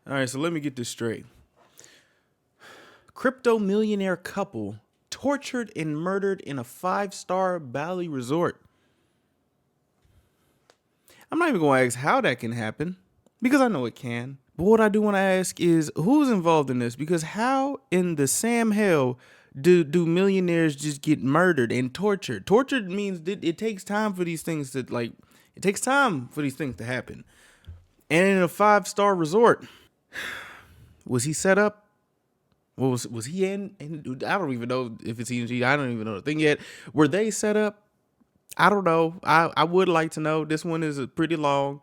All right, so let me get this straight. Crypto millionaire couple tortured and murdered in a 5-star Bali resort. I'm not even going to ask how that can happen because I know it can. But what I do want to ask is who's involved in this? Because how in the Sam hell do millionaires just get murdered and tortured? Tortured means that it takes time for these things to it takes time for these things to happen. And in a 5-star resort, was he set up? Was he in? And I don't even know if it's ENG. I don't even know the thing yet. Were they set up? I don't know. I would like to know. This one is pretty long,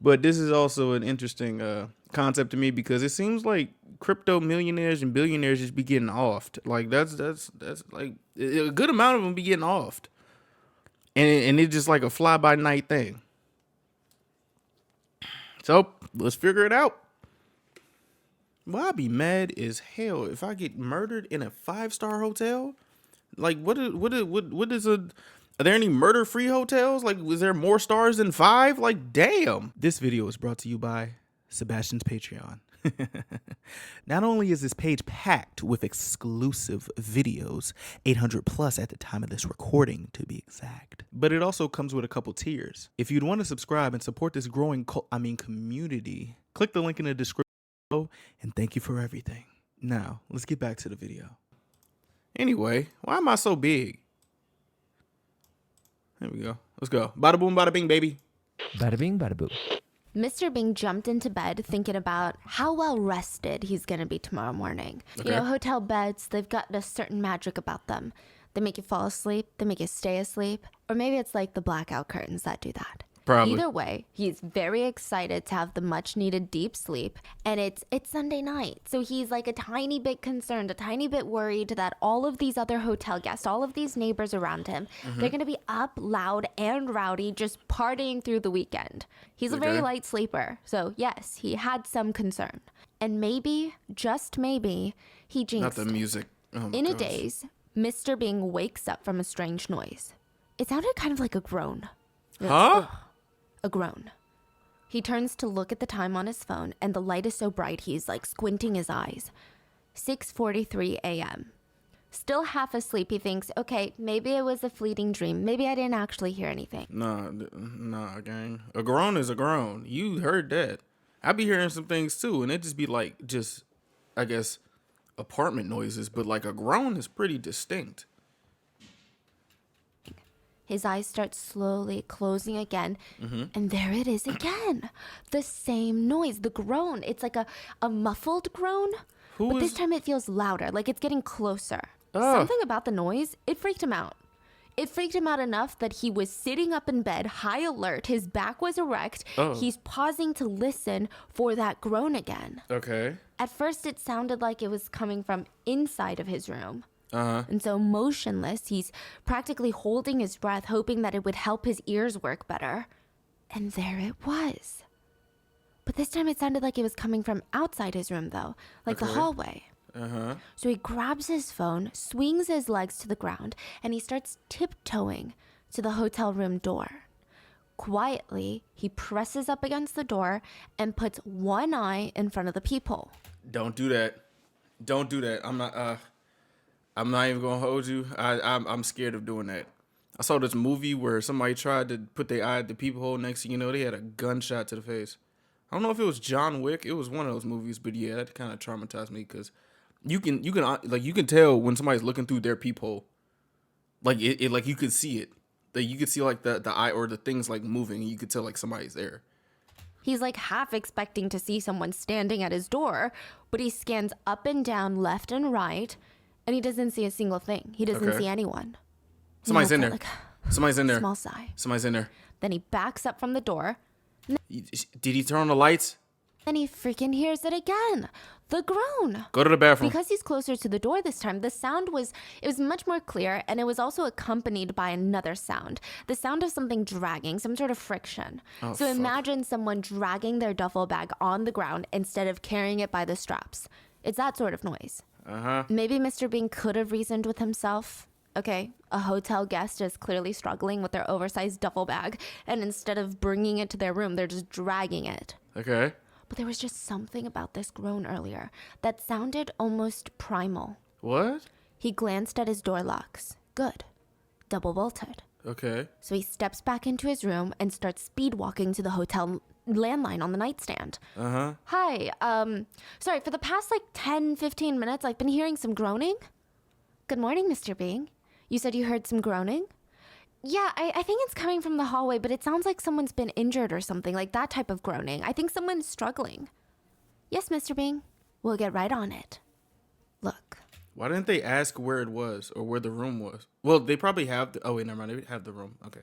but this is also an interesting concept to me because it seems like crypto millionaires and billionaires just be getting offed. Like that's like a good amount of them be getting offed, and it's just like a fly by night thing. So let's figure it out. Well, I'd be mad as hell if I get murdered in a 5-star hotel. Like, what is a? Are there any murder-free hotels? Like, was there more stars than 5? Like, damn. This video is brought to you by Sebastian's Patreon. Not only is this page packed with exclusive videos, 800 plus at the time of this recording to be exact, but it also comes with a couple tiers. If you'd want to subscribe and support this growing community, click the link in the description. And thank you for everything. Now, let's get back to the video. Anyway, why am I so big? There we go. Let's go. Bada boom, bada bing, baby. Bada bing, bada boo. Mr. Bing jumped into bed thinking about how well rested he's going to be tomorrow morning. Okay. You know, hotel beds, they've got a certain magic about them. They make you fall asleep, they make you stay asleep, or maybe it's like the blackout curtains that do that. Probably. Either way, he's very excited to have the much needed deep sleep, and it's Sunday night. So he's like a tiny bit concerned, a tiny bit worried that all of these other hotel guests, all of these neighbors around him, they're going to be up loud and rowdy just partying through the weekend. He's a very light sleeper. So yes, he had some concern. And maybe, just maybe, he jinxed Not the music. Oh my In a gosh. daze, Mr. Bing wakes up from a strange noise. It sounded kind of like a groan. Huh? A groan. He turns to look at the time on his phone, and the light is so bright he's like squinting his eyes. 6:43 a.m. Still half asleep, he thinks, okay, maybe it was a fleeting dream. Maybe I didn't actually hear anything. Nah, gang. A groan is a groan. You heard that. I be hearing some things too, and it just be like, I guess, apartment noises, but like a groan is pretty distinct. His eyes start slowly closing again, and there it is again. The same noise, the groan. It's like a muffled groan, but this time it feels louder, like it's getting closer. Something about the noise, it freaked him out. It freaked him out enough that he was sitting up in bed, high alert. His back was erect. He's pausing to listen for that groan again. Okay. At first, it sounded like it was coming from inside of his room. Uh-huh. And so motionless, he's practically holding his breath, hoping that it would help his ears work better. And there it was. But this time it sounded like it was coming from outside his room, though, like the hallway. Uh-huh. So he grabs his phone, swings his legs to the ground, and he starts tiptoeing to the hotel room door. Quietly, he presses up against the door and puts one eye in front of the peephole. Don't do that. Don't do that. I'm not even gonna hold you. I'm scared of doing that. I saw this movie where somebody tried to put their eye at the peephole. Next thing you know, they had a gunshot to the face. I don't know if it was John Wick. It was one of those movies, but yeah, that kind of traumatized me because you can tell when somebody's looking through their peephole. Like it like you could see it. Like you could see like the eye or the things like moving. And you could tell like somebody's there. He's like half expecting to see someone standing at his door, but he scans up and down, left and right, and he doesn't see a single thing. He doesn't see anyone. Somebody's in there. Somebody's in there. Small sigh. Somebody's in there. Then he backs up from the door. Did he turn on the lights? Then he freaking hears it again. The groan. Go to the bathroom. Because he's closer to the door this time, the sound was much more clear, and it was also accompanied by another sound. The sound of something dragging, some sort of friction. So imagine someone dragging their duffel bag on the ground instead of carrying it by the straps. It's that sort of noise. Maybe Mr. Bing could have reasoned with himself. Okay, a hotel guest is clearly struggling with their oversized duffel bag, and instead of bringing it to their room, they're just dragging it. Okay. But there was just something about this groan earlier that sounded almost primal. What? He glanced at his door locks. Good. Double bolted. Okay. So he steps back into his room and starts speed walking to the hotel landline on the nightstand. Hi, sorry, for the past 10, 15 minutes, I've been hearing some groaning. Good morning, Mr. Bing. You said you heard some groaning? Yeah, I think it's coming from the hallway, but it sounds like someone's been injured or something, like that type of groaning. I think someone's struggling. Yes, Mr. Bing. We'll get right on it. Look. Why didn't they ask where it was or where the room was? Well, they probably have oh, wait, never mind. They have the room. Okay.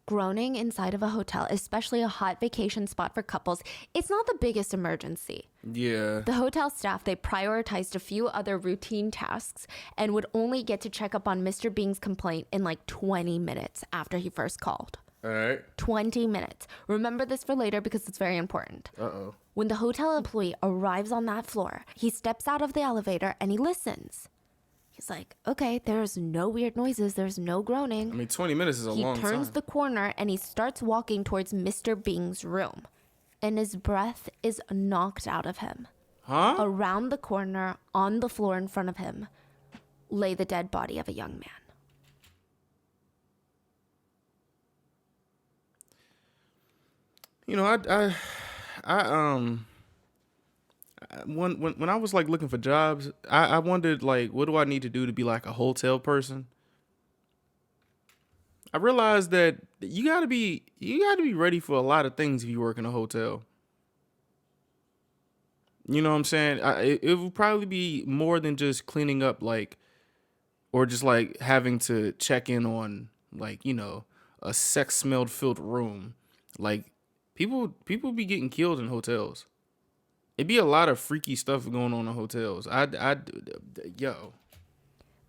Groaning inside of a hotel, especially a hot vacation spot for couples, it's not the biggest emergency. Yeah. The hotel staff, they prioritized a few other routine tasks and would only get to check up on Mr. Bing's complaint in 20 minutes after he first called. All right. 20 minutes. Remember this for later because it's very important. Uh-oh. When the hotel employee arrives on that floor, he steps out of the elevator and he listens. He's like, okay, there's no weird noises. There's no groaning. I mean, 20 minutes is a long time. He turns the corner and he starts walking towards Mr. Bing's room. And his breath is knocked out of him. Huh? Around the corner, on the floor in front of him, lay the dead body of a young man. You know, when I was looking for jobs, I wondered what do I need to do to be a hotel person? I realized that you gotta be ready for a lot of things if you work in a hotel. You know what I'm saying? It would probably be more than just cleaning up or just having to check in on a sex smelled filled room. People be getting killed in hotels. It'd be a lot of freaky stuff going on in hotels. Yo.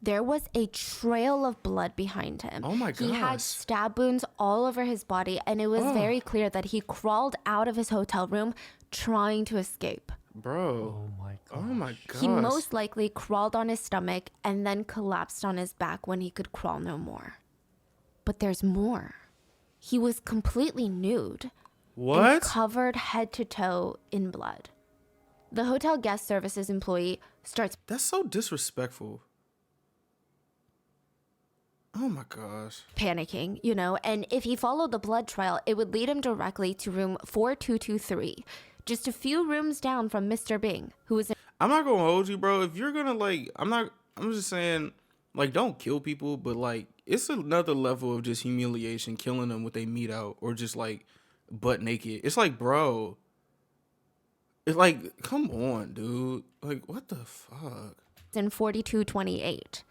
There was a trail of blood behind him. Oh my gosh. He had stab wounds all over his body, and it was very clear that he crawled out of his hotel room trying to escape. Bro. Oh my gosh. He most likely crawled on his stomach and then collapsed on his back when he could crawl no more. But there's more. He was completely nude. What? And covered head to toe in blood. The hotel guest services employee starts... That's so disrespectful. Oh my gosh. Panicking, and if he followed the blood trail, it would lead him directly to room 4223, just a few rooms down from Mr. Bing, who was in... I'm not gonna hold you, bro. If you're gonna I'm just saying, don't kill people, but it's another level of just humiliation, killing them with their meat out, or just butt naked. It's bro. It's come on, dude. What the fuck? In 4228.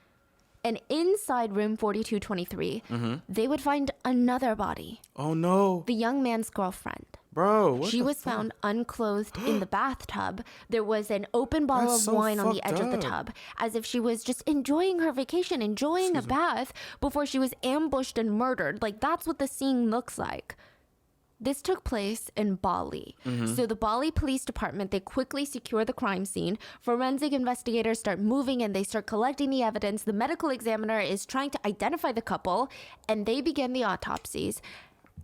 And inside room 4223, they would find another body. Oh no. The young man's girlfriend. Bro, what She was found unclothed in the bathtub. There was an open bottle of wine on the edge of the tub, as if she was just enjoying her vacation, enjoying a bath, before she was ambushed and murdered. That's what the scene looks like. This took place in Bali. So the Bali Police Department, they quickly secure the crime scene. Forensic investigators start moving and they start collecting the evidence. The medical examiner is trying to identify the couple, and they begin the autopsies.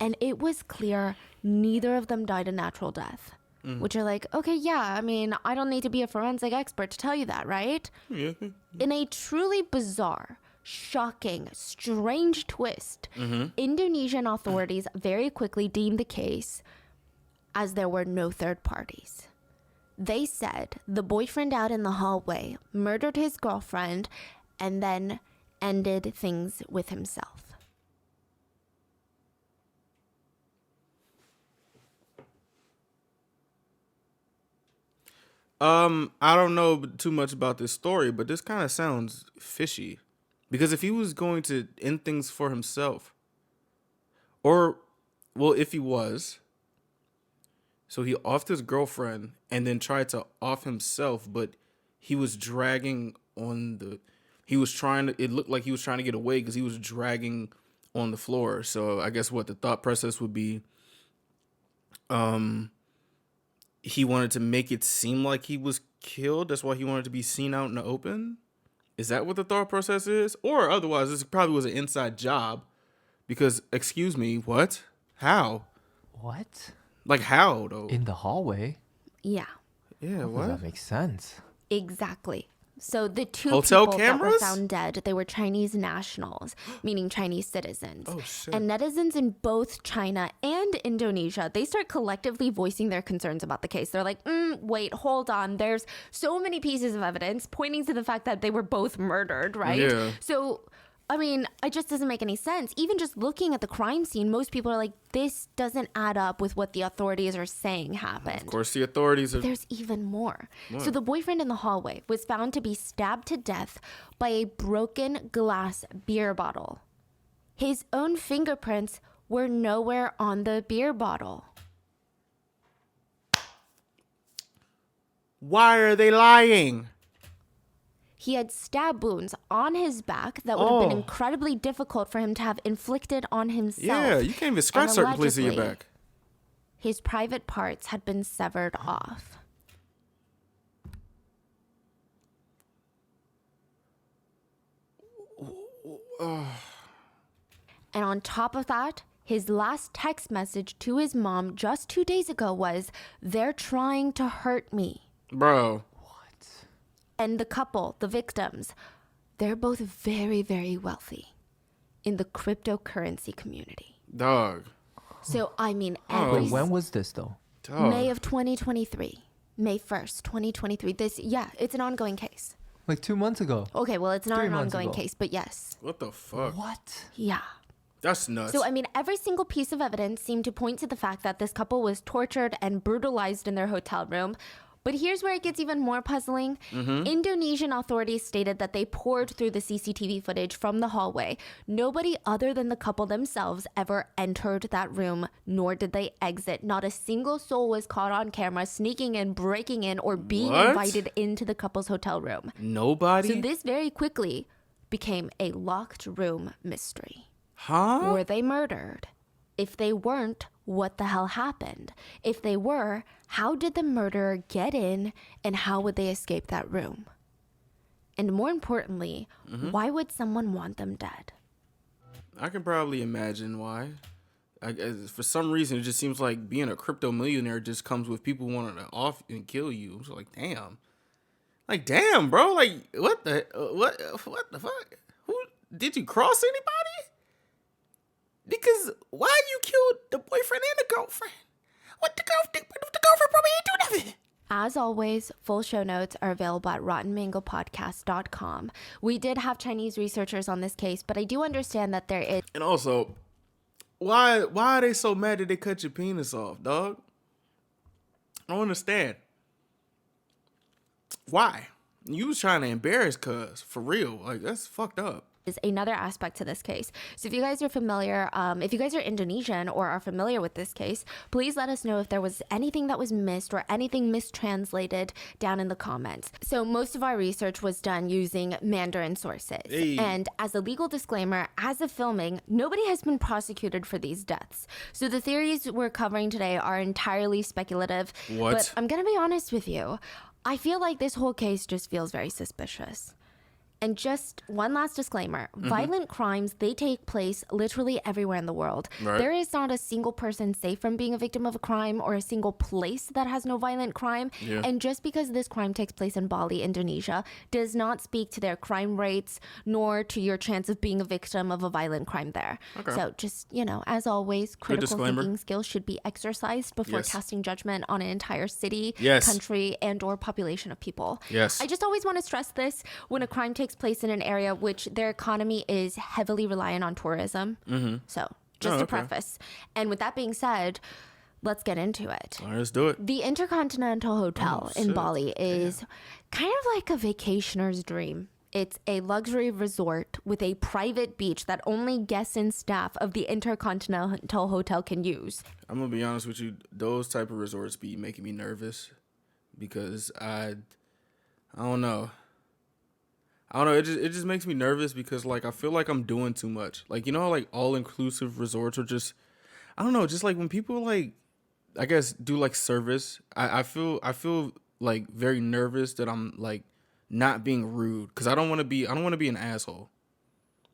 And it was clear neither of them died a natural death. Which are okay, yeah, I mean, I don't need to be a forensic expert to tell you that, right? Yeah. In a truly bizarre, shocking, strange twist, Indonesian authorities very quickly deemed the case as there were no third parties. They said the boyfriend out in the hallway murdered his girlfriend and then ended things with himself. I don't know too much about this story, but this kind of sounds fishy. Because if he was going to end things for himself, if he was, so he offed his girlfriend and then tried to off himself, but he was dragging on it looked like he was trying to get away because he was dragging on the floor. So I guess what the thought process would be, he wanted to make it seem like he was killed. That's why he wanted to be seen out in the open. Is that what the thought process is? Or otherwise, this probably was an inside job. Because, excuse me, what? How? What? How, though? In the hallway? Yeah. Yeah, what? That makes sense. Exactly. So the two Hotel people that were cameras? found dead, they were Chinese nationals, meaning Chinese citizens. Oh, shit. And netizens in both China and Indonesia, they start collectively voicing their concerns about the case. They're like, wait, hold on. There's so many pieces of evidence pointing to the fact that they were both murdered, right? Yeah. So, I mean, it just doesn't make any sense. Even just looking at the crime scene, most people are like, this doesn't add up with what the authorities are saying happened. Of course, the authorities are... There's even more. What? So the boyfriend in the hallway was found to be stabbed to death by a broken glass beer bottle. His own fingerprints were nowhere on the beer bottle. Why are they lying? He had stab wounds on his back that would have been Oh. incredibly difficult for him to have inflicted on himself. Yeah, you can't even scratch And certain places of your allegedly, back. His private parts had been severed off. And on top of that, his last text message to his mom just 2 days ago was, "They're trying to hurt me." Bro. And the couple, the victims, they're both very, very wealthy in the cryptocurrency community. Dog. So, I mean, Wait, when was this though? Dog. May of 2023. May 1st, 2023. It's an ongoing case. Like 2 months ago. Okay, well, it's not 3 an months ongoing ago. case, but yes. What the fuck? What? Yeah. That's nuts. So, I mean, every single piece of evidence seemed to point to the fact that this couple was tortured and brutalized in their hotel room. But here's where it gets even more puzzling. Indonesian authorities stated that they poured through the CCTV footage from the hallway. Nobody other than the couple themselves ever entered that room, nor did they exit. Not a single soul was caught on camera sneaking in, breaking in, or being What? invited into the couple's hotel room. Nobody? So this very quickly became a locked room mystery. Huh? Were they murdered? If they weren't, what the hell happened? If they were, how did the murderer get in and how would they escape that room? And more importantly, why would someone want them dead? I can probably imagine why. For some reason, it just seems like being a crypto millionaire just comes with people wanting to off and kill you. It's like, damn. Like, damn, bro. Like, what the fuck? Who did you cross anybody? Because why you killed the boyfriend and the girlfriend? What the girlfriend probably ain't do nothing. As always, full show notes are available at rottenmangopodcast.com. We did have Chinese researchers on this case, but I do understand that there is... And also, why are they so mad that they cut your penis off, dog? I don't understand. Why? You was trying to embarrass cuz, for real. Like, that's fucked up. Is another aspect to this case. So if you guys are familiar, if you guys are Indonesian or are familiar with this case, please let us know if there was anything that was missed or anything mistranslated down in the comments. So most of our research was done using Mandarin sources. Hey. And as a legal disclaimer, as of filming, nobody has been prosecuted for these deaths. So the theories we're covering today are entirely speculative. What? But I'm going to be honest with you. I feel like this whole case just feels very suspicious. And just one last disclaimer, violent crimes, they take place literally everywhere in the world. Right. There is not a single person safe from being a victim of a crime or a single place that has no violent crime. Yeah. And just because this crime takes place in Bali, Indonesia, does not speak to their crime rates nor to your chance of being a victim of a violent crime there. Okay. So just, as always, critical disclaimer. thinking skills should be exercised before Yes. casting judgment on an entire city, Yes. country, and or population of people. Yes. I just always want to stress this when a crime takes place in an area which their economy is heavily reliant on tourism. So just to okay. preface. And with that being said, let's get into it. All right, let's do it. The Intercontinental Hotel in shit. Bali is kind of like a vacationer's dream. It's a luxury resort with a private beach that only guests and staff of the Intercontinental Hotel can use. I'm gonna be honest with you. Those type of resorts be making me nervous because I don't know. It just makes me nervous because like I feel like I'm doing too much. Like how, like all inclusive resorts are just, I don't know, just like when people like, I guess do like service. I feel like very nervous that I'm like not being rude because I don't want to be an asshole.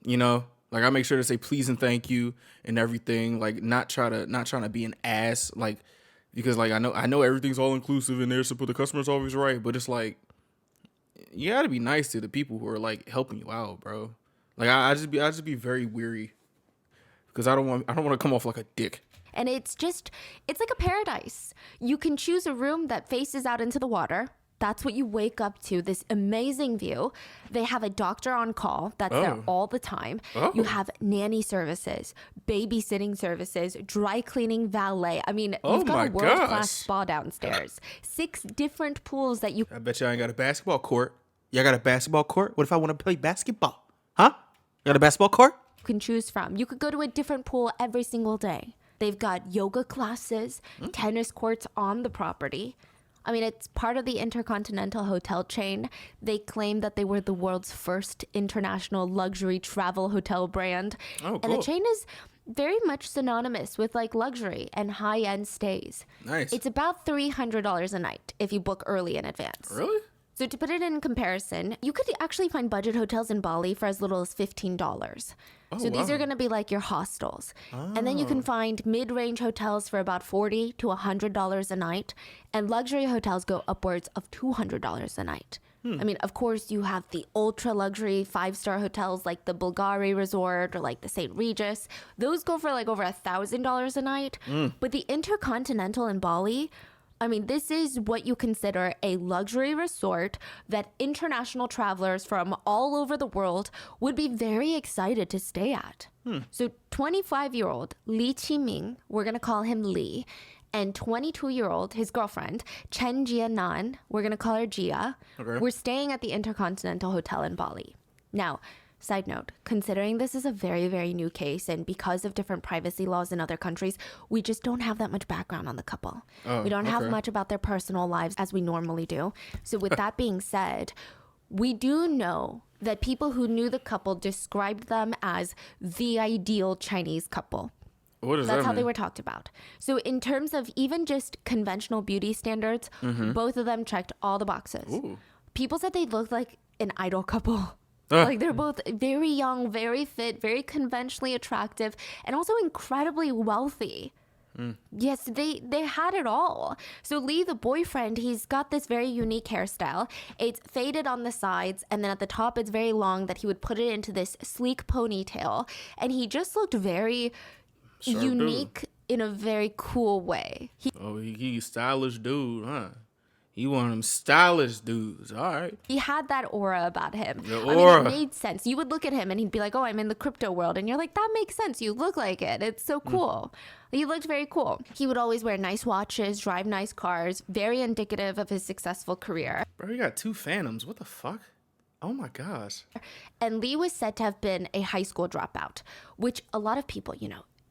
Like I make sure to say please and thank you and everything. Like not trying to be an ass. Like Because like I know everything's all inclusive in there, so the customer's always right. But it's like you gotta be nice to the people who are like helping you out, bro. Like I just be very weary because I don't want to come off like a dick. And it's like a paradise. You can choose a room that faces out into the water. That's what you wake up to, this amazing view. They have a doctor on call that's there all the time. Oh. You have nanny services, babysitting services, dry cleaning, valet. I mean, you've got a world-class spa downstairs. 6 different pools that you... I bet y'all ain't got a basketball court. Y'all got a basketball court? What if I want to play basketball? Huh? You got a basketball court? can choose from. You could go to a different pool every single day. They've got yoga classes, tennis courts on the property. I mean, it's part of the Intercontinental Hotel chain. They claim that they were the world's first international luxury travel hotel brand. Oh, cool. And the chain is very much synonymous with like luxury and high-end stays. Nice. It's about $300 a night if you book early in advance. Really? So to put it in comparison, you could actually find budget hotels in Bali for as little as $15. Oh, so these wow. are going to be like your hostels. And then you can find mid-range hotels for about $40 to $100 a night. And luxury hotels go upwards of $200 a night. I mean, of course, you have the ultra-luxury 5-star hotels like the Bulgari Resort or like the St. Regis. Those go for like over $1,000 a night. But the Intercontinental in Bali... I mean, this is what you consider a luxury resort that international travelers from all over the world would be very excited to stay at. So 25-year-old Li Qiming, we're going to call him Li, and 22-year-old, his girlfriend, Chen Jianan, we're going to call her Jia, we're staying at the Intercontinental Hotel in Bali. Now, side note, considering this is a very, very new case and because of different privacy laws in other countries, we just don't have that much background on the couple. We don't have much about their personal lives as we normally do. So with that being said, we do know that people who knew the couple described them as the ideal Chinese couple. What does that That's how mean? they were talked about. So in terms of even just conventional beauty standards, both of them checked all the boxes. Ooh. People said they looked like an idol couple. Like they're both very young, very fit, very conventionally attractive, and also incredibly wealthy. Yes, they had it all. So Lee, the boyfriend, he's got this very unique hairstyle. It's faded on the sides, and then at the top it's very long that he would put it into this sleek ponytail. And he just looked very Sharp unique in a very cool way. He's stylish dude, huh? He one of them stylish dudes. All right. He had that aura about him. The I aura. mean, it made sense. You would look at him and he'd be like, oh, I'm in the crypto world. And you're like, that makes sense. You look like it. It's so cool. He looked very cool. He would always wear nice watches, drive nice cars, very indicative of his successful career. Bro, you got 2 Phantoms. What the fuck? Oh my gosh. And Lee was said to have been a high school dropout, which a lot of people,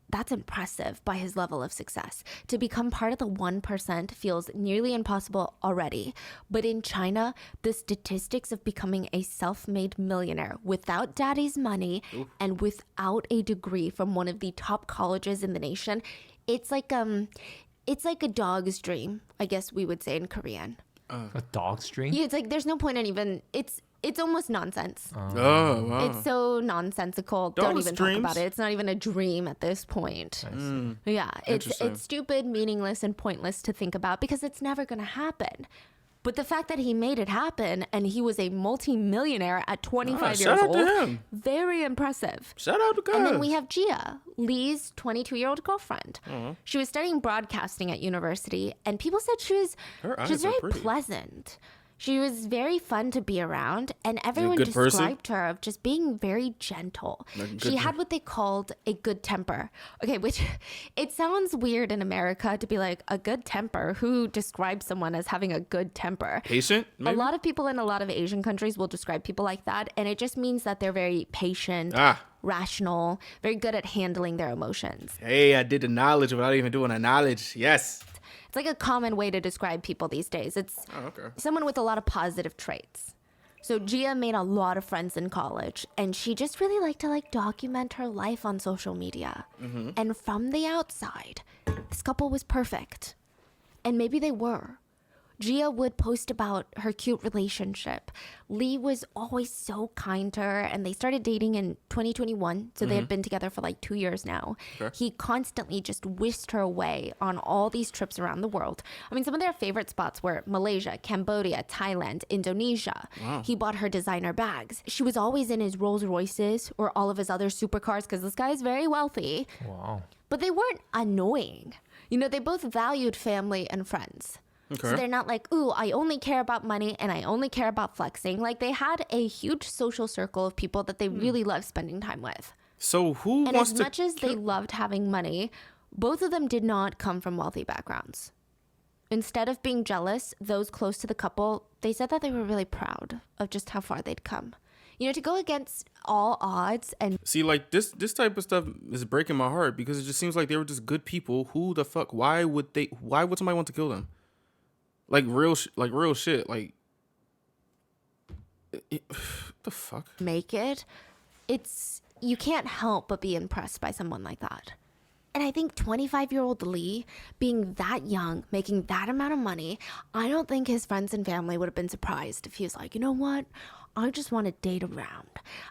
that's impressive by his level of success. To become part of the 1% feels nearly impossible already. But in China, the statistics of becoming a self-made millionaire without daddy's money and without a degree from one of the top colleges in the nation, it's like a dog's dream, I guess we would say in Korean. A dog's dream? Yeah, it's like there's no point in even it's almost nonsense. Oh, wow. It's so nonsensical. Don't Dog's even dreams? talk about it. It's not even a dream at this point. Yeah, Interesting. it's stupid, meaningless, and pointless to think about because it's never going to happen. But the fact that he made it happen and he was a multi-millionaire at 25 years shout out old, to him. very impressive. Shout out to God. And then we have Jia, Lee's 22-year-old girlfriend. She was studying broadcasting at university, and people said she was Her eyes very are pretty. pleasant. She was very fun to be around, and everyone good person? described her of just being very gentle. Like a good She had what they called a good temper. Okay, which it sounds weird in America to be like a good temper. Who describes someone as having a good temper? Patient, maybe? A lot of people in a lot of Asian countries will describe people like that, and it just means that they're very patient, rational, very good at handling their emotions. Hey, I did the knowledge without even doing the knowledge. Yes. It's like a common way to describe people these days. It's someone with a lot of positive traits. So Jia made a lot of friends in college, and she just really liked to document her life on social media. And from the outside, this couple was perfect. And maybe they were. Gia would post about her cute relationship. Lee was always so kind to her, and they started dating in 2021. So they had been together for like 2 years now. Okay. He constantly just whisked her away on all these trips around the world. I mean, some of their favorite spots were Malaysia, Cambodia, Thailand, Indonesia. Wow. He bought her designer bags. She was always in his Rolls Royces or all of his other supercars because this guy is very wealthy. Wow. But they weren't annoying. You know, they both valued family and friends. Okay. So they're not like, ooh, I only care about money and I only care about flexing. Like, they had a huge social circle of people that they really loved spending time with. So who And wants as to much as they loved having money, both of them did not come from wealthy backgrounds. Instead of being jealous, those close to the couple, they said that they were really proud of just how far they'd come. You know, to go against all odds and see, like this type of stuff is breaking my heart because it just seems like they were just good people. Who the fuck? Why would somebody want to kill them? Like real shit. Like the fuck? make it, you can't help but be impressed by someone like that. And I think 25-year-old Lee, being that young, making that amount of money, I don't think his friends and family would have been surprised if he was like, you know what? I just want to date around.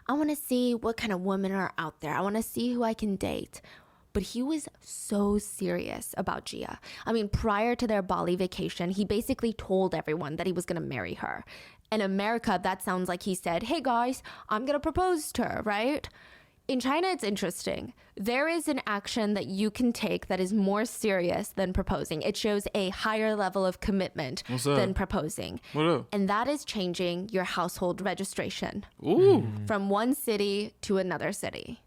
I want to see what kind of women are out there. I want to see who I can date. But he was so serious about Gia. I mean, prior to their Bali vacation, he basically told everyone that he was going to marry her. In America, that sounds like he said, hey guys, I'm going to propose to her, right? In China, it's interesting. There is an action that you can take that is more serious than proposing. It shows a higher level of commitment than proposing. What up? And that is changing your household registration Ooh. from one city to another city.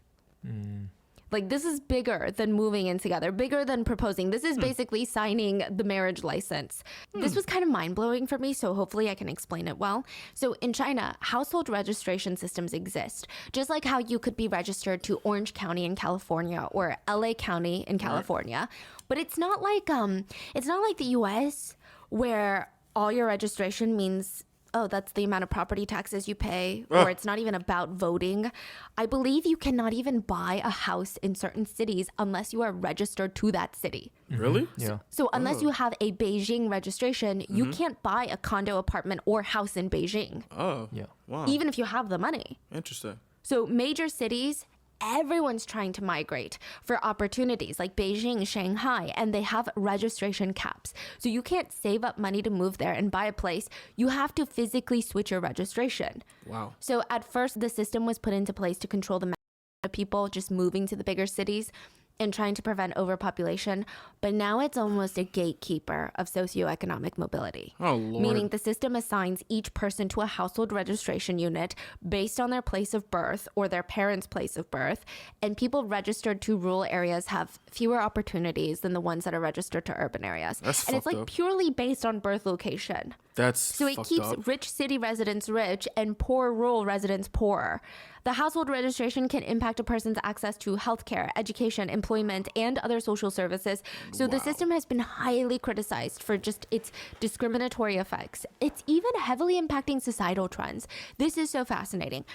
Like, this is bigger than moving in together, bigger than proposing. This is basically signing the marriage license. This was kind of mind-blowing for me, so hopefully I can explain it well. So in China, household registration systems exist, just like how you could be registered to Orange County in California or LA County in California. But it's not like the US where all your registration means, oh, that's the amount of property taxes you pay, or it's not even about voting. I believe you cannot even buy a house in certain cities unless you are registered to that city. Really? Yeah. So unless you have a Beijing registration, you can't buy a condo, apartment, or house in Beijing, Oh. Yeah. Wow. even if you have the money. Interesting. So major cities, everyone's trying to migrate for opportunities like Beijing, Shanghai, and they have registration caps. So you can't save up money to move there and buy a place. You have to physically switch your registration. Wow. So at first, the system was put into place to control the amount of people just moving to the bigger cities and trying to prevent overpopulation. But now it's almost a gatekeeper of socioeconomic mobility. Oh, Lord. Meaning the system assigns each person to a household registration unit based on their place of birth or their parents' place of birth. And people registered to rural areas have fewer opportunities than the ones that are registered to urban areas. That's and it's fucked like up. purely based on birth location. That's So it fucked keeps up. rich city residents rich and poor rural residents poorer. The household registration can impact a person's access to healthcare, education, employment, and other social services. So the system has been highly criticized for just its discriminatory effects. It's even heavily impacting societal trends. This is so fascinating.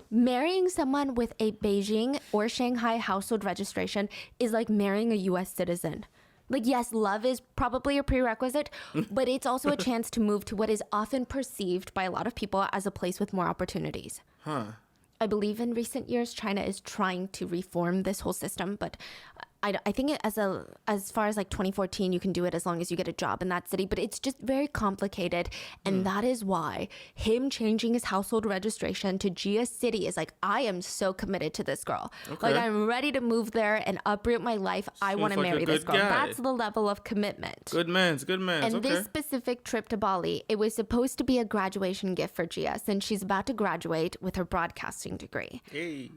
Marrying someone with a Beijing or Shanghai household registration is like marrying a US citizen. Like, yes, love is probably a prerequisite, but it's also a chance to move to what is often perceived by a lot of people as a place with more opportunities. Huh. I believe in recent years, China is trying to reform this whole system, but I think as far as like 2014, you can do it as long as you get a job in that city, but it's just very complicated. And that is why him changing his household registration to Gia City is like, I am so committed to this girl. Okay. Like, I'm ready to move there and uproot my life. I want to like a marry this good girl. guy. That's the level of commitment. Good man's. And Okay. this specific trip to Bali, it was supposed to be a graduation gift for Gia since she's about to graduate with her broadcasting degree. Hey.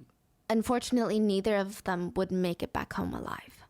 Unfortunately, neither of them would make it back home alive.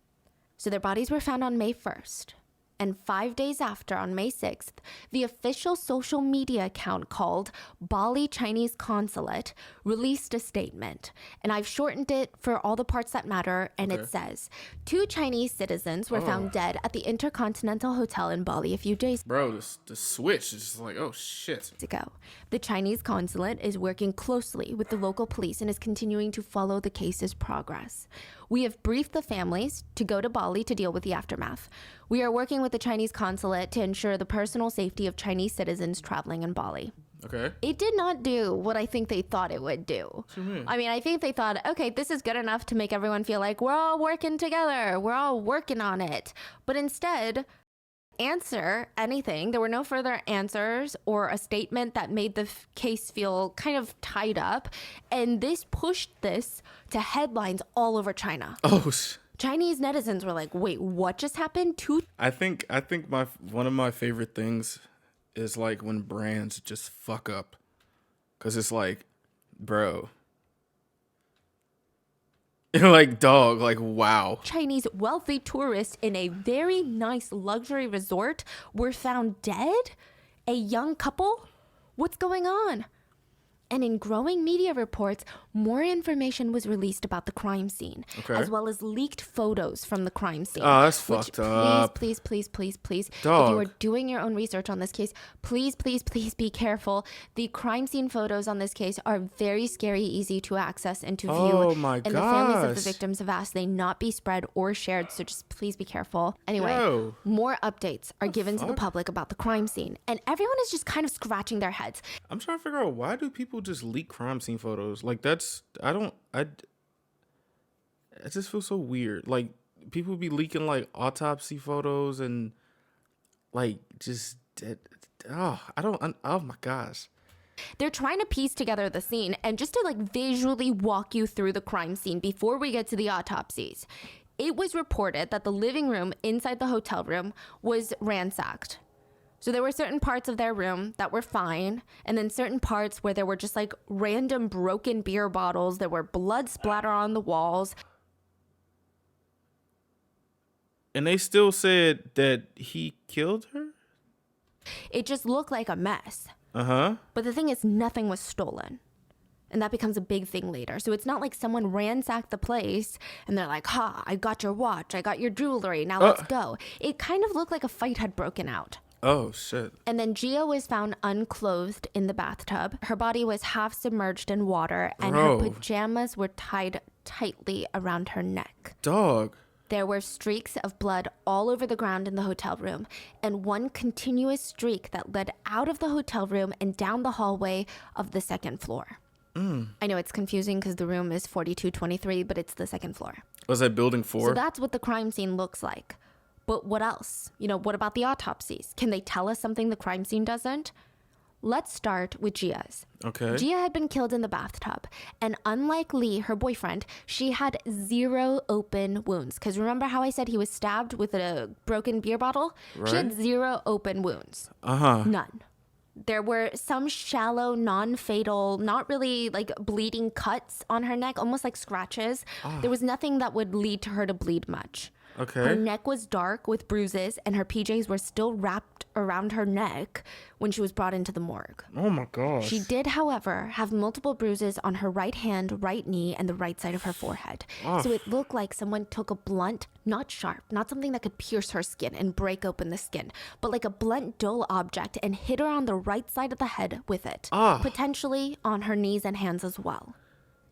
So their bodies were found on May 1st. And 5 days after, on May 6th, the official social media account called Bali Chinese Consulate released a statement. And I've shortened it for all the parts that matter. And it says, 2 Chinese citizens were found dead at the Intercontinental Hotel in Bali a few days Bro, the switch is just like, oh shit. ago. The Chinese consulate is working closely with the local police and is continuing to follow the case's progress. We have briefed the families to go to Bali to deal with the aftermath. We are working with the Chinese consulate to ensure the personal safety of Chinese citizens traveling in Bali. Okay. It did not do what I think they thought it would do. What you mean? I mean, I think they thought, okay, this is good enough to make everyone feel like we're all working together. We're all working on it. But instead, answer anything. There were no further answers or a statement that made the case feel kind of tied up. And this pushed this to headlines all over China. Oh, Chinese netizens were like, wait, what just happened? I think one of my favorite things is like when brands just fuck up. Cause it's like, bro. Like, dog, like, wow. Chinese wealthy tourists in a very nice luxury resort were found dead? A young couple? What's going on? And in growing media reports, more information was released about the crime scene, as well as leaked photos from the crime scene. Oh, that's fucked up. Please, Dog. if you are doing your own research on this case, please be careful. The crime scene photos on this case are very scary, easy to access and to view. Oh my And the families of the gosh. victims have asked they not be spread or shared, so just please be careful. Anyway, Yo. more updates are given to the fuck? public about the crime scene, and everyone is just kind of scratching their heads. I'm trying to figure out, why do people just leak crime scene photos? Like, I just feel so weird. Like, people be leaking like autopsy photos and like just oh my gosh. They're trying to piece together the scene and just to like visually walk you through the crime scene before we get to the autopsies. It was reported that the living room inside the hotel room was ransacked. So there were certain parts of their room that were fine, and then certain parts where there were just like random broken beer bottles, there were blood splatter on the walls. And they still said that he killed her? It just looked like a mess. Uh-huh. But the thing is, nothing was stolen. And that becomes a big thing later. So it's not like someone ransacked the place and they're like, ha, I got your watch, I got your jewelry, now let's go. It kind of looked like a fight had broken out. Oh, shit. And then Gia was found unclothed in the bathtub. Her body was half submerged in water, and Bro. her pajamas were tied tightly around her neck. Dog. There were streaks of blood all over the ground in the hotel room, and one continuous streak that led out of the hotel room and down the hallway of the second floor. I know it's confusing because the room is 4223, but it's the second floor. Was that building 4? So that's what the crime scene looks like. But what else? You know, what about the autopsies? Can they tell us something the crime scene doesn't? Let's start with Gia's. Okay. Gia had been killed in the bathtub. And unlike Lee, her boyfriend, she had 0 open wounds. Because remember how I said he was stabbed with a broken beer bottle? She had 0 open wounds. Uh-huh. None. There were some shallow, non-fatal, not really like bleeding cuts on her neck, almost like scratches. There was nothing that would lead to her to bleed much. Okay. Her neck was dark with bruises, and her PJs were still wrapped around her neck when she was brought into the morgue. Oh my gosh. She did, however, have multiple bruises on her right hand, right knee, and the right side of her forehead. So it looked like someone took a blunt, not sharp, not something that could pierce her skin and break open the skin, but like a blunt, dull object and hit her on the right side of the head with it, potentially on her knees and hands as well.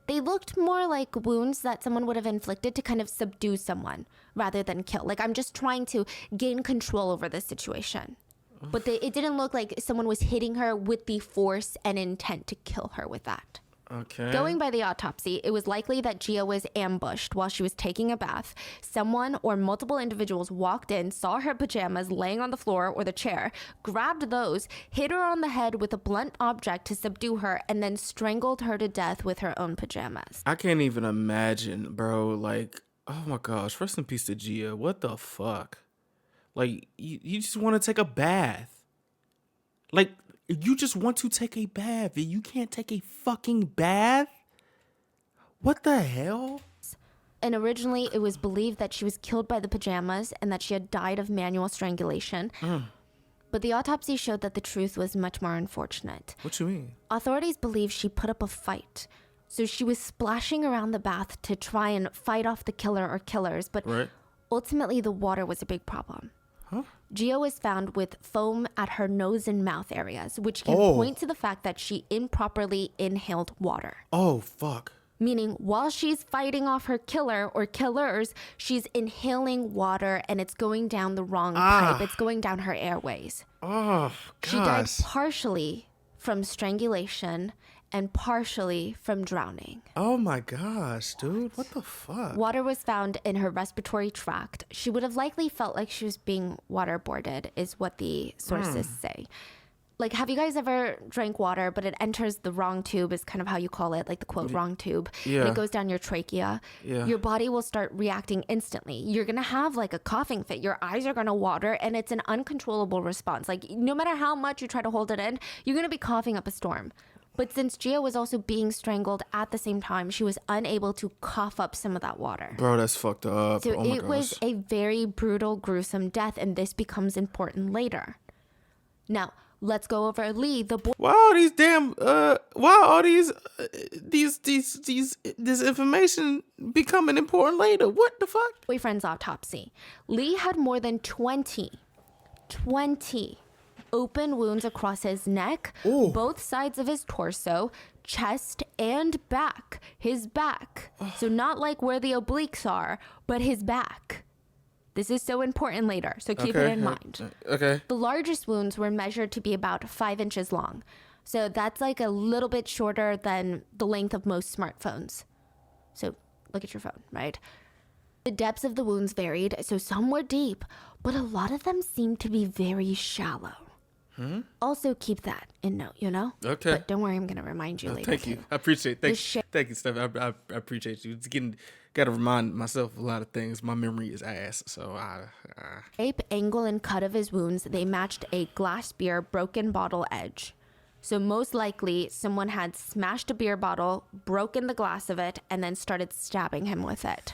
They looked more like wounds that someone would have inflicted to kind of subdue someone rather than kill. Like, I'm just trying to gain control over this situation. But it didn't look like someone was hitting her with the force and intent to kill her with that. Okay. Going by the autopsy, it was likely that Gia was ambushed while she was taking a bath. Someone or multiple individuals walked in, saw her pajamas laying on the floor or the chair, grabbed those, hit her on the head with a blunt object to subdue her, and then strangled her to death with her own pajamas. I can't even imagine, bro. Like, oh my gosh. Rest in peace to Gia. What the fuck? Like, you just want to take a bath. Like, you just want to take a bath and you can't take a fucking bath? What the hell? And originally, it was believed that she was killed by the pajamas and that she had died of manual strangulation. But the autopsy showed that the truth was much more unfortunate. What you mean? Authorities believe she put up a fight. So she was splashing around the bath to try and fight off the killer or killers, but ultimately the water was a big problem. Gia was found with foam at her nose and mouth areas, which can point to the fact that she improperly inhaled water. Oh, fuck. Meaning while she's fighting off her killer or killers, she's inhaling water and it's going down the wrong pipe. It's going down her airways. Oh, gosh. She died partially from strangulation and partially from drowning. Oh my gosh, dude. What the fuck? Water was found in her respiratory tract. She would have likely felt like she was being waterboarded, is what the sources say. Like, have you guys ever drank water, but it enters the wrong tube, is kind of how you call it, like the quote, wrong tube. Yeah. And it goes down your trachea. Yeah. Your body will start reacting instantly. You're going to have like a coughing fit. Your eyes are going to water, and it's an uncontrollable response. Like, no matter how much you try to hold it in, you're going to be coughing up a storm. But since Gia was also being strangled at the same time, she was unable to cough up some of that water. Bro, that's fucked up. So oh my it was gosh. a very brutal, gruesome death, and this becomes important later. Now, let's go over Lee, the boy. Why all these damn why all these this information becoming important later? What the fuck? Boyfriend's autopsy. Lee had more than 20 open wounds across his neck, both sides of his torso, chest, and back. His back. So not like where the obliques are, but his back. This is so important later, so keep it in mind. Okay. The largest wounds were measured to be about 5 inches long. So that's like a little bit shorter than the length of most smartphones. So look at your phone, right? The depths of the wounds varied, so some were deep, but a lot of them seemed to be very shallow. Also keep that in note, you know? Okay. But don't worry, I'm going to remind you later. Thank you. I appreciate it. Thank you, Steph. I appreciate you. It's gotta remind myself of a lot of things. My memory is ass, so Shape, angle, and cut of his wounds, they matched a glass beer broken bottle edge. So most likely, someone had smashed a beer bottle, broken the glass of it, and then started stabbing him with it.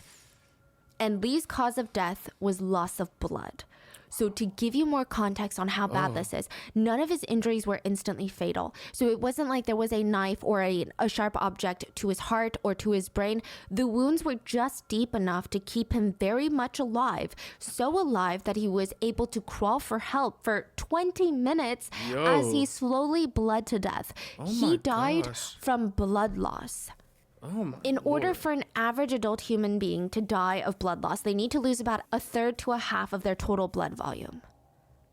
And Lee's cause of death was loss of blood. So to give you more context on how bad this is, none of his injuries were instantly fatal. So it wasn't like there was a knife or a sharp object to his heart or to his brain. The wounds were just deep enough to keep him very much alive. So alive that he was able to crawl for help for 20 minutes as he slowly bled to death. He died from blood loss. In order for an average adult human being to die of blood loss, they need to lose about 1/3 to 1/2 of their total blood volume.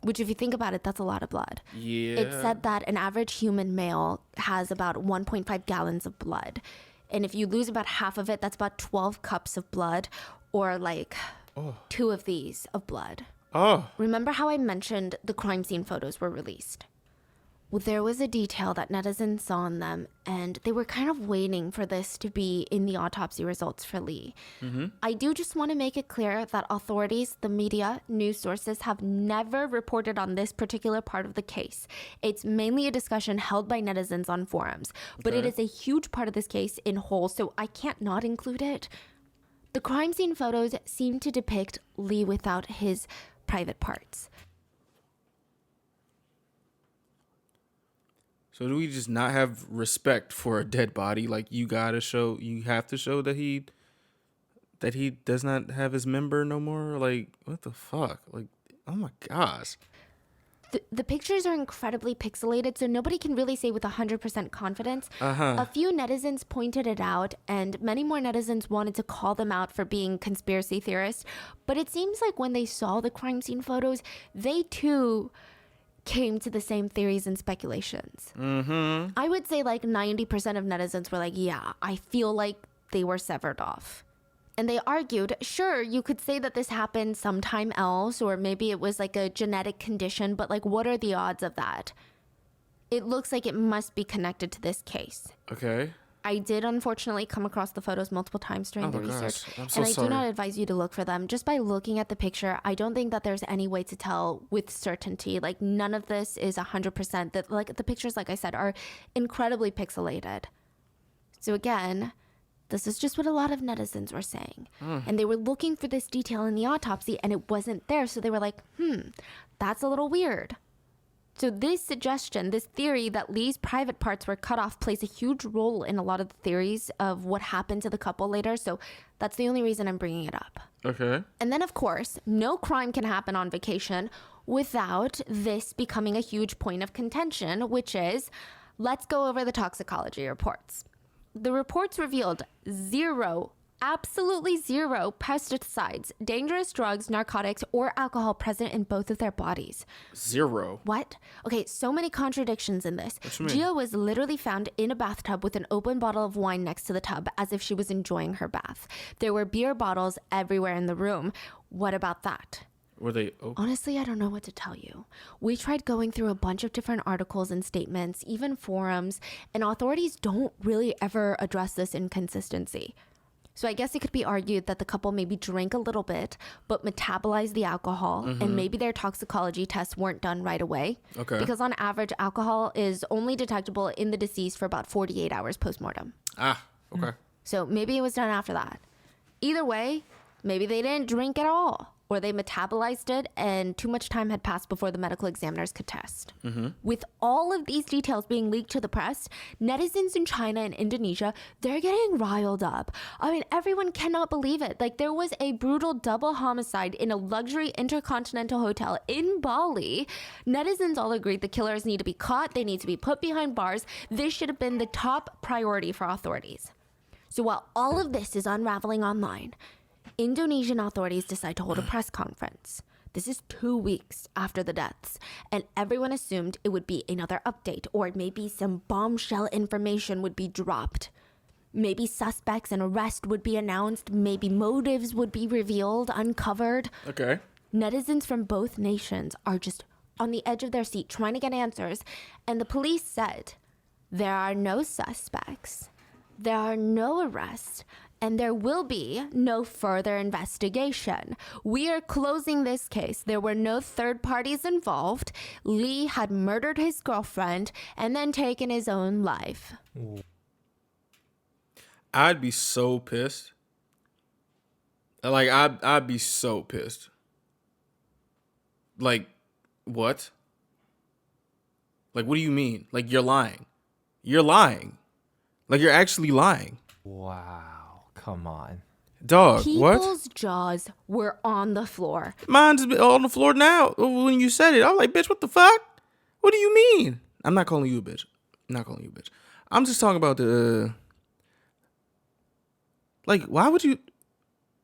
Which, if you think about it, that's a lot of blood. yeah. It's said that an average human male has about 1.5 gallons of blood. And if you lose about half of it, that's about 12 cups of blood, or like 2 of these of blood. Remember how I mentioned the crime scene photos were released? Well, there was a detail that netizens saw in them, and they were kind of waiting for this to be in the autopsy results for Lee. I do just want to make it clear that authorities, the media, news sources have never reported on this particular part of the case. It's mainly a discussion held by netizens on forums, but it is a huge part of this case in whole, so I can't not include it. The crime scene photos seem to depict Lee without his private parts. So do we just not have respect for a dead body? Like you have to show that he does not have his member no more. Like what the fuck? Like oh my gosh. The pictures are incredibly pixelated, so nobody can really say with 100% confidence. A few netizens pointed it out, and many more netizens wanted to call them out for being conspiracy theorists. But it seems like when they saw the crime scene photos, they too came to the same theories and speculations. I would say like 90% of netizens were like, yeah, I feel like they were severed off. And they argued, sure, you could say that this happened sometime else, or maybe it was like a genetic condition, but like, what are the odds of that? It looks like it must be connected to this case. Okay. I did unfortunately come across the photos multiple times during the research. I'm so and I sorry. do not advise you to look for them. Just by looking at the picture, I don't think that there's any way to tell with certainty. Like none of this is 100%. That like the pictures, like I said, are incredibly pixelated. So again, this is just what a lot of netizens were saying. And they were looking for this detail in the autopsy and it wasn't there. So they were like, that's a little weird. So this suggestion, this theory that Lee's private parts were cut off plays a huge role in a lot of the theories of what happened to the couple later. So that's the only reason I'm bringing it up. Okay. And then, of course, no crime can happen on vacation without this becoming a huge point of contention, which is, let's go over the toxicology reports. the reports revealed absolutely zero pesticides, dangerous drugs, narcotics, or alcohol present in both of their bodies. Zero. What? Okay, so many contradictions in this. What you mean? Gia was literally found in a bathtub with an open bottle of wine next to the tub as if she was enjoying her bath. There were beer bottles everywhere in the room. What about that? Were they open? Honestly, I don't know what to tell you. We tried going through a bunch of different articles and statements, even forums, and authorities don't really ever address this inconsistency. So I guess it could be argued that the couple maybe drank a little bit, but metabolized the alcohol, and maybe their toxicology tests weren't done right away. Okay. Because on average, alcohol is only detectable in the deceased for about 48 hours postmortem. Okay. So maybe it was done after that. Either way, maybe they didn't drink at all, or they metabolized it and too much time had passed before the medical examiners could test. With all of these details being leaked to the press, netizens in China and Indonesia, they're getting riled up. I mean, everyone cannot believe it. Like, there was a brutal double homicide in a luxury intercontinental hotel in Bali. Netizens all agreed the killers need to be caught. They need to be put behind bars. This should have been the top priority for authorities. So while all of this is unraveling online, Indonesian authorities decide to hold a press conference. This is 2 weeks after the deaths, and everyone assumed it would be another update, or maybe some bombshell information would be dropped. Maybe suspects and arrest would be announced, maybe motives would be revealed, uncovered. Okay. Netizens from both nations are just on the edge of their seat trying to get answers, and the police said, there are no suspects, there are no arrests, and there will be no further investigation. We are closing this case. There were no third parties involved. Lee had murdered his girlfriend and then taken his own life. I'd be so pissed. Like, I'd be so pissed. Like, what? Like, what do you mean? Like, you're lying. You're lying. Like, you're actually lying. Wow. Come on. Dog, what? People's jaws were on the floor. Mine's on the floor now. When you said it, I was like, bitch, what the fuck? What do you mean? I'm not calling you a bitch. I'm not calling you a bitch. I'm just talking about the... Like, why would you...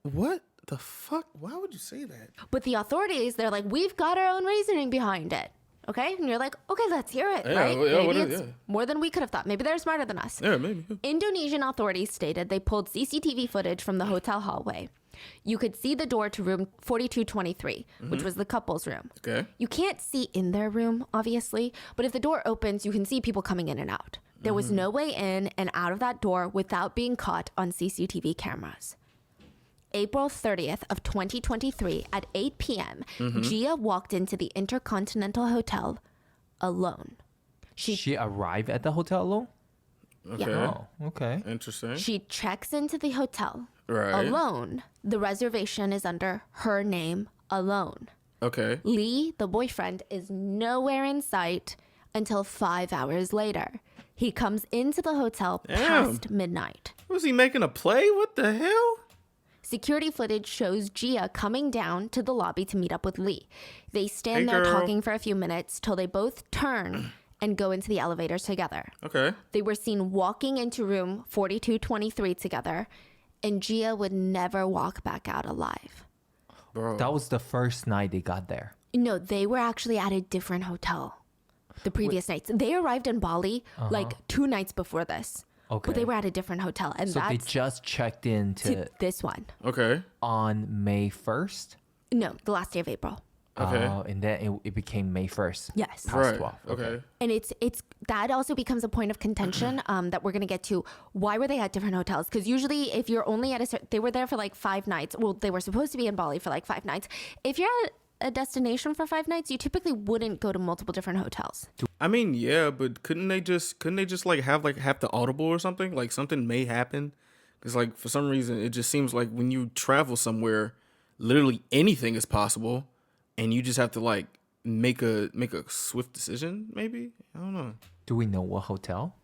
What the fuck? Why would you say that? But the authorities, they're like, we've got our own reasoning behind it. Okay? And you're like, okay, let's hear it, Yeah, right? yeah, Maybe it's more than we could have thought. Maybe they're smarter than us. Yeah, maybe. Indonesian authorities stated they pulled CCTV footage from the hotel hallway. You could see the door to room 4223, which was the couple's room. Okay. You can't see in their room, obviously, but if the door opens, you can see people coming in and out. There was no way in and out of that door without being caught on CCTV cameras. April 30th of 2023 at 8 p.m., Gia walked into the Intercontinental Hotel alone. She arrived at the hotel alone? Okay. Oh, okay. Interesting. She checks into the hotel Right. alone. The reservation is under her name alone. Okay. Lee, the boyfriend, is nowhere in sight until 5 hours later. He comes into the hotel past midnight. Was he making a play? What the hell? Security footage shows Gia coming down to the lobby to meet up with Lee. They stand Hey, there girl. talking for a few minutes till they both turn and go into the elevators together. Okay. They were seen walking into room 4223 together, and Gia would never walk back out alive. Bro. That was the first night they got there. No, they were actually at a different hotel the previous nights. They arrived in Bali like 2 nights before this. Okay. But they were at a different hotel, and So they that's just checked in to this one. Okay. on May 1st? No, the last day of April. Okay. And then it became May 1st. Yes. Past Right. 12. Okay. And it's that also becomes a point of contention that we're gonna get to. Why were they at different hotels? Because usually, if you're only at they were there for like 5 nights. Well, they were supposed to be in Bali for like 5 nights. If you're at a destination for 5 nights, you typically wouldn't go to multiple different hotels. I mean, yeah, but couldn't they just like have the audible or something? Like something may happen. Because like for some reason, it just seems like when you travel somewhere, literally anything is possible, and you just have to like make a swift decision. Maybe, I don't know. Do we know what hotel?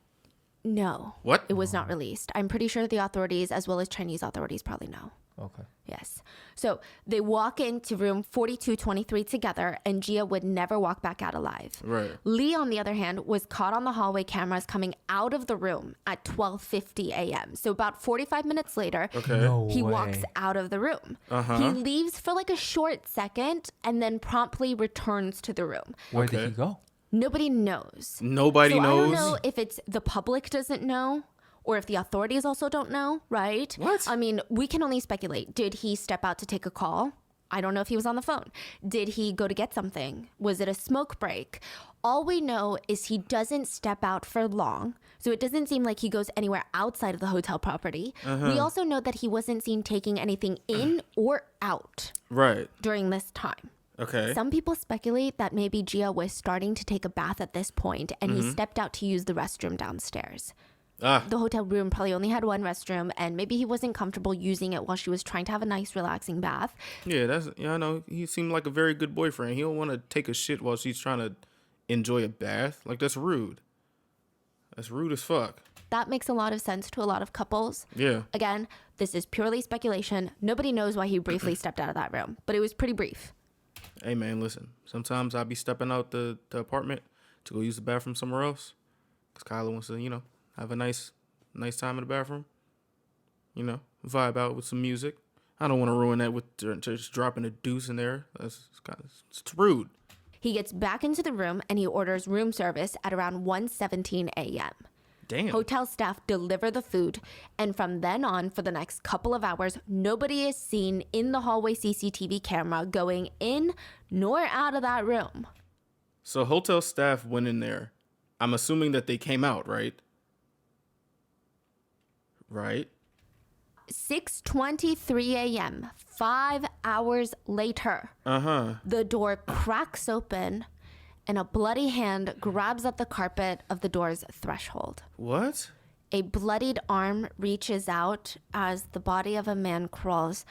No. What? It was not released. I'm pretty sure the authorities, as well as Chinese authorities, probably know. Okay. Yes. So they walk into room 4223 together, and Gia would never walk back out alive. Right. Lee, on the other hand, was caught on the hallway cameras coming out of the room at 12:50 a.m. So about 45 minutes later, Okay. No he way. walks out of the room. Uh-huh. He leaves for like a short second and then promptly returns to the room. Where Okay. did he go? Nobody knows. Nobody So knows. I don't know if it's the public doesn't know or if the authorities also don't know, right? What? I mean, we can only speculate. Did he step out to take a call? I don't know if he was on the phone. Did he go to get something? Was it a smoke break? All we know is he doesn't step out for long. So it doesn't seem like he goes anywhere outside of the hotel property. We also know that he wasn't seen taking anything in or out Right. during this time. Okay. Some people speculate that maybe Gia was starting to take a bath at this point and he stepped out to use the restroom downstairs. The hotel room probably only had one restroom and maybe he wasn't comfortable using it while she was trying to have a nice relaxing bath. Yeah, I know. He seemed like a very good boyfriend. He don't want to take a shit while she's trying to enjoy a bath. Like, that's rude. That's rude as fuck. That makes a lot of sense to a lot of couples. Yeah. Again, this is purely speculation. Nobody knows why he briefly stepped out of that room, but it was pretty brief. Hey, man, listen. Sometimes I'll be stepping out the apartment to go use the bathroom somewhere else. Because Kyla wants to, have a nice time in the bathroom. Vibe out with some music. I don't want to ruin that with just dropping a deuce in there. It's rude. He gets back into the room and he orders room service at around 1:17 a.m. Damn. Hotel staff deliver the food, and from then on, for the next couple of hours, nobody is seen in the hallway CCTV camera going in nor out of that room. So hotel staff went in there. I'm assuming that they came out, right? Right? 6:23 a.m., 5 hours later, the door cracks open and a bloody hand grabs at the carpet of the door's threshold. What? A bloodied arm reaches out as the body of a man crawls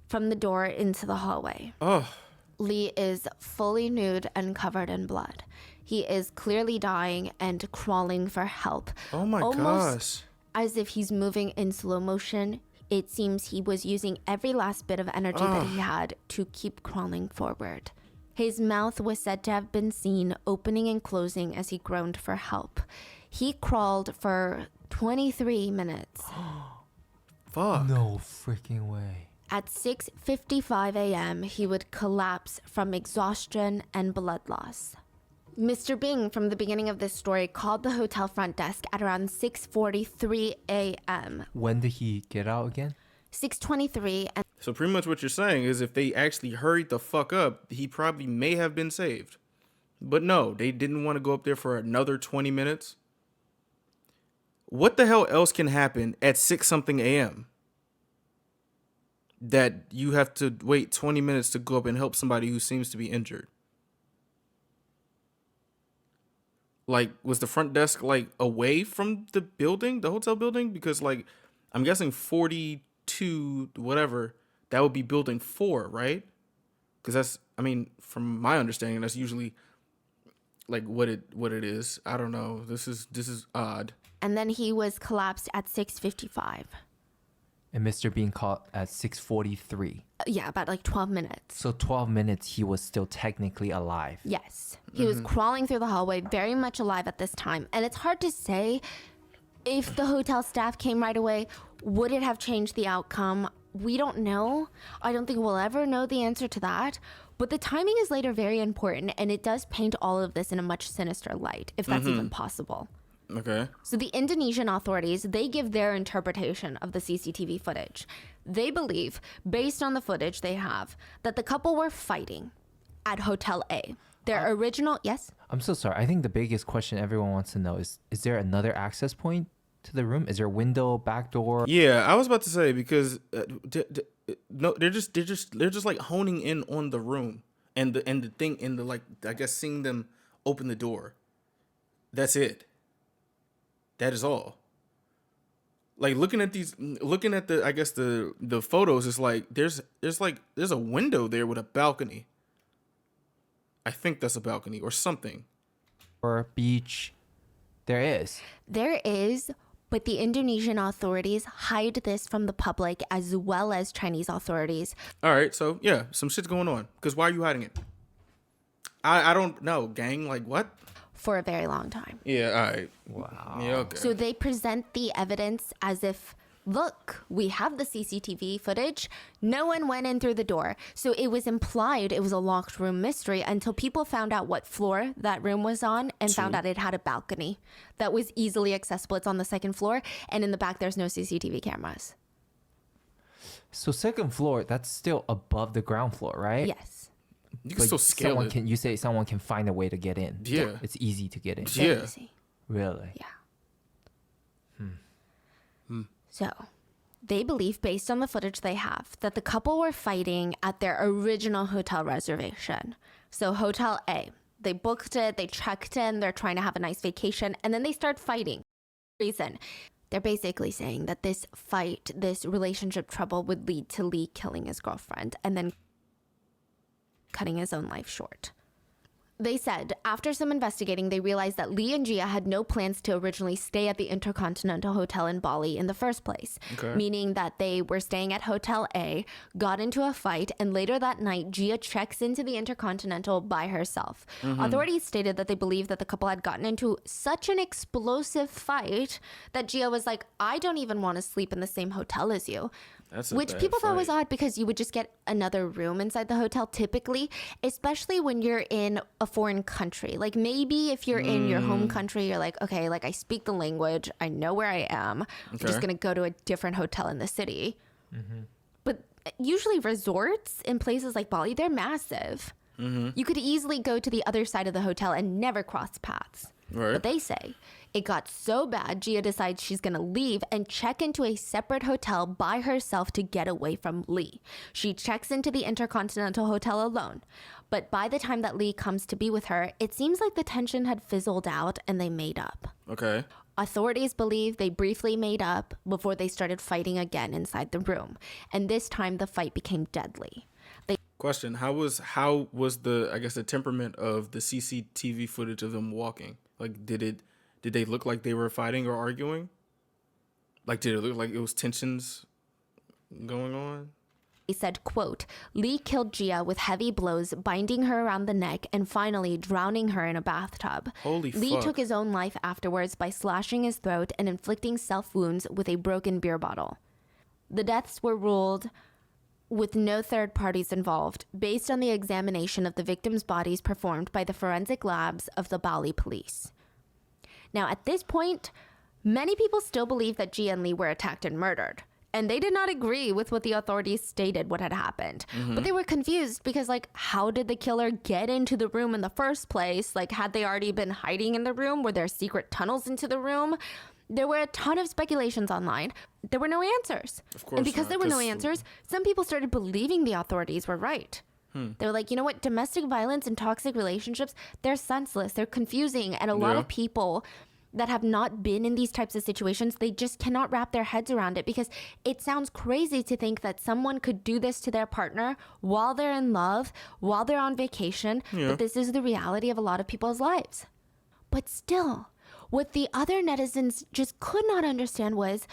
from the door into the hallway. Oh, Lee is fully nude and covered in blood. He is clearly dying and crawling for help. oh my Almost gosh. as if he's moving in slow motion. It seems he was using every last bit of energy that he had to keep crawling forward. His mouth was said to have been seen opening and closing as he groaned for help. He crawled for 23 minutes. Fuck. No freaking way. At 6:55 a.m., he would collapse from exhaustion and blood loss. Mr. Bing, from the beginning of this story, called the hotel front desk at around 6:43 a.m. When did he get out again? 6:23, and So pretty much what you're saying is if they actually hurried the fuck up, he probably may have been saved. But no, they didn't want to go up there for another 20 minutes. What the hell else can happen at 6 something a.m. that you have to wait 20 minutes to go up and help somebody who seems to be injured? Like, was the front desk, like, away from the building, the hotel building? Because, like, I'm guessing 42, whatever, that would be building 4, right? Because that's, I mean, from my understanding, that's usually, like, what it is. I don't know. This is odd. and then he was collapsed at 6:55. And Mr. Bean called at 6:43. Yeah, about like 12 minutes. So 12 minutes he was still technically alive. Yes. He was crawling through the hallway, very much alive at this time. And it's hard to say if the hotel staff came right away, would it have changed the outcome? We don't know. I don't think we'll ever know the answer to that. But the timing is later very important, and it does paint all of this in a much sinister light, if that's even possible. Okay. So the Indonesian authorities, they give their interpretation of the CCTV footage. They believe, based on the footage they have, that the couple were fighting at Hotel A. Their original, yes? I'm so sorry. I think the biggest question everyone wants to know is there another access point to the room? Is there a window, back door? Yeah, I was about to say because no, they're just like honing in on the room and the thing in the, like, I guess seeing them open the door. That's it. That is all. Like looking at the I guess the photos, it's like there's a window there with a balcony. I think that's a balcony or something. Or beach? There is. There is, But the Indonesian authorities hide this from the public as well as Chinese authorities. All right, so yeah, some shit's going on. Because why are you hiding it? I don't know, gang. Like, what? For a very long time. Yeah, all right. Wow. Yeah, okay. So they present the evidence as if, look, we have the CCTV footage. No one went in through the door. So it was implied it was a locked room mystery until people found out what floor that room was on and found out it had a balcony that was easily accessible. It's on the second floor, and in the back there's no CCTV cameras. So second floor, that's still above the ground floor, right? Yes. You can still scale it. You say someone can find a way to get in. Yeah. It's easy to get in. Yeah. Easy. Really? Yeah. So, they believe, based on the footage they have, that the couple were fighting at their original hotel reservation. So, Hotel A, they booked it, they checked in, they're trying to have a nice vacation, and then they start fighting. Reason. They're basically saying that this fight, this relationship trouble would lead to Lee killing his girlfriend and then cutting his own life short. They said after some investigating, they realized that Lee and Gia had no plans to originally stay at the Intercontinental Hotel in Bali in the first place, meaning that they were staying at Hotel A, got into a fight, and later that night, Gia checks into the Intercontinental by herself. Authorities stated that they believed that the couple had gotten into such an explosive fight that Gia was like, I don't even want to sleep in the same hotel as you. Which people thought was odd because you would just get another room inside the hotel typically, especially when you're in a foreign country. Like maybe if you're in your home country, you're like, okay, like I speak the language, I know where I am. I'm just going to go to a different hotel in the city. But usually resorts in places like Bali, they're massive. You could easily go to the other side of the hotel and never cross paths. Right. But they say it got so bad, Gia decides she's going to leave and check into a separate hotel by herself to get away from Lee. She checks into the Intercontinental Hotel alone. But by the time that Lee comes to be with her, it seems like the tension had fizzled out and they made up. Okay. Authorities believe they briefly made up before they started fighting again inside the room. And this time the fight became deadly. Question: How was the, I guess, the temperament of the CCTV footage of them walking? Like, did they look like they were fighting or arguing? Like, did it look like it was tensions going on? He said, quote, Lee killed Gia with heavy blows, binding her around the neck and finally drowning her in a bathtub. Holy Lee fuck. took his own life afterwards by slashing his throat and inflicting self-wounds with a broken beer bottle. The deaths were ruled with no third parties involved, based on the examination of the victims' bodies performed by the forensic labs of the Bali police. Now, at this point, many people still believe that Gia and Lee were attacked and murdered, and they did not agree with what the authorities stated what had happened. But they were confused because, like, how did the killer get into the room in the first place? Like, had they already been hiding in the room? Were there secret tunnels into the room? There were a ton of speculations online. There were no answers. Of course and because not, there were no 'cause- answers, some people started believing the authorities were right. They were like, you know what? Domestic violence and toxic relationships, they're senseless. They're confusing. And a lot of people that have not been in these types of situations, they just cannot wrap their heads around it because it sounds crazy to think that someone could do this to their partner while they're in love, while they're on vacation. But this is the reality of a lot of people's lives. But still, what the other netizens just could not understand was,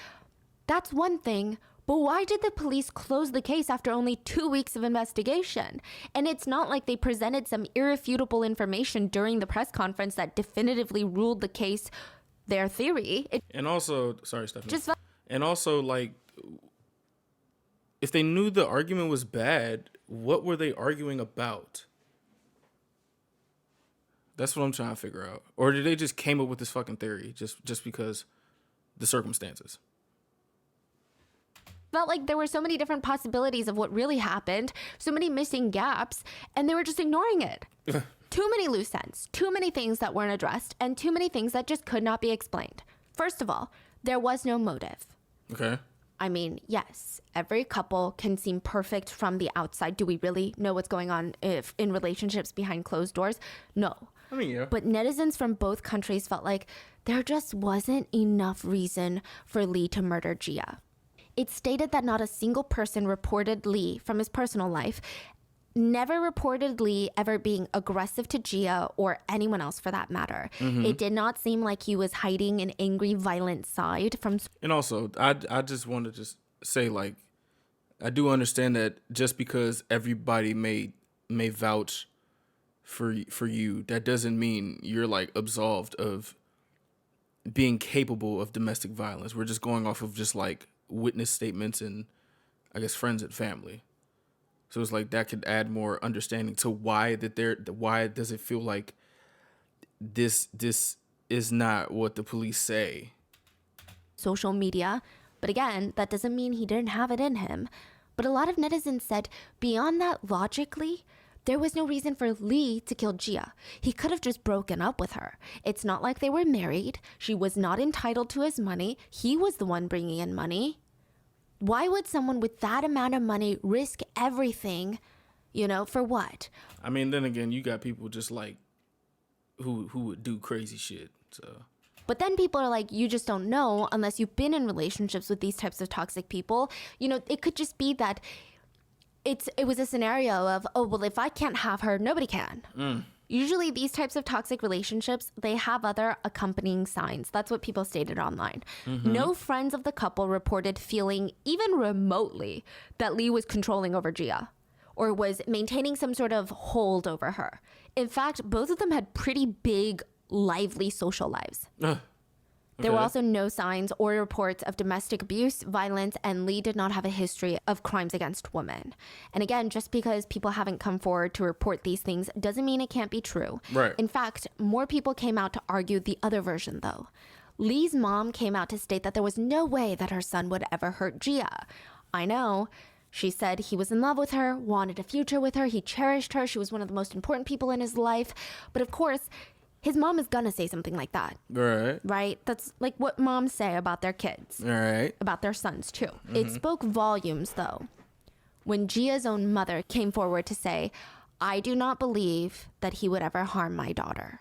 that's one thing, but why did the police close the case after only 2 weeks of investigation? And it's not like they presented some irrefutable information during the press conference that definitively ruled the case their theory. And also, sorry, Stephanie. Just and also, like, if they knew the argument was bad, what were they arguing about? That's what I'm trying to figure out. Or did they just came up with this fucking theory just because the circumstances? felt like there were so many different possibilities of what really happened, so many missing gaps, and they were just ignoring it. Too many loose ends, too many things that weren't addressed, and too many things that just could not be explained. First of all, there was no motive. Okay. I mean, yes, every couple can seem perfect from the outside. Do we really know what's going on if in relationships behind closed doors? No. I mean, yeah. But netizens from both countries felt like there just wasn't enough reason for Lee to murder Gia. It stated that not a single person reported Lee from his personal life, never reportedly ever being aggressive to Gia or anyone else for that matter. It did not seem like he was hiding an angry, violent side from. And also, I just want to just say, like, I do understand that just because everybody may vouch for you, that doesn't mean you're like absolved of being capable of domestic violence. We're just going off of just like witness statements and I guess friends and family. So it's like that could add more understanding to why does it feel like this is not what the police say. Social media. But again, that doesn't mean he didn't have it in him. But a lot of netizens said beyond that logically, there was no reason for Lee to kill Gia. He could have just broken up with her. It's not like they were married. She was not entitled to his money. He was the one bringing in money. Why would someone with that amount of money risk everything, for what? I mean, then again, you got people just like who would do crazy shit. So. But then people are like, you just don't know unless you've been in relationships with these types of toxic people. It could just be that it was a scenario of, oh, well, if I can't have her, nobody can. Usually these types of toxic relationships, they have other accompanying signs. That's what people stated online. No friends of the couple reported feeling even remotely that Lee was controlling over Gia or was maintaining some sort of hold over her. In fact, both of them had pretty big, lively social lives. There were also no signs or reports of domestic abuse, violence, and Lee did not have a history of crimes against women. And again, just because people haven't come forward to report these things doesn't mean it can't be true. Right. In fact, more people came out to argue the other version, though. Lee's mom came out to state that there was no way that her son would ever hurt Gia. I know. She said he was in love with her, wanted a future with her, he cherished her, she was one of the most important people in his life. But of course, his mom is gonna say something like that. Right? That's like what moms say about their kids. About their sons, too. It spoke volumes, though, when Gia's own mother came forward to say, I do not believe that he would ever harm my daughter.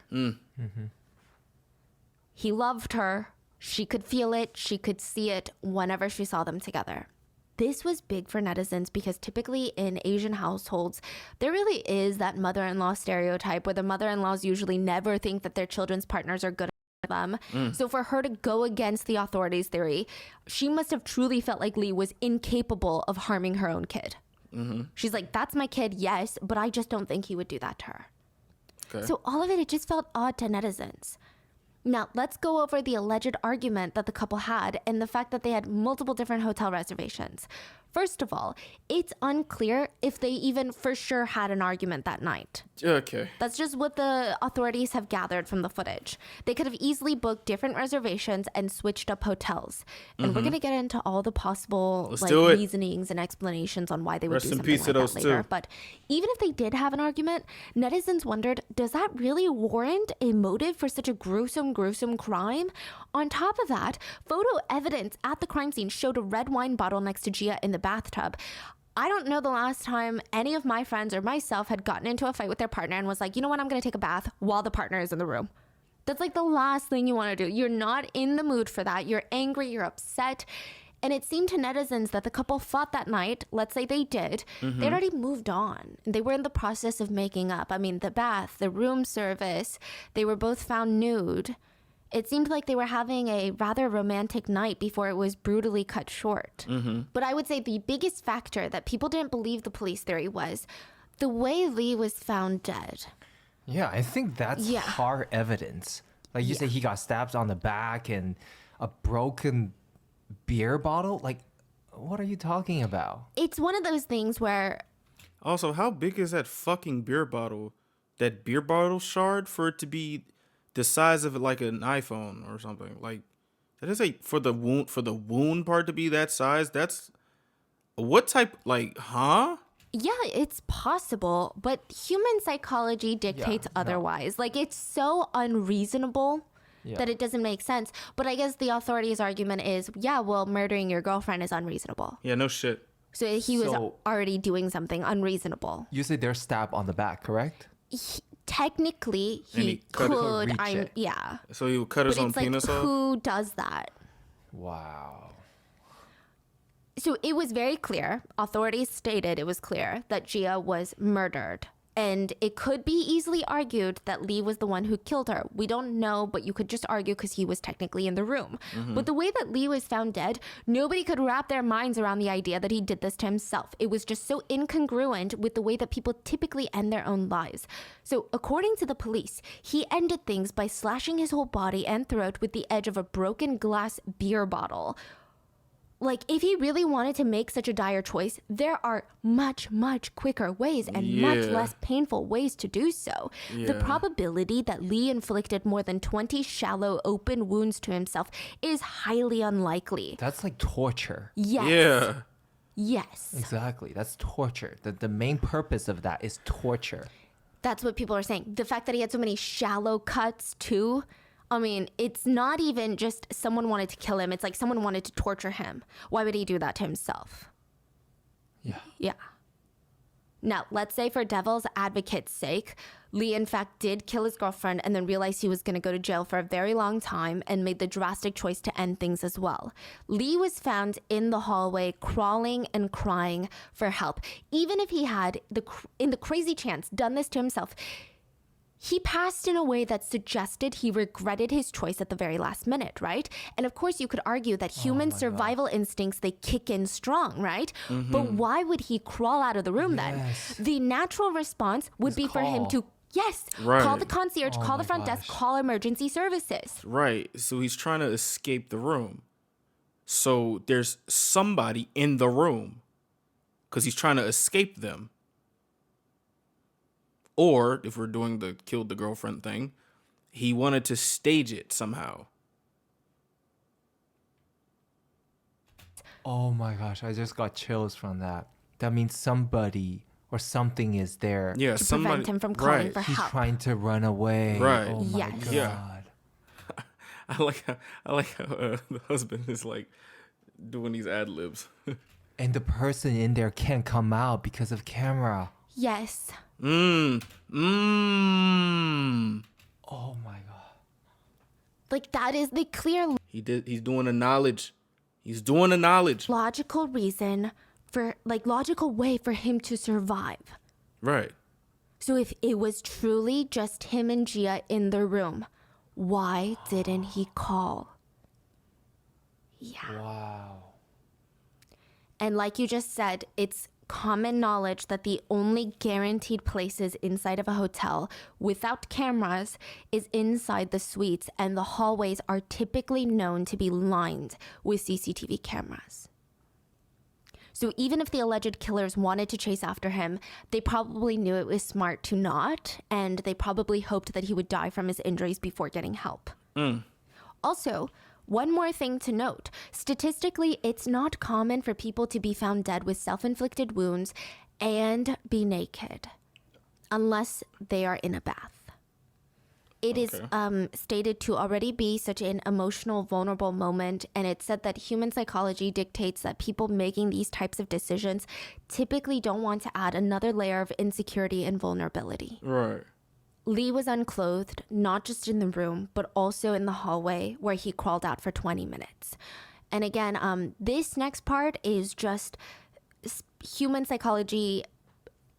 He loved her. She could feel it. She could see it whenever she saw them together. This was big for netizens because typically in Asian households, there really is that mother-in-law stereotype where the mother-in-laws usually never think that their children's partners are good at them. So for her to go against the authorities' theory, she must have truly felt like Lee was incapable of harming her own kid. She's like, that's my kid, yes, but I just don't think he would do that to her. Okay. So all of it just felt odd to netizens. Now, let's go over the alleged argument that the couple had and the fact that they had multiple different hotel reservations. First of all, it's unclear if they even for sure had an argument that night. Okay. That's just what the authorities have gathered from the footage. They could have easily booked different reservations and switched up hotels. And we're going to get into all the possible reasonings and explanations on why they would do something like that later. But even if they did have an argument, netizens wondered, does that really warrant a motive for such a gruesome crime? On top of that, photo evidence at the crime scene showed a red wine bottle next to Gia in the bathtub. I don't know the last time any of my friends or myself had gotten into a fight with their partner and was like, you know what, I'm going to take a bath while the partner is in the room. That's like the last thing you want to do. You're not in the mood for that. You're angry, you're upset. And it seemed to netizens that the couple fought that night. Let's say they did. They'd already moved on. They were in the process of making up. I mean, the bath, the room service, they were both found nude. It seemed like they were having a rather romantic night before it was brutally cut short. But I would say the biggest factor that people didn't believe the police theory was the way Lee was found dead. Yeah, I think that's hard evidence. Like you say, he got stabbed on the back and a broken beer bottle. Like, what are you talking about? It's one of those things where... Also, how big is that fucking beer bottle? That beer bottle shard for it to be... the size of it like an iPhone or something. Like that is for the wound part to be that size. That's what type, like, huh? Yeah, it's possible, but human psychology dictates otherwise. Like, it's so unreasonable that it doesn't make sense. But I guess the authorities' argument is, well, murdering your girlfriend is unreasonable. Yeah, no shit. So he was already doing something unreasonable. You say they're stabbed on the back, correct? Technically, he could. So he would cut his own penis off? Who does that? Wow. So it was very clear, authorities stated it was clear that Gia was murdered. And it could be easily argued that Lee was the one who killed her. We don't know, but you could just argue because he was technically in the room. But the way that Lee was found dead, nobody could wrap their minds around the idea that he did this to himself. It was just so incongruent with the way that people typically end their own lives. So according to the police, he ended things by slashing his whole body and throat with the edge of a broken glass beer bottle. Like, if he really wanted to make such a dire choice, there are much, much quicker ways and much less painful ways to do so. The probability that Lee inflicted more than 20 shallow, open wounds to himself is highly unlikely. That's like torture. Yes. Yeah. Yes. Exactly. That's torture. The main purpose of that is torture. That's what people are saying. The fact that he had so many shallow cuts, too. I mean, it's not even just someone wanted to kill him. It's like someone wanted to torture him. Why would he do that to himself? Yeah. Now, let's say for devil's advocate's sake, Lee in fact did kill his girlfriend and then realized he was going to go to jail for a very long time and made the drastic choice to end things as well. Lee was found in the hallway crawling and crying for help. Even if he had, in the crazy chance, done this to himself, he passed in a way that suggested he regretted his choice at the very last minute, right? And of course, you could argue that human survival instincts, they kick in strong, right? But why would he crawl out of the room then? The natural response would be for him to, call the concierge, call the front desk, call emergency services. Right. So he's trying to escape the room. So there's somebody in the room because he's trying to escape them. Or, if we're doing the killed the girlfriend thing, he wanted to stage it somehow. Oh my gosh, I just got chills from that. That means somebody or something is there. Yeah, to somebody, prevent him from calling for He's help. trying to run away. Right. Oh my Yes. god. Yeah. I like how the husband is like doing these ad libs. And the person in there can't come out because of camera. Yes. Oh my god. Like, that is the clear He's doing the knowledge. He's doing the knowledge. logical reason for, like, logical way for him to survive. Right. So if it was truly just him and Gia in the room, why didn't he call? Yeah. Wow. And like you just said, it's common knowledge that the only guaranteed places inside of a hotel without cameras is inside the suites, and the hallways are typically known to be lined with CCTV cameras. So even if the alleged killers wanted to chase after him, they probably knew it was smart to not, and they probably hoped that he would die from his injuries before getting help. Also, one more thing to note. Statistically, it's not common for people to be found dead with self-inflicted wounds and be naked, unless they are in a bath. It is stated to already be such an emotional, vulnerable moment, and it's said that human psychology dictates that people making these types of decisions typically don't want to add another layer of insecurity and vulnerability. Right. Lee was unclothed, not just in the room, but also in the hallway where he crawled out for 20 minutes. And again, this next part is just human psychology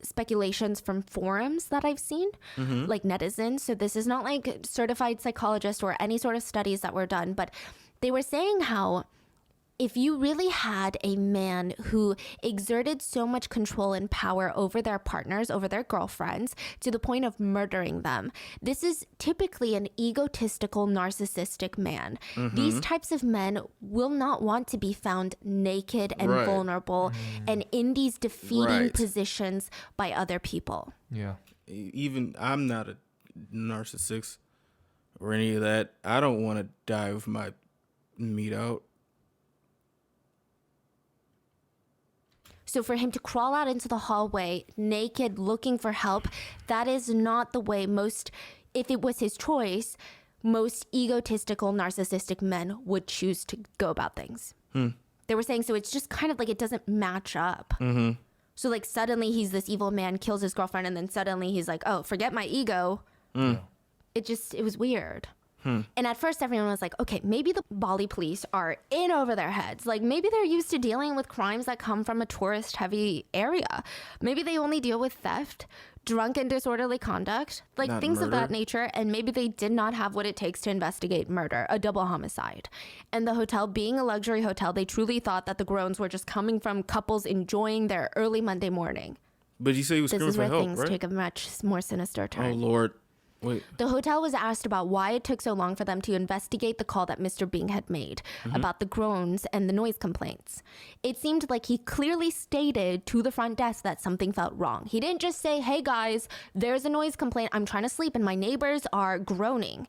speculations from forums that I've seen, like netizens. So this is not like certified psychologist or any sort of studies that were done, but they were saying how if you really had a man who exerted so much control and power over their partners, over their girlfriends, to the point of murdering them, this is typically an egotistical, narcissistic man. These types of men will not want to be found naked and vulnerable and in these defeating positions by other people. Yeah. Even I'm not a narcissist or any of that. I don't want to die with my meat out. So for him to crawl out into the hallway naked looking for help, that is not the way most, if it was his choice, most egotistical, narcissistic men would choose to go about things. They were saying, so it's just kind of like it doesn't match up. So like suddenly he's this evil man, kills his girlfriend, and then suddenly he's like, oh, forget my ego. It was weird. And at first, everyone was like, okay, maybe the Bali police are in over their heads. Like, maybe they're used to dealing with crimes that come from a tourist-heavy area. Maybe they only deal with theft, drunk and disorderly conduct, like Not things of murder. that nature. And maybe they did not have what it takes to investigate murder, a double homicide. And the hotel, being a luxury hotel, they truly thought that the groans were just coming from couples enjoying their early Monday morning. But you say he was This screaming is for where help, things right? take a much more sinister turn. Oh, Lord. Wait. The hotel was asked about why it took so long for them to investigate the call that Mr. Bing had made about the groans and the noise complaints. It seemed like he clearly stated to the front desk that something felt wrong. He didn't just say, hey guys, there's a noise complaint. I'm trying to sleep and my neighbors are groaning.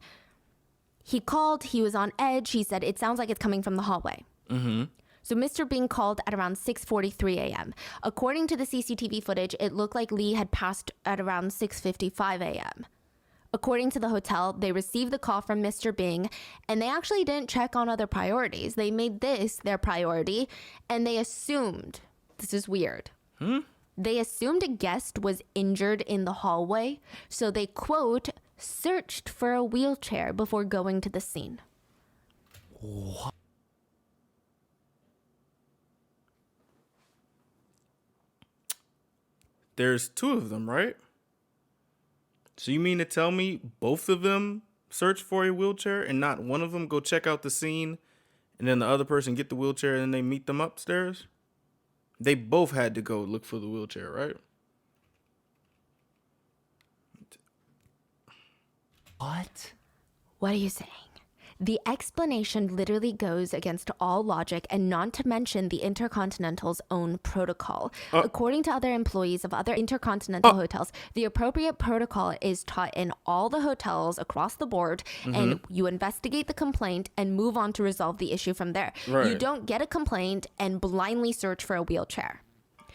He called, he was on edge. He said, it sounds like it's coming from the hallway. So Mr. Bing called at around 6:43 a.m. According to the CCTV footage, it looked like Lee had passed at around 6:55 a.m. According to the hotel, they received the call from Mr. Bing, and they actually didn't check on other priorities. They made this their priority, and they assumed, this is weird, they assumed a guest was injured in the hallway, so they, quote, searched for a wheelchair before going to the scene. What? There's two of them, right? So you mean to tell me both of them search for a wheelchair and not one of them go check out the scene and then the other person get the wheelchair and then they meet them upstairs? They both had to go look for the wheelchair, right? What? What are you saying? The explanation literally goes against all logic, and not to mention the Intercontinental's own protocol. According to other employees of other Intercontinental hotels, the appropriate protocol is taught in all the hotels across the board, and you investigate the complaint and move on to resolve the issue from there. Right. You don't get a complaint and blindly search for a wheelchair.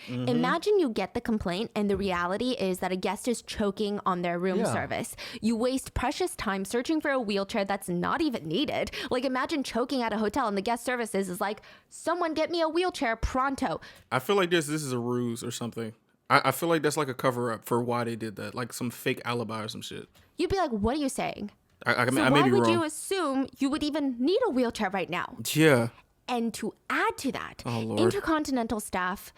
Imagine you get the complaint and the reality is that a guest is choking on their room service. You waste precious time searching for a wheelchair that's not even needed. Like, imagine choking at a hotel and the guest services is like, someone get me a wheelchair pronto. I feel like this is a ruse or something. I feel like that's like a cover up for why they did that, like some fake alibi or some shit. You'd be like, what are you saying? I So may why be would wrong. you assume you would even need a wheelchair right now? Yeah. And to add to that, Oh, Lord. Intercontinental staff,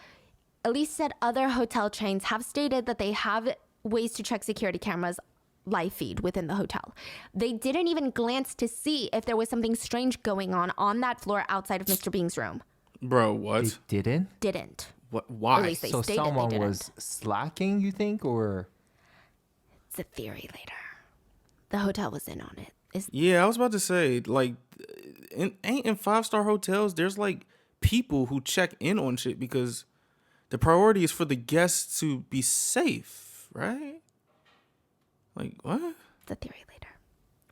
at least said other hotel chains, have stated that they have ways to check security cameras live feed within the hotel. They didn't even glance to see if there was something strange going on that floor outside of Mr. Bing's room. Bro, what? They didn't? Didn't. What? Or Why? at least they So stated someone they didn't. was slacking, you think, or? It's a theory later. The hotel was in on it. Yeah, I was about to say, like, ain't in 5-star hotels, there's like people who check in on shit because the priority is for the guests to be safe, right? Like, what? The theory later.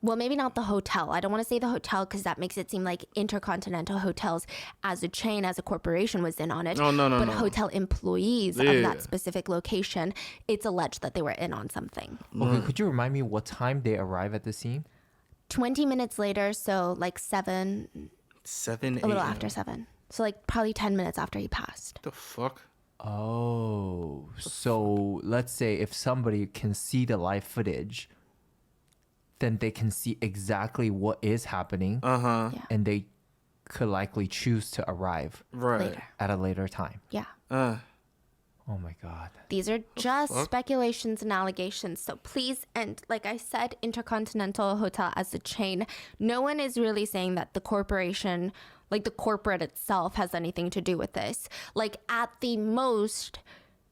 Well, maybe not the hotel. I don't want to say the hotel because that makes it seem like Intercontinental Hotels as a chain, as a corporation was in on it. Oh, no. But hotel employees of Yeah. that specific location, it's alleged that they were in on something. Okay, could you remind me what time they arrive at the scene? 20 minutes later, so like 7, 7 a little a.m. after 7. So like probably 10 minutes after he passed. The fuck? Oh, so let's say if somebody can see the live footage, then they can see exactly what is happening, Yeah. and they could likely choose to arrive Right. Later. at a later time. Yeah. Oh my God. These are just speculations and allegations. So please, and like I said, Intercontinental Hotel as a chain, no one is really saying that the corporation, like the corporate itself, has anything to do with this. Like at the most,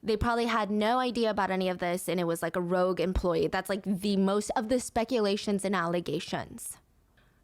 they probably had no idea about any of this and it was like a rogue employee. That's like the most of the speculations and allegations.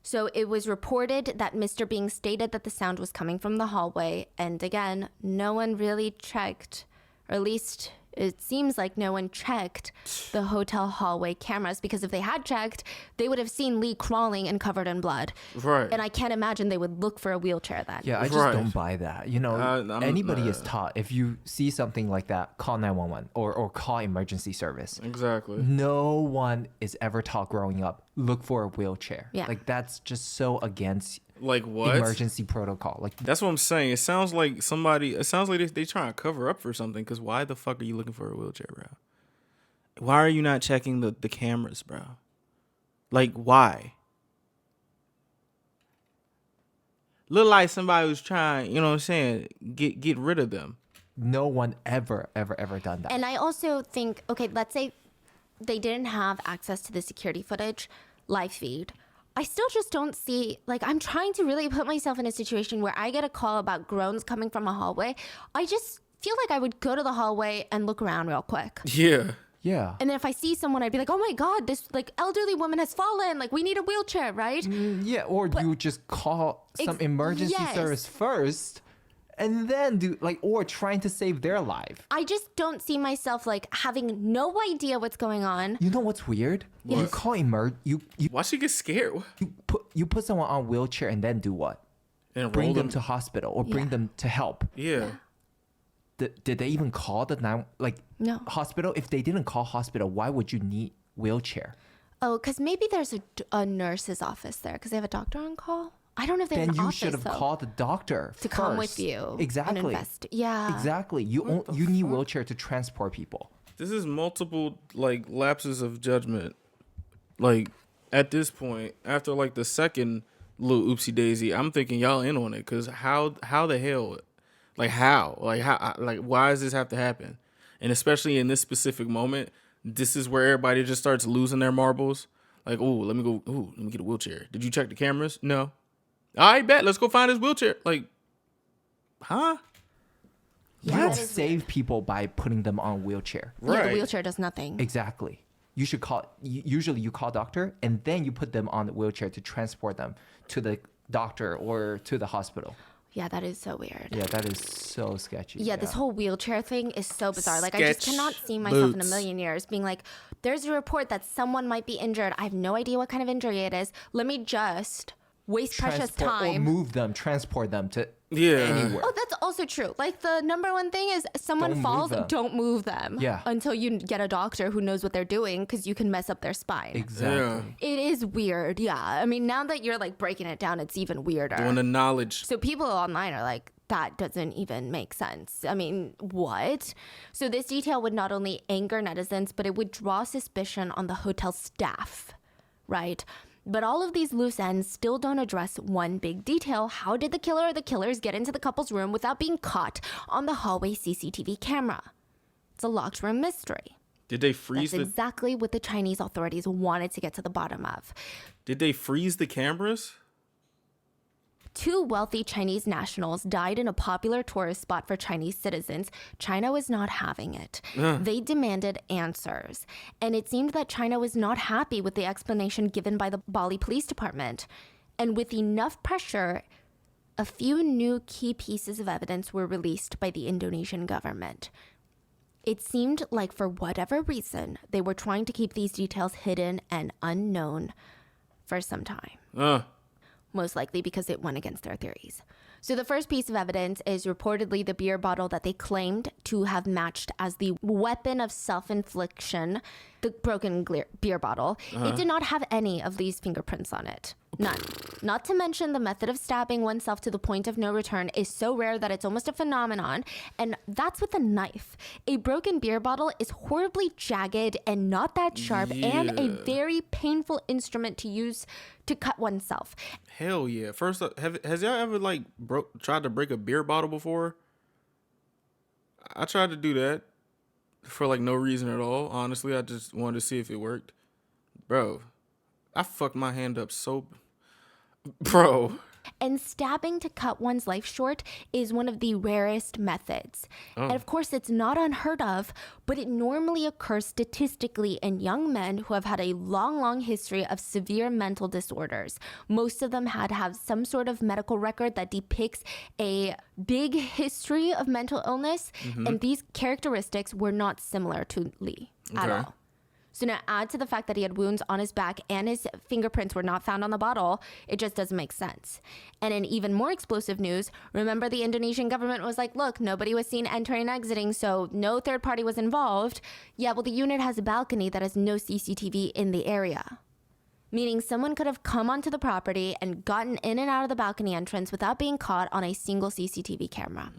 So it was reported that Mr. Bing stated that the sound was coming from the hallway. And again, no one really checked, or at least it seems like no one checked the hotel hallway cameras, because if they had checked, they would have seen Lee crawling and covered in blood. Right. And I can't imagine they would look for a wheelchair then. Yeah, I just Right. don't buy that. You know, anybody is taught if you see something like that, call 911 or call emergency service. Exactly. No one is ever taught growing up, look for a wheelchair. Yeah. Like that's just so against Like what? emergency protocol. Like That's what I'm saying. It sounds like they trying to cover up for something. Because why the fuck are you looking for a wheelchair, bro? Why are you not checking the cameras, bro? Like, why? look like somebody was trying, you know what I'm saying, get rid of them. No one ever done that. And I also think, okay, let's say they didn't have access to the security footage, live feed. I still just don't see, like, I'm trying to really put myself in a situation where I get a call about groans coming from a hallway. I just feel like I would go to the hallway and look around real quick. Yeah. Yeah. And then if I see someone, I'd be like, oh my God, this like elderly woman has fallen. Like, we need a wheelchair, right? Yeah, or you just call some emergency service first and then do like, or trying to save their life. I just don't see myself like having no idea what's going on. You know what's weird? You call you Why she get scared? you put someone on wheelchair and then do what? And bring them to hospital or bring them to help. Yeah. Did they even call the No. hospital? If they didn't call hospital, why would you need wheelchair? Oh, because maybe there's a nurse's office there because they have a doctor on call. I don't know if they have Then an you office, should have though, called the doctor to come with you. Exactly. And yeah. Exactly. You need wheelchair to transport people. This is multiple like lapses of judgment. Like at this point, after like the second little oopsie daisy, I'm thinking y'all in on it because how the hell, like how why does this have to happen? And especially in this specific moment, this is where everybody just starts losing their marbles. Like, let me get a wheelchair. Did you check the cameras? No. I bet. Let's go find his wheelchair. Like, huh? You don't save people by putting them on wheelchair. Yeah, Right. the wheelchair does nothing. Exactly. You should usually you call doctor and then you put them on the wheelchair to transport them to the doctor or to the hospital. Yeah, that is so weird. Yeah, that is so sketchy. Yeah, this whole wheelchair thing is so bizarre. Like, I just cannot see myself in a million years being like, there's a report that someone might be injured. I have no idea what kind of injury it is. Let me just waste precious time. Or transport them to anywhere. Oh, that's also true. Like, the number one thing is someone Don't falls, move them. don't move them. Yeah. Until you get a doctor who knows what they're doing because you can mess up their spine. Exactly. It is weird. Yeah. I mean, now that you're like breaking it down, it's even weirder. Doing the knowledge. So people online are like, that doesn't even make sense. I mean, what? So this detail would not only anger netizens, but it would draw suspicion on the hotel staff, right? But all of these loose ends still don't address one big detail. How did the killer or the killers get into the couple's room without being caught on the hallway CCTV camera? It's a locked room mystery. Did they freeze That's exactly what the Chinese authorities wanted to get to the bottom of. Did they freeze the cameras? 2 wealthy Chinese nationals died in a popular tourist spot for Chinese citizens. China was not having it. They demanded answers. And it seemed that China was not happy with the explanation given by the Bali Police Department. And with enough pressure, a few new key pieces of evidence were released by the Indonesian government. It seemed like for whatever reason, they were trying to keep these details hidden and unknown for some time. Most likely because it went against their theories. So the first piece of evidence is reportedly the beer bottle that they claimed to have matched as the weapon of self-infliction, the broken beer bottle. It did not have any of these fingerprints on it. None. Not to mention the method of stabbing oneself to the point of no return is so rare that it's almost a phenomenon. And that's with a knife. A broken beer bottle is horribly jagged and not that sharp and a very painful instrument to use to cut oneself. Hell yeah. First up, has y'all ever like tried to break a beer bottle before? I tried to do that for like no reason at all. Honestly, I just wanted to see if it worked. Bro, I fucked my hand up so... Bro. And stabbing to cut one's life short is one of the rarest methods. And of course, it's not unheard of, but it normally occurs statistically in young men who have had a long history of severe mental disorders. Most of them had to have some sort of medical record that depicts a big history of mental illness. And these characteristics were not similar to Lee at all. So now add to the fact that he had wounds on his back and his fingerprints were not found on the bottle, it just doesn't make sense. And in even more explosive news, remember the Indonesian government was like, look, nobody was seen entering and exiting, so no third party was involved. Yeah, well, the unit has a balcony that has no CCTV in the area. Meaning someone could have come onto the property and gotten in and out of the balcony entrance without being caught on a single CCTV camera.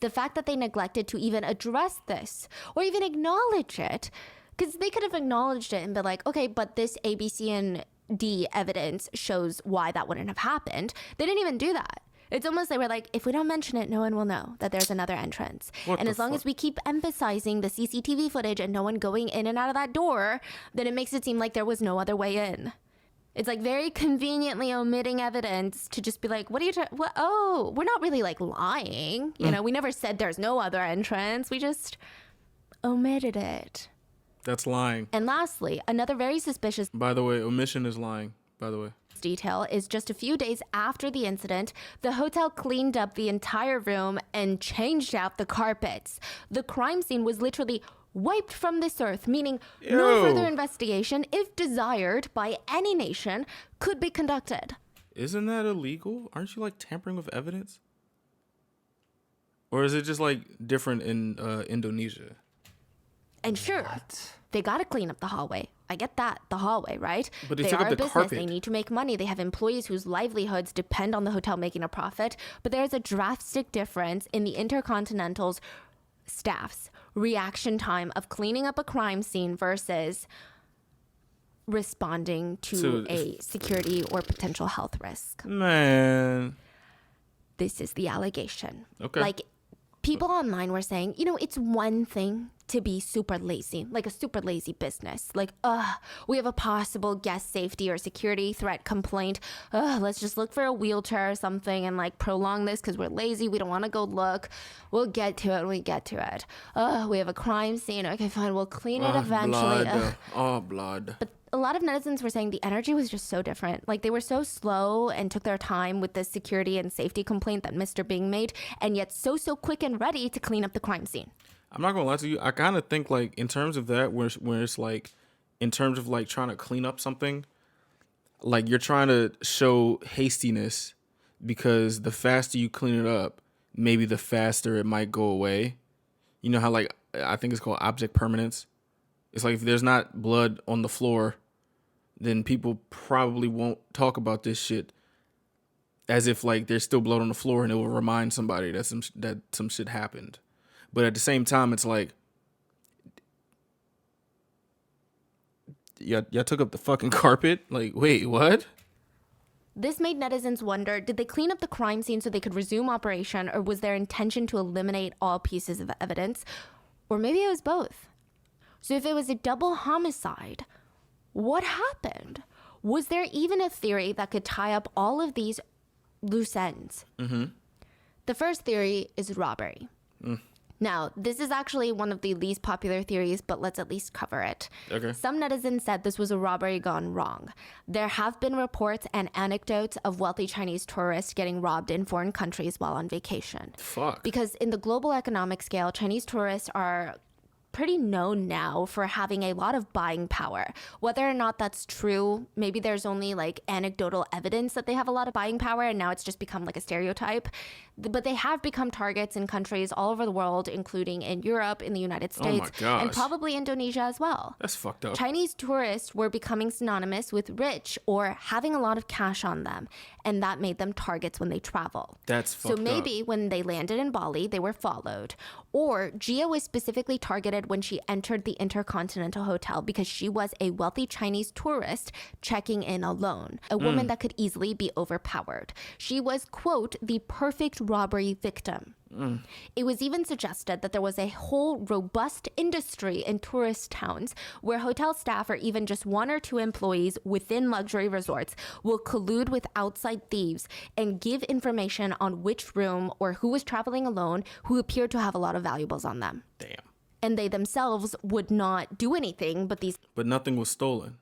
The fact that they neglected to even address this or even acknowledge it, because they could have acknowledged it and been like, okay, but this ABC and 3D evidence shows why that wouldn't have happened. They didn't even do that. It's almost like we're like, if we don't mention it, no one will know that there's another entrance. And as long as we keep emphasizing the CCTV footage and no one going in and out of that door, then it makes it seem like there was no other way in. It's like very conveniently omitting evidence to just be like, what are you what? Oh, we're not really like lying. You know, we never said there's no other entrance. We just omitted it. That's lying. And lastly, another very suspicious... By the way, omission is lying, by the way. ...detail is just a few days after the incident, the hotel cleaned up the entire room and changed out the carpets. The crime scene was literally wiped from this earth, meaning no further investigation, if desired by any nation, could be conducted. Isn't that illegal? Aren't you like tampering with evidence? Or is it just like different in Indonesia? And sure, they got to clean up the hallway. I get that, the hallway, right? But they took up the business. carpet. They need to make money. They have employees whose livelihoods depend on the hotel making a profit. But there's a drastic difference in the Intercontinental's staff's reaction time of cleaning up a crime scene versus responding to a security or potential health risk. Man. This is the allegation. Okay. Like, people online were saying, you know, it's one thing to be super lazy, like a super lazy business. Like, we have a possible guest safety or security threat complaint. Let's just look for a wheelchair or something and like prolong this because we're lazy. We don't want to go look. We'll get to it when we get to it. We have a crime scene. Okay, fine. We'll clean it eventually. Blood. But a lot of netizens were saying the energy was just so different. Like, they were so slow and took their time with the security and safety complaint that Mr. Bing made, and yet so quick and ready to clean up the crime scene. I'm not gonna lie to you. I kind of think like in terms of that, where it's like, in terms of like trying to clean up something, like you're trying to show hastiness because the faster you clean it up, maybe the faster it might go away. You know how like, I think it's called object permanence. It's like if there's not blood on the floor, then people probably won't talk about this shit as if like there's still blood on the floor and it will remind somebody that some shit happened. But at the same time, it's like, y'all took up the fucking carpet? Like, wait, what? This made netizens wonder, did they clean up the crime scene so they could resume operation, or was their intention to eliminate all pieces of evidence? Or maybe it was both. So if it was a double homicide, what happened? Was there even a theory that could tie up all of these loose ends? Mm-hmm. The first theory is robbery. Now, this is actually one of the least popular theories, but let's at least cover it. Okay. Some netizens said this was a robbery gone wrong. There have been reports and anecdotes of wealthy Chinese tourists getting robbed in foreign countries while on vacation. Fuck. Because in the global economic scale, Chinese tourists are pretty known now for having a lot of buying power. Whether or not that's true, maybe there's only like anecdotal evidence that they have a lot of buying power and now it's just become like a stereotype. But they have become targets in countries all over the world, including in Europe, in the United States, and probably Indonesia as well. That's fucked up. Chinese tourists were becoming synonymous with rich or having a lot of cash on them, and that made them targets when they travel. That's fucked up. So maybe when they landed in Bali, they were followed. Or Gia was specifically targeted when she entered the Intercontinental Hotel because she was a wealthy Chinese tourist checking in alone, a woman that could easily be overpowered. She was, quote, the perfect robbery victim. It was even suggested that there was a whole robust industry in tourist towns where hotel staff or even just one or two employees within luxury resorts will collude with outside thieves and give information on which room or who was traveling alone who appeared to have a lot of valuables on them. Damn. And they themselves would not do anything, but nothing was stolen.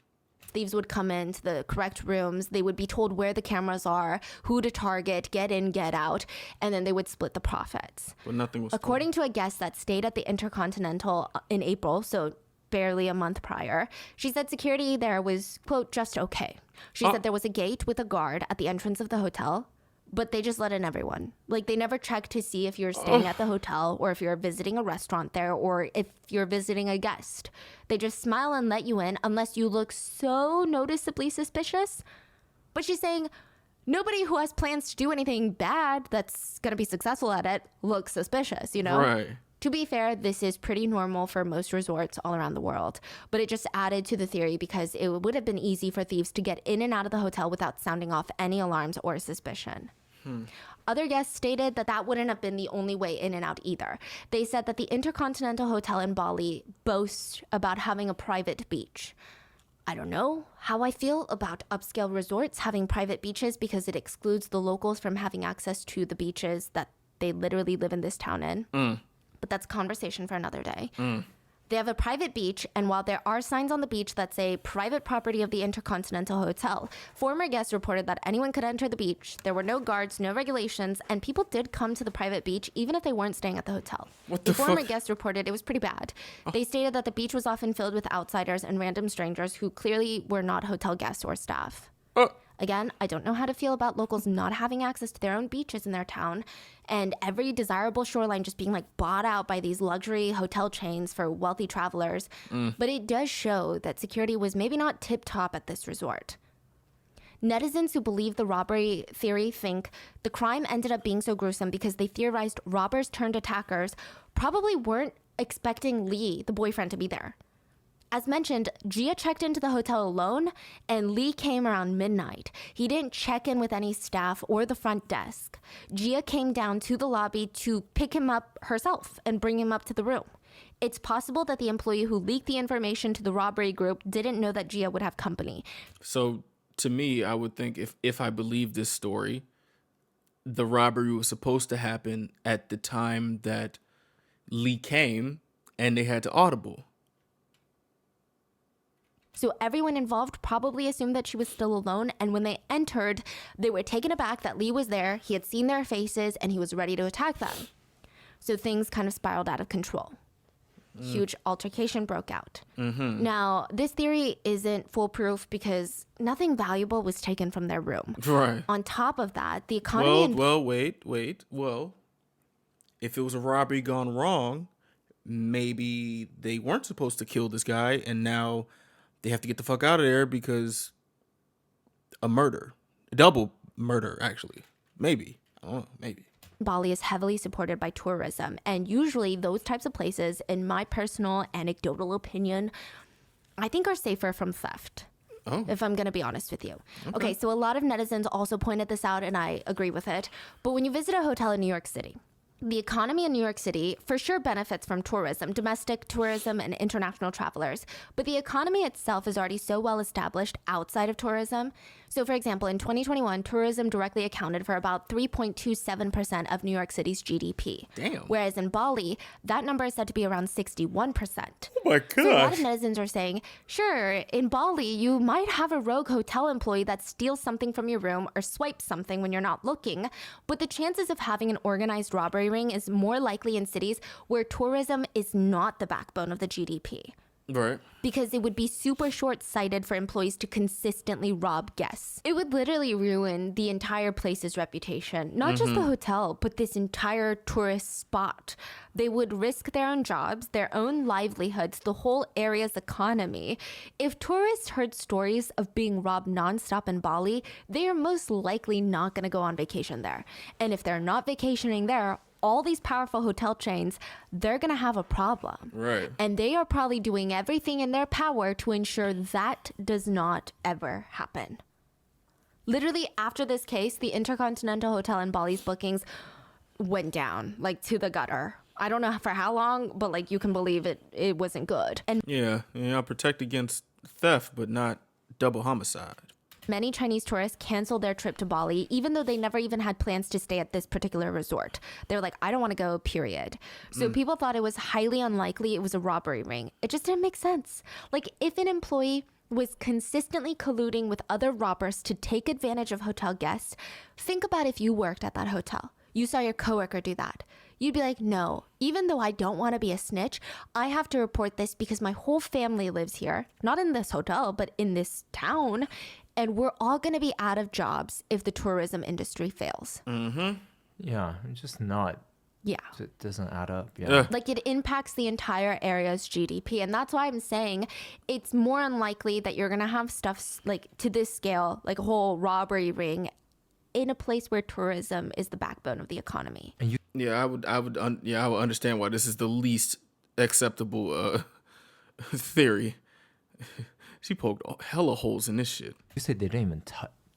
Thieves would come into the correct rooms. They would be told where the cameras are, who to target, get in, get out, and then they would split the profits. But nothing was According to a guest that stayed at the Intercontinental in April, so barely a month prior, she said security there was, quote, just okay. She said there was a gate with a guard at the entrance of the hotel, but they just let in everyone. Like, they never checked to see if you're staying at the hotel or if you're visiting a restaurant there or if you're visiting a guest. They just smile and let you in unless you look so noticeably suspicious. But she's saying nobody who has plans to do anything bad that's going to be successful at it looks suspicious, you know? Right. To be fair, this is pretty normal for most resorts all around the world, but it just added to the theory because it would have been easy for thieves to get in and out of the hotel without sounding off any alarms or suspicion. Other guests stated that that wouldn't have been the only way in and out either. They said that the Intercontinental Hotel in Bali boasts about having a private beach. I don't know how I feel about upscale resorts having private beaches because it excludes the locals from having access to the beaches that they literally live in this town in. But that's a conversation for another day. They have a private beach, and while there are signs on the beach that say private property of the Intercontinental Hotel, former guests reported that anyone could enter the beach. There were no guards, no regulations, and people did come to the private beach even if they weren't staying at the hotel. What the former fuck? guests reported it was pretty bad. They stated that the beach was often filled with outsiders and random strangers who clearly were not hotel guests or staff. Again, I don't know how to feel about locals not having access to their own beaches in their town and every desirable shoreline just being like bought out by these luxury hotel chains for wealthy travelers. But it does show that security was maybe not tip-top at this resort. Netizens who believe the robbery theory think the crime ended up being so gruesome because they theorized robbers turned attackers probably weren't expecting Lee, the boyfriend, to be there. As mentioned, Gia checked into the hotel alone, and Lee came around midnight. He didn't check in with any staff or the front desk. Gia came down to the lobby to pick him up herself and bring him up to the room. It's possible that the employee who leaked the information to the robbery group didn't know that Gia would have company. So, to me, I would think if I believe this story, the robbery was supposed to happen at the time that Lee came, and they had to audible. So everyone involved probably assumed that she was still alone, and when they entered, they were taken aback that Lee was there, he had seen their faces, and he was ready to attack them. So things kind of spiraled out of control. Huge altercation broke out. Now, this theory isn't foolproof because nothing valuable was taken from their room. Right. On top of that, the economy... Wait. Well, if it was a robbery gone wrong, maybe they weren't supposed to kill this guy, and now they have to get the fuck out of there because a murder. A double murder, actually. Maybe. I don't know. Maybe. Bali is heavily supported by tourism, and usually those types of places, in my personal anecdotal opinion, I think are safer from theft. If I'm going to be honest with you. Okay, so a lot of netizens also pointed this out, and I agree with it. But when you visit a hotel in New York City, the economy in New York City for sure benefits from tourism, domestic tourism, and international travelers. But the economy itself is already so well established outside of tourism. So, for example, in 2021, tourism directly accounted for about 3.27% of New York City's GDP. Damn. Whereas in Bali, that number is said to be around 61%. Oh my gosh. So a lot of netizens are saying, sure, in Bali, you might have a rogue hotel employee that steals something from your room or swipes something when you're not looking, but the chances of having an organized robbery ring is more likely in cities where tourism is not the backbone of the GDP. Right. Because it would be super short-sighted for employees to consistently rob guests. It would literally ruin the entire place's reputation. Not just the hotel, but this entire tourist spot. They would risk their own jobs, their own livelihoods, the whole area's economy. If tourists heard stories of being robbed nonstop in Bali, they are most likely not going to go on vacation there. And if they're not vacationing there, all these powerful hotel chains, they're going to have a problem. Right. And they are probably doing everything in their power to ensure that does not ever happen. Literally, after this case, the Intercontinental Hotel in Bali's bookings went down, like to the gutter. I don't know for how long, but like you can believe it wasn't good. And Yeah, protect against theft, but not double homicide. many Chinese tourists canceled their trip to Bali, even though they never even had plans to stay at this particular resort. They were like, I don't want to go, period. So people thought it was highly unlikely it was a robbery ring. It just didn't make sense. Like, if an employee was consistently colluding with other robbers to take advantage of hotel guests, think about if you worked at that hotel. You saw your coworker do that. You'd be like, no, even though I don't want to be a snitch, I have to report this because my whole family lives here, not in this hotel, but in this town. And we're all going to be out of jobs if the tourism industry fails. Yeah, it's just not. Yeah. It doesn't add up. Yeah. Ugh. Like, it impacts the entire area's GDP. And that's why I'm saying it's more unlikely that you're going to have stuff like to this scale, like a whole robbery ring in a place where tourism is the backbone of the economy. Yeah, I would understand why this is the least acceptable theory. She poked hella holes in this shit. You said they didn't even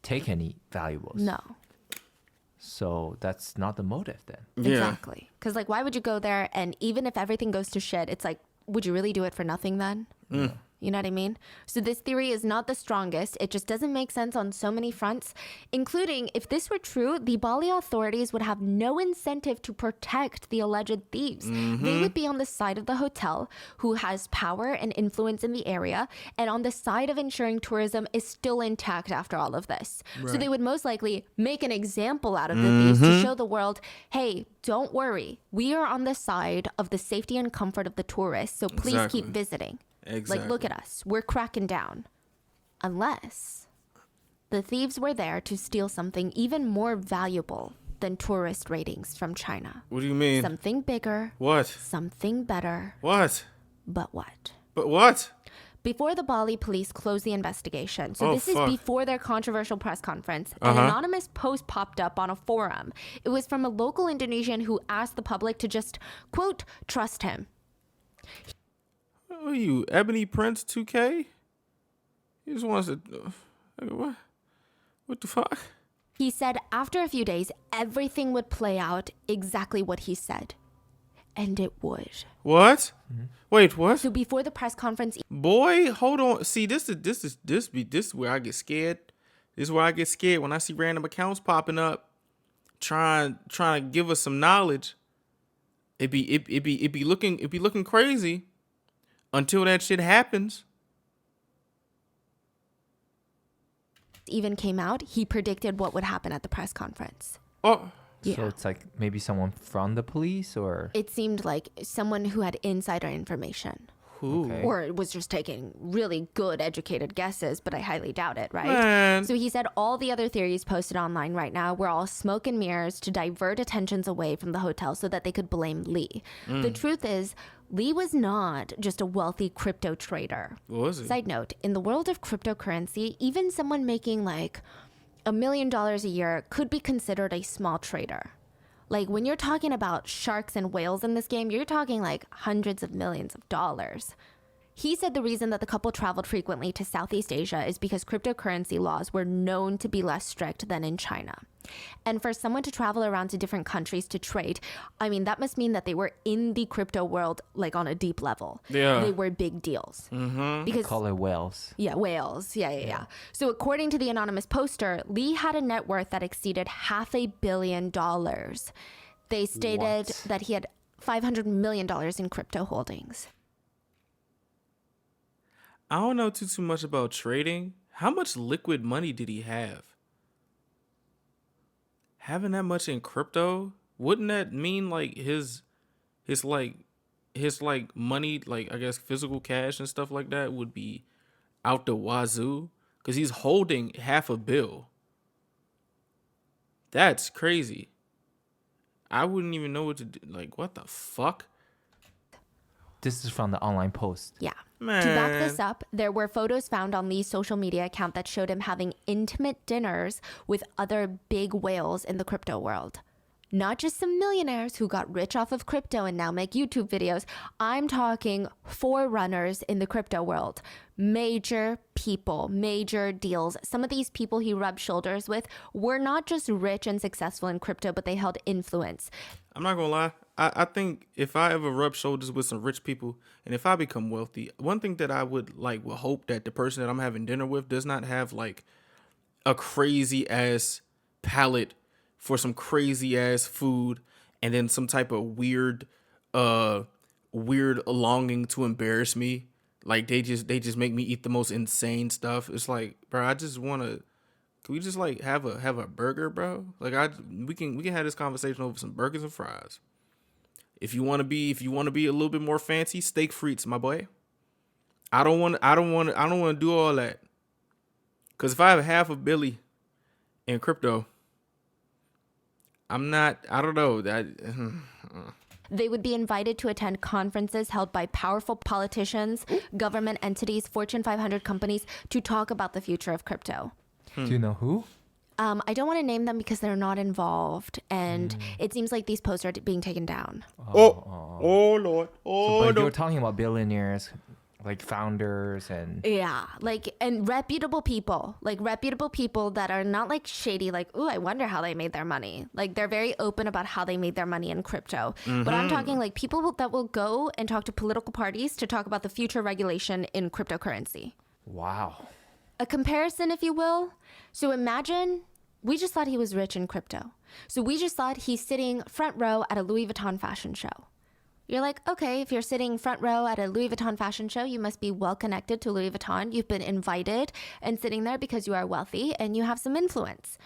take any valuables. No. So that's not the motive then. Yeah. Exactly. Because, like, why would you go there? And even if everything goes to shit, it's like, would you really do it for nothing then? You know what I mean? So this theory is not the strongest. It just doesn't make sense on so many fronts, including if this were true, the Bali authorities would have no incentive to protect the alleged thieves. They would be on the side of the hotel, who has power and influence in the area, and on the side of ensuring tourism is still intact after all of this. So they would most likely make an example out of the thieves to show the world, hey, don't worry. We are on the side of the safety and comfort of the tourists, so please keep visiting. Exactly. Like, look at us. We're cracking down. Unless the thieves were there to steal something even more valuable than tourist ratings from China. What do you mean? Something bigger. What? Something better. What? But what? But what? Before the Bali police closed the investigation, so this is before their controversial press conference, an anonymous post popped up on a forum. It was from a local Indonesian who asked the public to just, quote, trust him. Who are you, Ebony Prince 2K? He just wants to... what? What the fuck? He said after a few days, everything would play out exactly what he said. And it would. What? Wait, what? So before the press conference... Boy, hold on. See, this is where I get scared. This is where I get scared when I see random accounts popping up, trying to give us some knowledge. It be looking crazy until that shit happens. Even came out, he predicted what would happen at the press conference. Oh. Yeah. So it's like maybe someone from the police or... It seemed like someone who had insider information. Who? Okay. Or it was just taking really good educated guesses, but I highly doubt it, right? Man. So he said all the other theories posted online right now were all smoke and mirrors to divert attentions away from the hotel so that they could blame Lee. The truth is, Lee was not just a wealthy crypto trader. What was he? Side note, in the world of cryptocurrency, even someone making like $1 million a year could be considered a small trader. Like, when you're talking about sharks and whales in this game, you're talking like hundreds of millions of dollars. He said the reason that the couple traveled frequently to Southeast Asia is because cryptocurrency laws were known to be less strict than in China. And for someone to travel around to different countries to trade, I mean, that must mean that they were in the crypto world, like, on a deep level. Yeah. They were big deals. Because Call it whales. yeah, whales. Yeah. So according to the anonymous poster, Lee had a net worth that exceeded $500 million. They stated that he had $500 million in crypto holdings. I don't know too much about trading. How much liquid money did he have? Having that much in crypto, wouldn't that mean like his money, like I guess physical cash and stuff like that would be out the wazoo? Because he's holding $500 million. That's crazy. I wouldn't even know what to do. Like, what the fuck? This is from the online post. Yeah. Man. To back this up, there were photos found on Lee's social media account that showed him having intimate dinners with other big whales in the crypto world. Not just some millionaires who got rich off of crypto and now make YouTube videos. I'm talking forerunners in the crypto world. Major people, major deals. Some of these people he rubbed shoulders with were not just rich and successful in crypto, but they held influence. I'm not gonna lie. I think if I ever rub shoulders with some rich people and if I become wealthy, one thing that I will hope that the person that I'm having dinner with does not have like a crazy ass palate for some crazy ass food and then some type of weird longing to embarrass me. Like they just make me eat the most insane stuff. It's like, bro, I just wanna. Can we just like have a burger, bro? Like we can have this conversation over some burgers and fries. If you want to be a little bit more fancy, steak frites, my boy. I don't want to do all that. Cause if I have $500 million in crypto, I don't know that. They would be invited to attend conferences held by powerful politicians, government entities, Fortune 500 companies to talk about the future of crypto. Do you know who? I don't want to name them because they're not involved, and it seems like these posts are being taken down. Oh Lord. But you're talking about billionaires, like founders and Yeah, and reputable people, that are not like shady, like, ooh, I wonder how they made their money. Like, they're very open about how they made their money in crypto. But I'm talking like people that will go and talk to political parties to talk about the future regulation in cryptocurrency. wow. A comparison, if you will. So imagine we just thought he was rich in crypto. So we just thought he's sitting front row at a Louis Vuitton fashion show. You're like, okay, if you're sitting front row at a Louis Vuitton fashion show, you must be well connected to Louis Vuitton. You've been invited and sitting there because you are wealthy and you have some influence.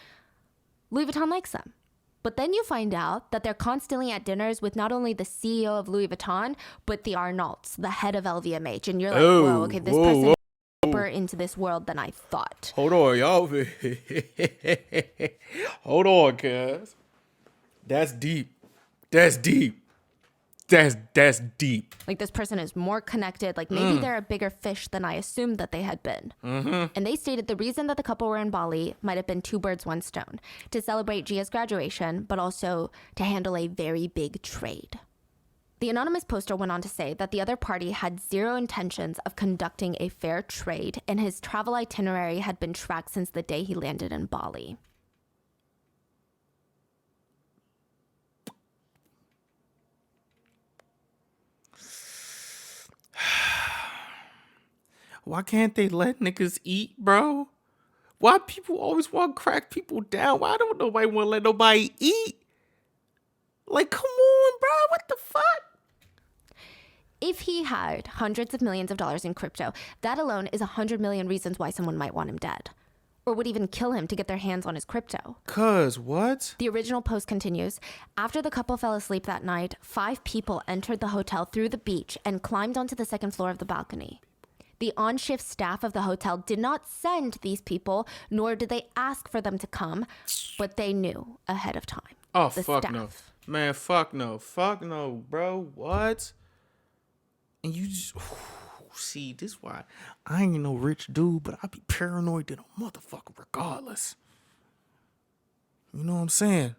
Louis Vuitton likes them. But then you find out that they're constantly at dinners with not only the CEO of Louis Vuitton, but the Arnaults, the head of LVMH. And you're like, whoa, okay, this person is deeper into this world than I thought. Hold on, y'all. Hold on, cuz. That's deep. That's deep. That's deep. Like, this person is more connected. Like, maybe they're a bigger fish than I assumed that they had been. And they stated the reason that the couple were in Bali might have been two birds, one stone. To celebrate Gia's graduation, but also to handle a very big trade. The anonymous poster went on to say that the other party had zero intentions of conducting a fair trade, and his travel itinerary had been tracked since the day he landed in Bali. Why can't they let niggas eat, bro? Why people always want to crack people down? Why don't nobody want to let nobody eat? Like, come on, bro. What the fuck? If he had hundreds of millions of dollars in crypto, that alone is 100 million reasons why someone might want him dead. Or would even kill him to get their hands on his crypto. Cuz what? The original post continues. After the couple fell asleep that night, 5 people entered the hotel through the beach and climbed onto the second floor of the balcony. The on-shift staff of the hotel did not send these people, nor did they ask for them to come, but they knew ahead of time. Oh, The fuck staff. no. Man, fuck no. Fuck no, bro. What? And you just... See, this is why I ain't no rich dude, but I be paranoid than a motherfucker regardless. You know what I'm saying?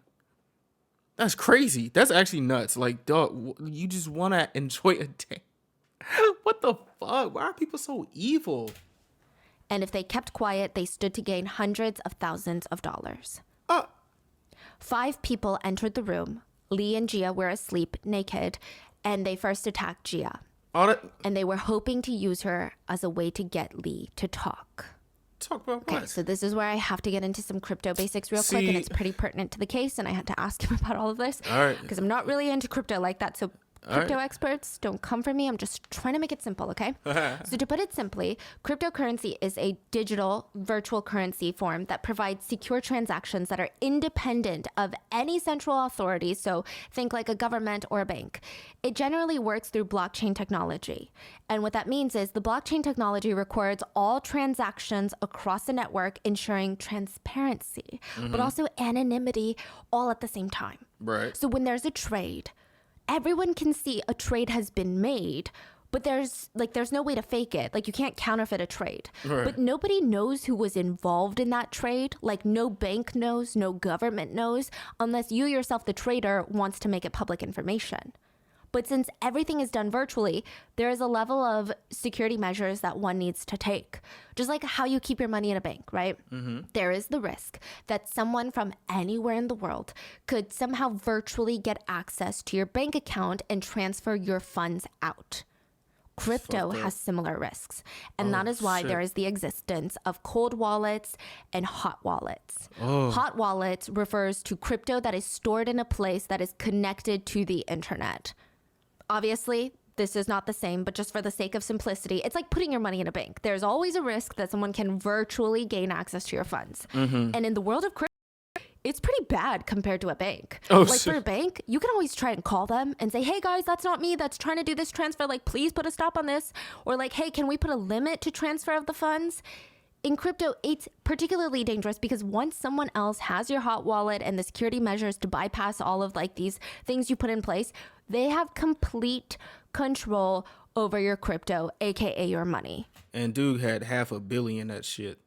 That's crazy. That's actually nuts. Like, dog, you just want to enjoy a day. What the fuck? Why are people so evil? And if they kept quiet, they stood to gain hundreds of thousands of dollars. 5 people entered the room. Lee and Gia were asleep, naked, and they first attacked Gia. And they were hoping to use her as a way to get Lee to talk. Talk about what? Okay, so this is where I have to get into some crypto basics real quick, and it's pretty pertinent to the case, and I had to ask him about all of this. All right. Because I'm not really into crypto like that, so crypto experts, don't come for me. I'm just trying to make it simple, okay? So to put it simply, cryptocurrency is a digital virtual currency form that provides secure transactions that are independent of any central authority, so think like a government or a bank. It generally works through blockchain technology. And what that means is the blockchain technology records all transactions across the network, ensuring transparency, but also anonymity all at the same time. Right. So when there's a trade, everyone can see a trade has been made, but there's no way to fake it. Like, you can't counterfeit a trade. Right. But nobody knows who was involved in that trade. Like, no bank knows, no government knows, unless you yourself, the trader, wants to make it public information. But since everything is done virtually, there is a level of security measures that one needs to take. Just like how you keep your money in a bank, right? There is the risk that someone from anywhere in the world could somehow virtually get access to your bank account and transfer your funds out. Crypto has similar risks, and that is why there is the existence of cold wallets and hot wallets. Hot wallets refers to crypto that is stored in a place that is connected to the internet. Obviously, this is not the same, but just for the sake of simplicity, it's like putting your money in a bank. There's always a risk that someone can virtually gain access to your funds. And in the world of crypto, it's pretty bad compared to a bank. For a bank, you can always try and call them and say, hey guys, that's not me that's trying to do this transfer. Like, please put a stop on this. Or like, hey, can we put a limit to transfer of the funds? In crypto, it's particularly dangerous because once someone else has your hot wallet and the security measures to bypass all of like these things you put in place, they have complete control over your crypto, aka your money. And dude had $500 million that shit.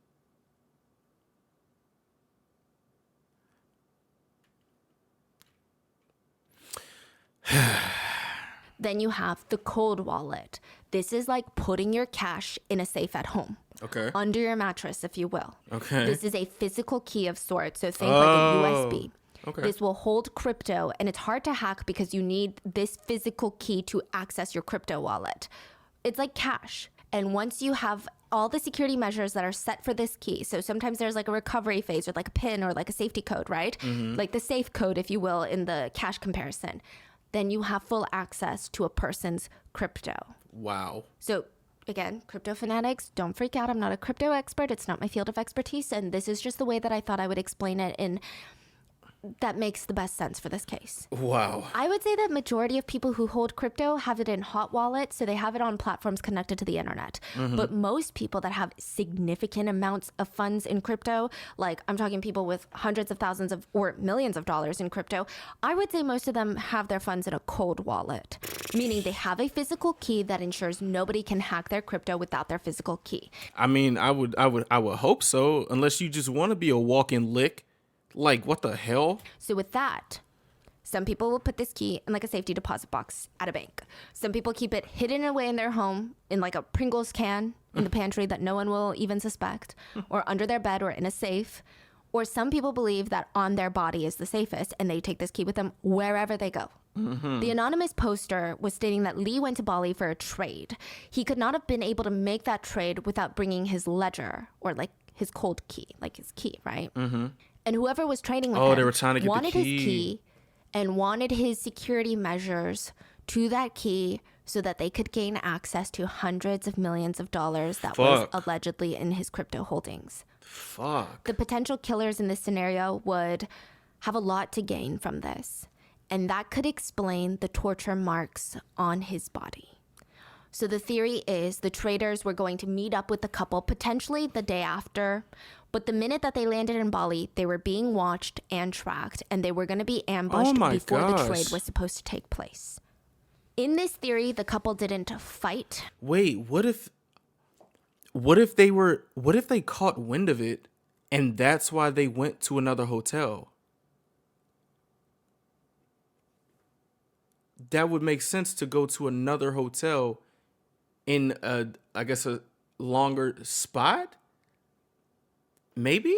Then you have the cold wallet. This is like putting your cash in a safe at home. Okay. Under your mattress, if you will. Okay. This is a physical key of sorts. So think like a USB. Okay. This will hold crypto, and it's hard to hack because you need this physical key to access your crypto wallet. It's like cash. And once you have all the security measures that are set for this key, so sometimes there's like a recovery phase or like a PIN or like a safety code, right? Like the safe code, if you will, in the cash comparison. Then you have full access to a person's crypto. Wow. So again, crypto fanatics, don't freak out. I'm not a crypto expert. It's not my field of expertise. And this is just the way that I thought I would explain it in that makes the best sense for this case. Wow. I would say that majority of people who hold crypto have it in hot wallets, so they have it on platforms connected to the internet. But most people that have significant amounts of funds in crypto, like I'm talking people with hundreds of thousands of or millions of dollars in crypto, I would say most of them have their funds in a cold wallet, meaning they have a physical key that ensures nobody can hack their crypto without their physical key. I mean, I would hope so, unless you just want to be a walk-in lick. Like, what the hell? So with that, some people will put this key in like a safety deposit box at a bank. Some people keep it hidden away in their home in like a Pringles can in the pantry that no one will even suspect, or under their bed or in a safe. Or some people believe that on their body is the safest and they take this key with them wherever they go. The anonymous poster was stating that Lee went to Bali for a trade. He could not have been able to make that trade without bringing his ledger or like his cold key, like his key, right? And whoever was trading with him they were trying to get wanted the key. his key and wanted his security measures to that key so that they could gain access to hundreds of millions of dollars that was allegedly in his crypto holdings. Fuck. The potential killers in this scenario would have a lot to gain from this, and that could explain the torture marks on his body. So the theory is the traders were going to meet up with the couple potentially the day after, but the minute that they landed in Bali, they were being watched and tracked, and they were going to be ambushed before the trade was supposed to take place. In this theory, the couple didn't fight. Wait, what if they caught wind of it and that's why they went to another hotel? That would make sense to go to another hotel in a longer spot. Maybe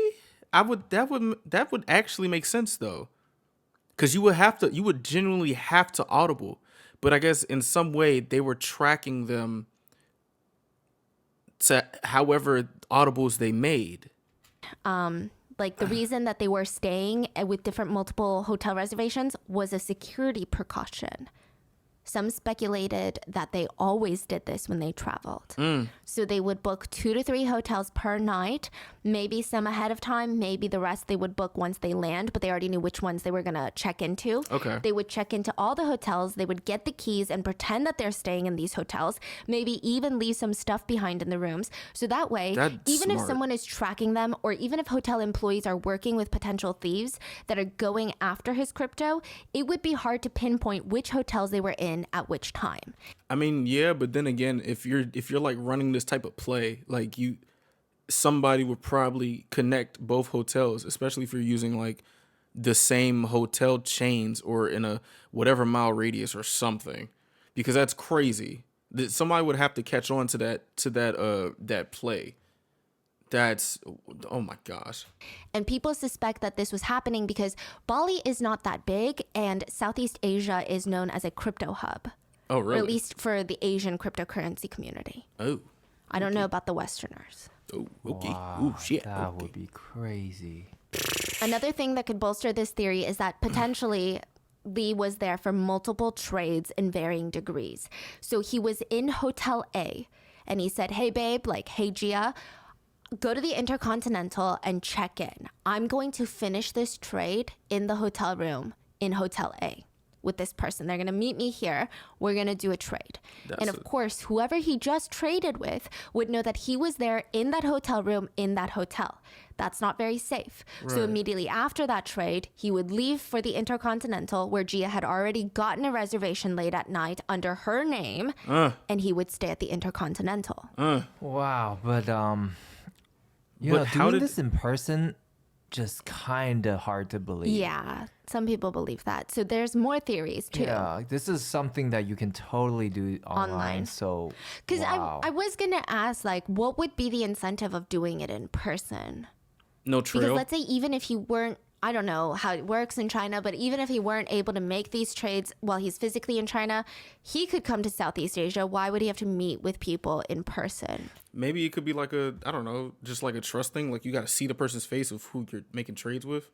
that would actually make sense though, because you would genuinely have to audible, but I guess in some way they were tracking them to however audibles they made. Like the reason that they were staying with different multiple hotel reservations was a security precaution. Some speculated that they always did this when they traveled. So they would book 2 to 3 hotels per night, maybe some ahead of time, maybe the rest they would book once they land, but they already knew which ones they were going to check into. Okay. They would check into all the hotels, they would get the keys and pretend that they're staying in these hotels, maybe even leave some stuff behind in the rooms. So that way, even if someone is tracking them, or even if hotel employees are working with potential thieves that are going after his crypto, it would be hard to pinpoint which hotels they were in at which time. I mean, yeah, but then again, if you're like running this type of play, like somebody would probably connect both hotels, especially if you're using like the same hotel chains or in a whatever mile radius or something, because that's crazy. That somebody would have to catch on to that play. That's, oh my gosh. And people suspect that this was happening because Bali is not that big and Southeast Asia is known as a crypto hub. Oh, really? Or at least for the Asian cryptocurrency community. Oh. I don't know about the Westerners. Oh, okay. Wow, Oh, shit. that would be crazy. Another thing that could bolster this theory is that potentially Lee was there for multiple trades in varying degrees. So he was in Hotel A and he said, hey, babe, like, hey, Gia, go to the Intercontinental and check in. I'm going to finish this trade in the hotel room in Hotel A with this person. They're going to meet me here. We're going to do a trade. And of course, whoever he just traded with would know that he was there in that hotel room in that hotel. That's not very safe. Right. So immediately after that trade, he would leave for the Intercontinental where Gia had already gotten a reservation late at night under her name, and he would stay at the Intercontinental. Wow, but doing this in person just kind of hard to believe. Yeah, some people believe that. So there's more theories too. Yeah, this is something that you can totally do online. So, because wow. I was gonna ask, like, what would be the incentive of doing it in person? No trail. Because let's say even if he weren't, I don't know how it works in China, but even if he weren't able to make these trades while he's physically in China, he could come to Southeast Asia. Why would he have to meet with people in person? Maybe it could be like a, I don't know, just like a trust thing. Like you got to see the person's face of who you're making trades with.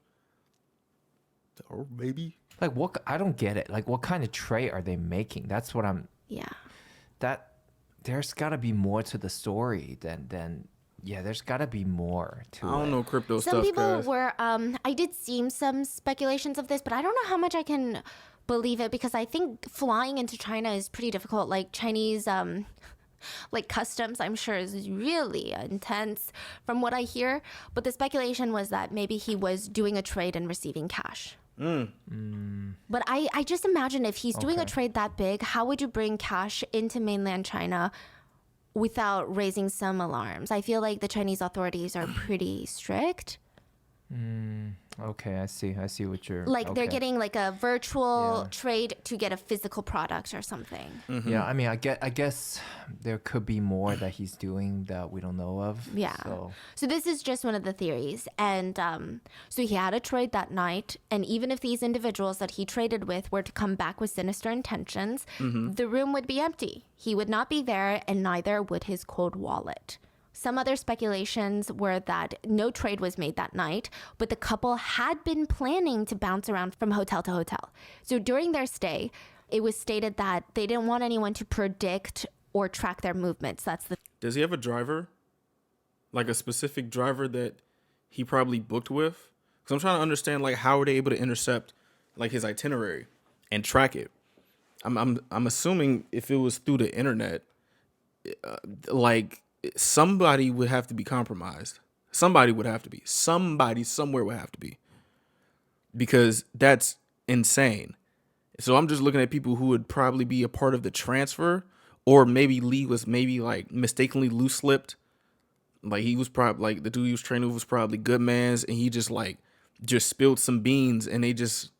Or maybe. Like what? I don't get it. Like what kind of trade are they making? That's what I'm. Yeah. There's got to be more to the story than. Yeah, there's got to be more to it. I don't know crypto stuff. Some people guys. were, I did see some speculations of this, but I don't know how much I can believe it because I think flying into China is pretty difficult. Like Chinese, like customs, I'm sure is really intense from what I hear. But the speculation was that maybe he was doing a trade and receiving cash. But I just imagine if he's doing a trade that big, how would you bring cash into mainland China without raising some alarms? I feel like the Chinese authorities are pretty strict. Okay, I see what you're. Like they're okay. getting like a virtual trade to get a physical product or something. Yeah, I mean, I guess there could be more that he's doing that we don't know of. Yeah. So this is just one of the theories. And so he had a trade that night. And even if these individuals that he traded with were to come back with sinister intentions, the room would be empty. He would not be there, and neither would his cold wallet. Some other speculations were that no trade was made that night, but the couple had been planning to bounce around from hotel to hotel. So during their stay, it was stated that they didn't want anyone to predict or track their movements. Does he have a driver? Like a specific driver that he probably booked with? Because I'm trying to understand, like, how are they able to intercept, like, his itinerary and track it? I'm assuming if it was through the internet, like, somebody would have to be compromised. Somebody would have to be. Somebody somewhere would have to be. Because that's insane. So I'm just looking at people who would probably be a part of the transfer, or maybe Lee was maybe like mistakenly loose slipped. Like he was probably like the dude he was training with was probably good man's, and he just spilled some beans, and they just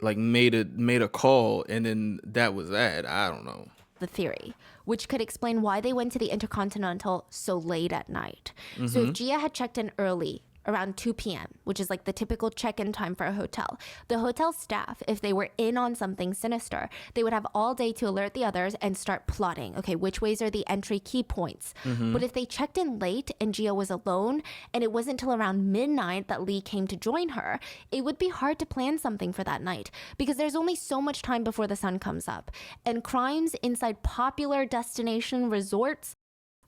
like made a call, and then that was that. I don't know. The theory, which could explain why they went to the Intercontinental so late at night. So if Gia had checked in early, around 2 p.m., which is like the typical check-in time for a hotel, the hotel staff, if they were in on something sinister, they would have all day to alert the others and start plotting. Okay, which ways are the entry key points? But if they checked in late and Gia was alone, and it wasn't until around midnight that Lee came to join her, it would be hard to plan something for that night because there's only so much time before the sun comes up. And crimes inside popular destination resorts,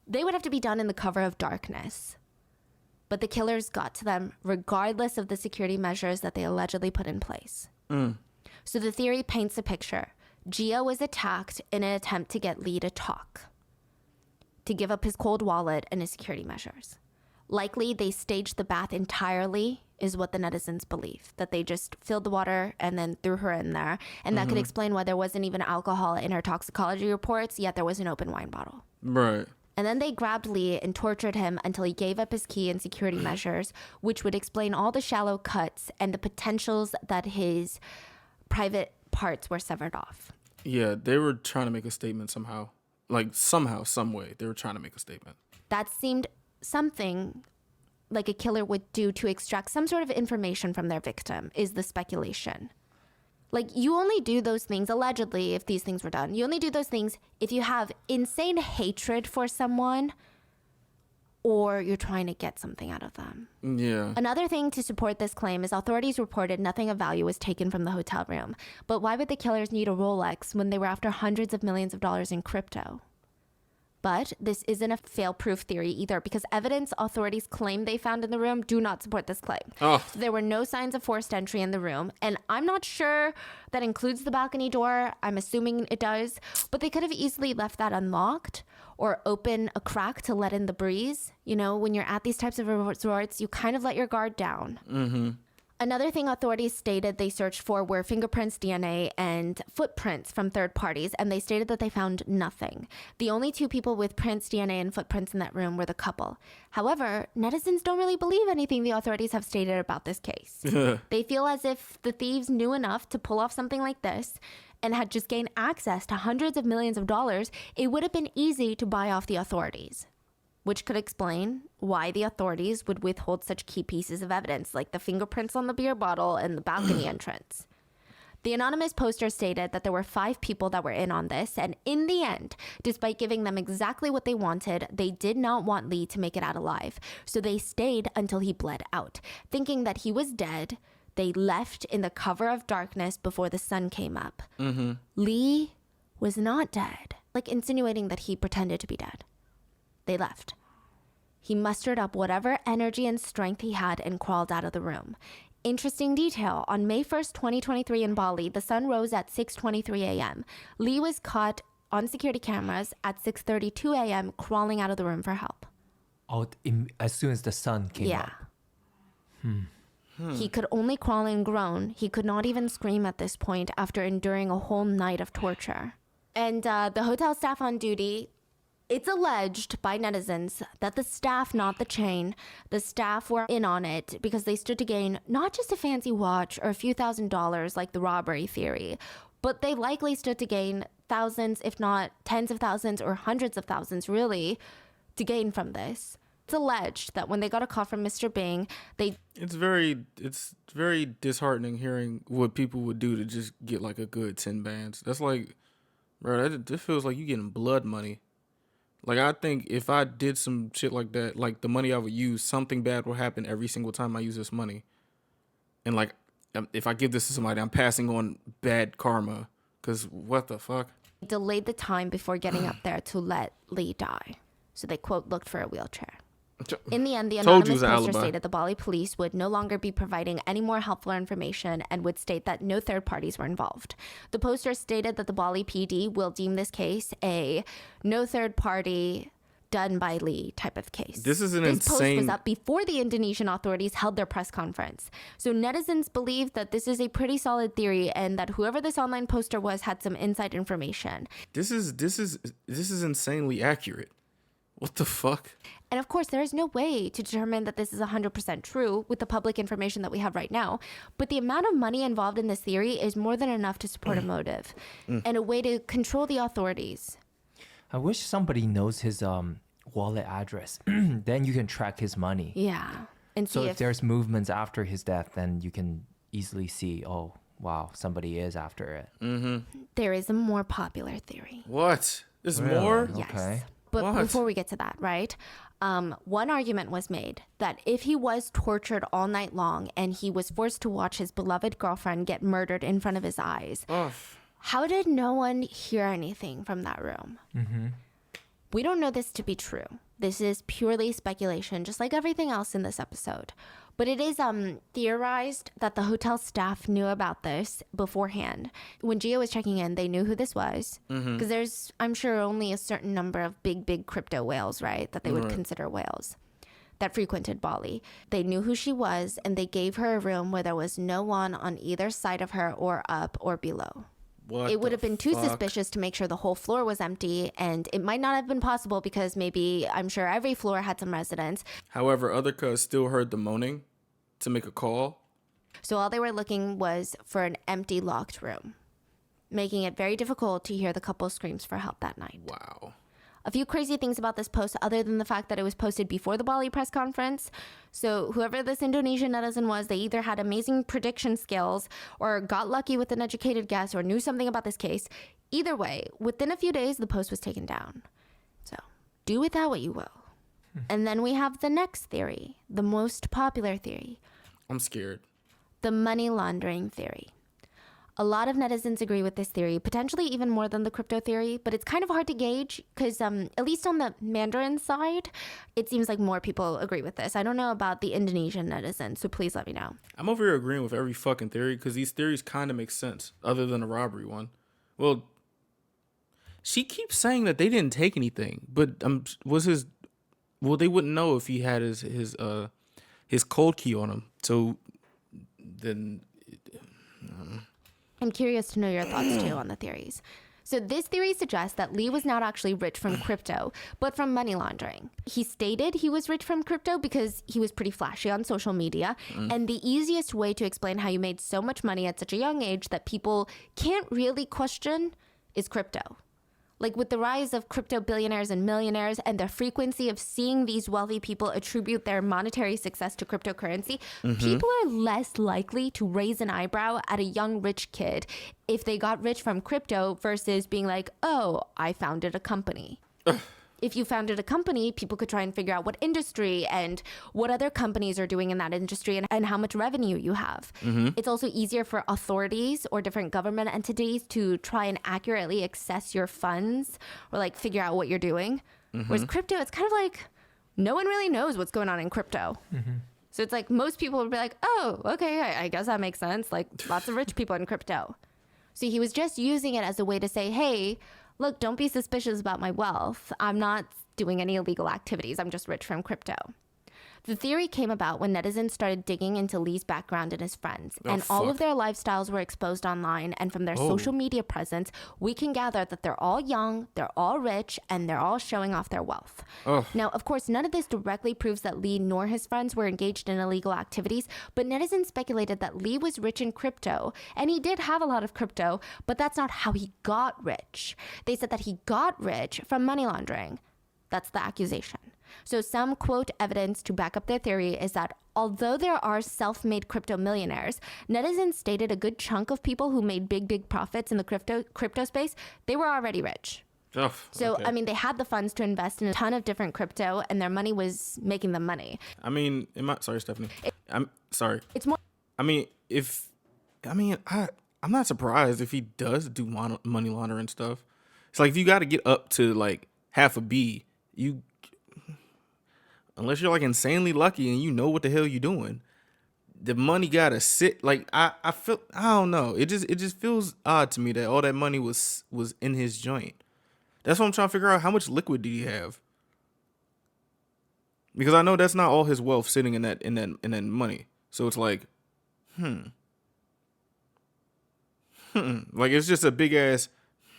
they would have to be done in the cover of darkness. But the killers got to them regardless of the security measures that they allegedly put in place. So the theory paints a picture. Gia was attacked in an attempt to get Lee to talk, to give up his cold wallet and his security measures. Likely they staged the bath entirely, is what the netizens believe, that they just filled the water and then threw her in there. And that could explain why there wasn't even alcohol in her toxicology reports, yet there was an open wine bottle. Right. And then they grabbed Lee and tortured him until he gave up his key and security measures, which would explain all the shallow cuts and the potentials that his private parts were severed off. Yeah, they were trying to make a statement somehow. Like somehow, some way, they were trying to make a statement. That seemed something like a killer would do to extract some sort of information from their victim, is the speculation. Like, you only do those things, allegedly, if these things were done, you only do those things if you have insane hatred for someone or you're trying to get something out of them. Yeah. Another thing to support this claim is authorities reported nothing of value was taken from the hotel room. But why would the killers need a Rolex when they were after hundreds of millions of dollars in crypto? But this isn't a fail-proof theory either, because evidence authorities claim they found in the room do not support this claim. Oh. So there were no signs of forced entry in the room, and I'm not sure that includes the balcony door. I'm assuming it does, but they could have easily left that unlocked or open a crack to let in the breeze. You know, when you're at these types of resorts, you kind of let your guard down. Another thing authorities stated they searched for were fingerprints, DNA, and footprints from third parties, and they stated that they found nothing. The only two people with prints, DNA, and footprints in that room were the couple. However, netizens don't really believe anything the authorities have stated about this case. They feel as if the thieves knew enough to pull off something like this and had just gained access to hundreds of millions of dollars. It would have been easy to buy off the authorities, which could explain why the authorities would withhold such key pieces of evidence, like the fingerprints on the beer bottle and the balcony entrance. The anonymous poster stated that there were 5 people that were in on this, and in the end, despite giving them exactly what they wanted, they did not want Lee to make it out alive. So they stayed until he bled out. Thinking that he was dead, they left in the cover of darkness before the sun came up. Lee was not dead, like insinuating that he pretended to be dead. They left. He mustered up whatever energy and strength he had and crawled out of the room. Interesting detail, on May 1st, 2023 in Bali, the sun rose at 6:23 a.m. Lee was caught on security cameras at 6:32 a.m. crawling out of the room for help. Oh, as soon as the sun came up. He could only crawl and groan. He could not even scream at this point after enduring a whole night of torture. And the hotel staff on duty, it's alleged by netizens that the staff, not the chain, the staff were in on it because they stood to gain not just a fancy watch or a few $1,000s like the robbery theory, but they likely stood to gain thousands, if not tens of thousands or hundreds of thousands, really, to gain from this. It's alleged that when they got a call from Mr. Bing, It's very disheartening hearing what people would do to just get like a good 10 bands. That's like, bro, that feels like you getting blood money. Like, I think if I did some shit like that, like the money I would use, something bad will happen every single time I use this money. And like, if I give this to somebody, I'm passing on bad karma. Because what the fuck? delayed the time before getting up there to let Lee die. So they, quote, looked for a wheelchair. In the end, the anonymous poster stated the Bali police would no longer be providing any more helpful information and would state that no third parties were involved. The poster stated that the Bali PD will deem this case a no third party done by Lee type of case. This is This post was up before the Indonesian authorities held their press conference. So netizens believe that this is a pretty solid theory and that whoever this online poster was had some inside information. This is insanely accurate. What the fuck? And of course, there is no way to determine that this is 100% true with the public information that we have right now. But the amount of money involved in this theory is more than enough to support a motive and a way to control the authorities. I wish somebody knows his wallet address. Then you can track his money. Yeah. And so if there's movements after his death, then you can easily see, oh, wow, somebody is after it. Mm-hmm. There is a more popular theory. What? There's more? Yes. Okay. But before we get to that, right? One argument was made that if he was tortured all night long and he was forced to watch his beloved girlfriend get murdered in front of his eyes, how did no one hear anything from that room? Mm-hmm. We don't know this to be true. This is purely speculation, just like everything else in this episode. But it is theorized that the hotel staff knew about this beforehand. When Gio was checking in, they knew who this was. Because there's, I'm sure, only a certain number of big crypto whales, right? That they would consider whales that frequented Bali. They knew who she was, and they gave her a room where there was no one on either side of her or up or below. It would have been too suspicious to make sure the whole floor was empty, and it might not have been possible because maybe, I'm sure every floor had some residents. However, other cuz still heard the moaning to make a call. So all they were looking was for an empty, locked room, making it very difficult to hear the couple's screams for help that night. Wow. A few crazy things about this post, other than the fact that it was posted before the Bali press conference. So whoever this Indonesian netizen was, they either had amazing prediction skills or got lucky with an educated guess or knew something about this case. Either way, within a few days, the post was taken down. So do with that what you will. And then we have the next theory, the most popular theory. I'm scared. The money laundering theory. A lot of netizens agree with this theory, potentially even more than the crypto theory, but it's kind of hard to gauge because at least on the Mandarin side, it seems like more people agree with this. I don't know about the Indonesian netizens, so please let me know. I'm over here agreeing with every fucking theory because these theories kind of make sense other than the robbery one. Well, she keeps saying that they didn't take anything, but they wouldn't know if he had his cold key on him. So then I'm curious to know your thoughts too on the theories. So this theory suggests that Lee was not actually rich from crypto, but from money laundering. He stated he was rich from crypto because he was pretty flashy on social media. And the easiest way to explain how you made so much money at such a young age that people can't really question is crypto. Like with the rise of crypto billionaires and millionaires and the frequency of seeing these wealthy people attribute their monetary success to cryptocurrency, people are less likely to raise an eyebrow at a young rich kid if they got rich from crypto versus being like, oh, I founded a company. If you founded a company, people could try and figure out what industry and what other companies are doing in that industry and how much revenue you have. It's also easier for authorities or different government entities to try and accurately access your funds or like figure out what you're doing. Whereas crypto, it's kind of like no one really knows what's going on in crypto. So it's like most people would be like, oh, okay, I guess that makes sense. Like lots of rich people in crypto. So he was just using it as a way to say, hey, look, don't be suspicious about my wealth. I'm not doing any illegal activities. I'm just rich from crypto. The theory came about when netizens started digging into Lee's background and his friends, and all of their lifestyles were exposed online, and from their social media presence, we can gather that they're all young, they're all rich, and they're all showing off their wealth. Now, of course, none of this directly proves that Lee nor his friends were engaged in illegal activities, but netizens speculated that Lee was rich in crypto, and he did have a lot of crypto, but that's not how he got rich. They said that he got rich from money laundering. That's the accusation. So some quote evidence to back up their theory is that although there are self-made crypto millionaires, netizens stated a good chunk of people who made big profits in the crypto space, they were already rich. I mean, they had the funds to invest in a ton of different crypto and their money was making them money. I mean, sorry, Stephanie. I'm sorry. It's more. I'm not surprised if he does do money laundering stuff. It's like if you got to get up to like half a B, unless you're like insanely lucky and you know what the hell you're doing, the money gotta sit. Like I don't know. It just feels odd to me that all that money was in his joint. That's what I'm trying to figure out. How much liquid did he have? Because I know that's not all his wealth sitting in that money. So it's like, like it's just a big ass.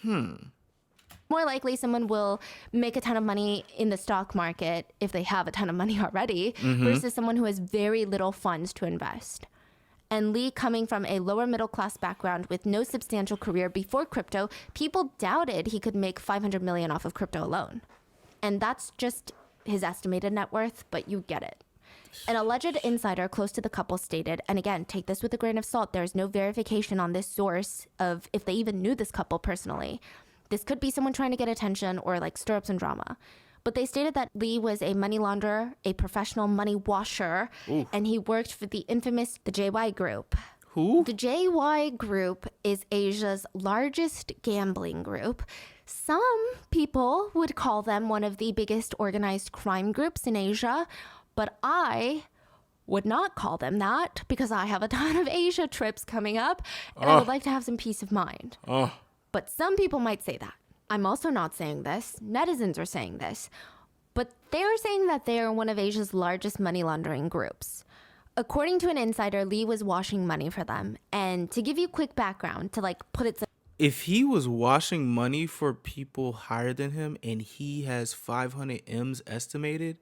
More likely someone will make a ton of money in the stock market if they have a ton of money already versus someone who has very little funds to invest. And Lee, coming from a lower middle class background with no substantial career before crypto, people doubted he could make $500 million off of crypto alone. And that's just his estimated net worth, but you get it. An alleged insider close to the couple stated, and again, take this with a grain of salt, there's no verification on this source of if they even knew this couple personally. This could be someone trying to get attention or like stir up some drama. But they stated that Lee was a money launderer, a professional money washer, and he worked for the infamous the JY Group. Who? The JY Group is Asia's largest gambling group. Some people would call them one of the biggest organized crime groups in Asia, but I would not call them that because I have a ton of Asia trips coming up, and I would like to have some peace of mind. But some people might say that. I'm also not saying this. Netizens are saying this. But they're saying that they are one of Asia's largest money laundering groups. According to an insider, Lee was washing money for them. And to give you quick background, to like put it... If he was washing money for people higher than him and he has 500 M's estimated,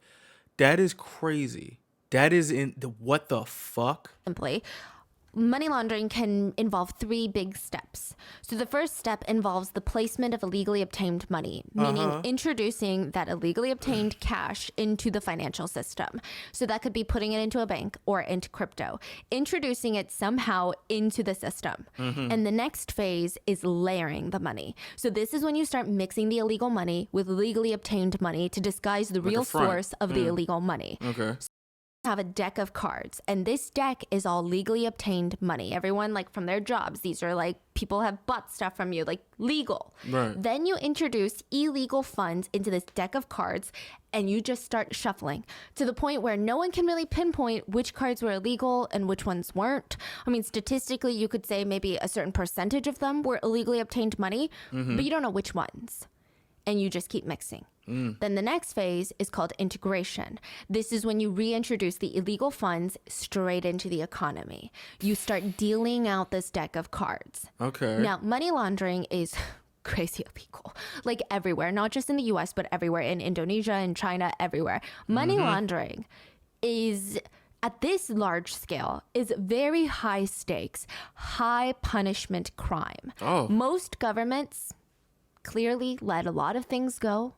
that is crazy. That is what the fuck? Simply, money laundering can involve 3 big steps. So the first step involves the placement of illegally obtained money, meaning introducing that illegally obtained cash into the financial system. So that could be putting it into a bank or into crypto, introducing it somehow into the system. And the next phase is layering the money. So this is when you start mixing the illegal money with legally obtained money to disguise the real source of the illegal money. Okay. Have a deck of cards, and this deck is all legally obtained money. Everyone, like from their jobs, these are like people have bought stuff from you, like legal. Right. Then you introduce illegal funds into this deck of cards, and you just start shuffling to the point where no one can really pinpoint which cards were illegal and which ones weren't. I mean, statistically, you could say maybe a certain percentage of them were illegally obtained money, but you don't know which ones. And you just keep mixing. Then the next phase is called integration. This is when you reintroduce the illegal funds straight into the economy. You start dealing out this deck of cards. Okay. Now, money laundering is crazy illegal, like everywhere, not just in the US, but everywhere, in Indonesia and China, everywhere. Money laundering is, at this large scale, is very high stakes, high punishment crime. Most governments clearly let a lot of things go,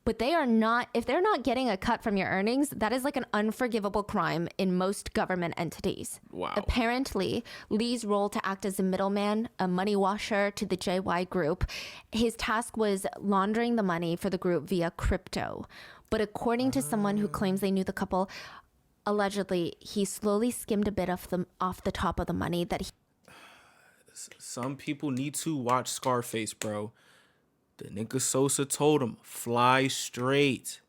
but they are not, if they're not getting a cut from your earnings, that is like an unforgivable crime in most government entities. Wow. Apparently, Lee's role to act as a middleman, a money washer to the JY group, his task was laundering the money for the group via crypto. But according to someone who claims they knew the couple, allegedly, he slowly skimmed a bit off the top of the money that he... Some people need to watch Scarface, bro. The nigga Sosa told him, fly straight.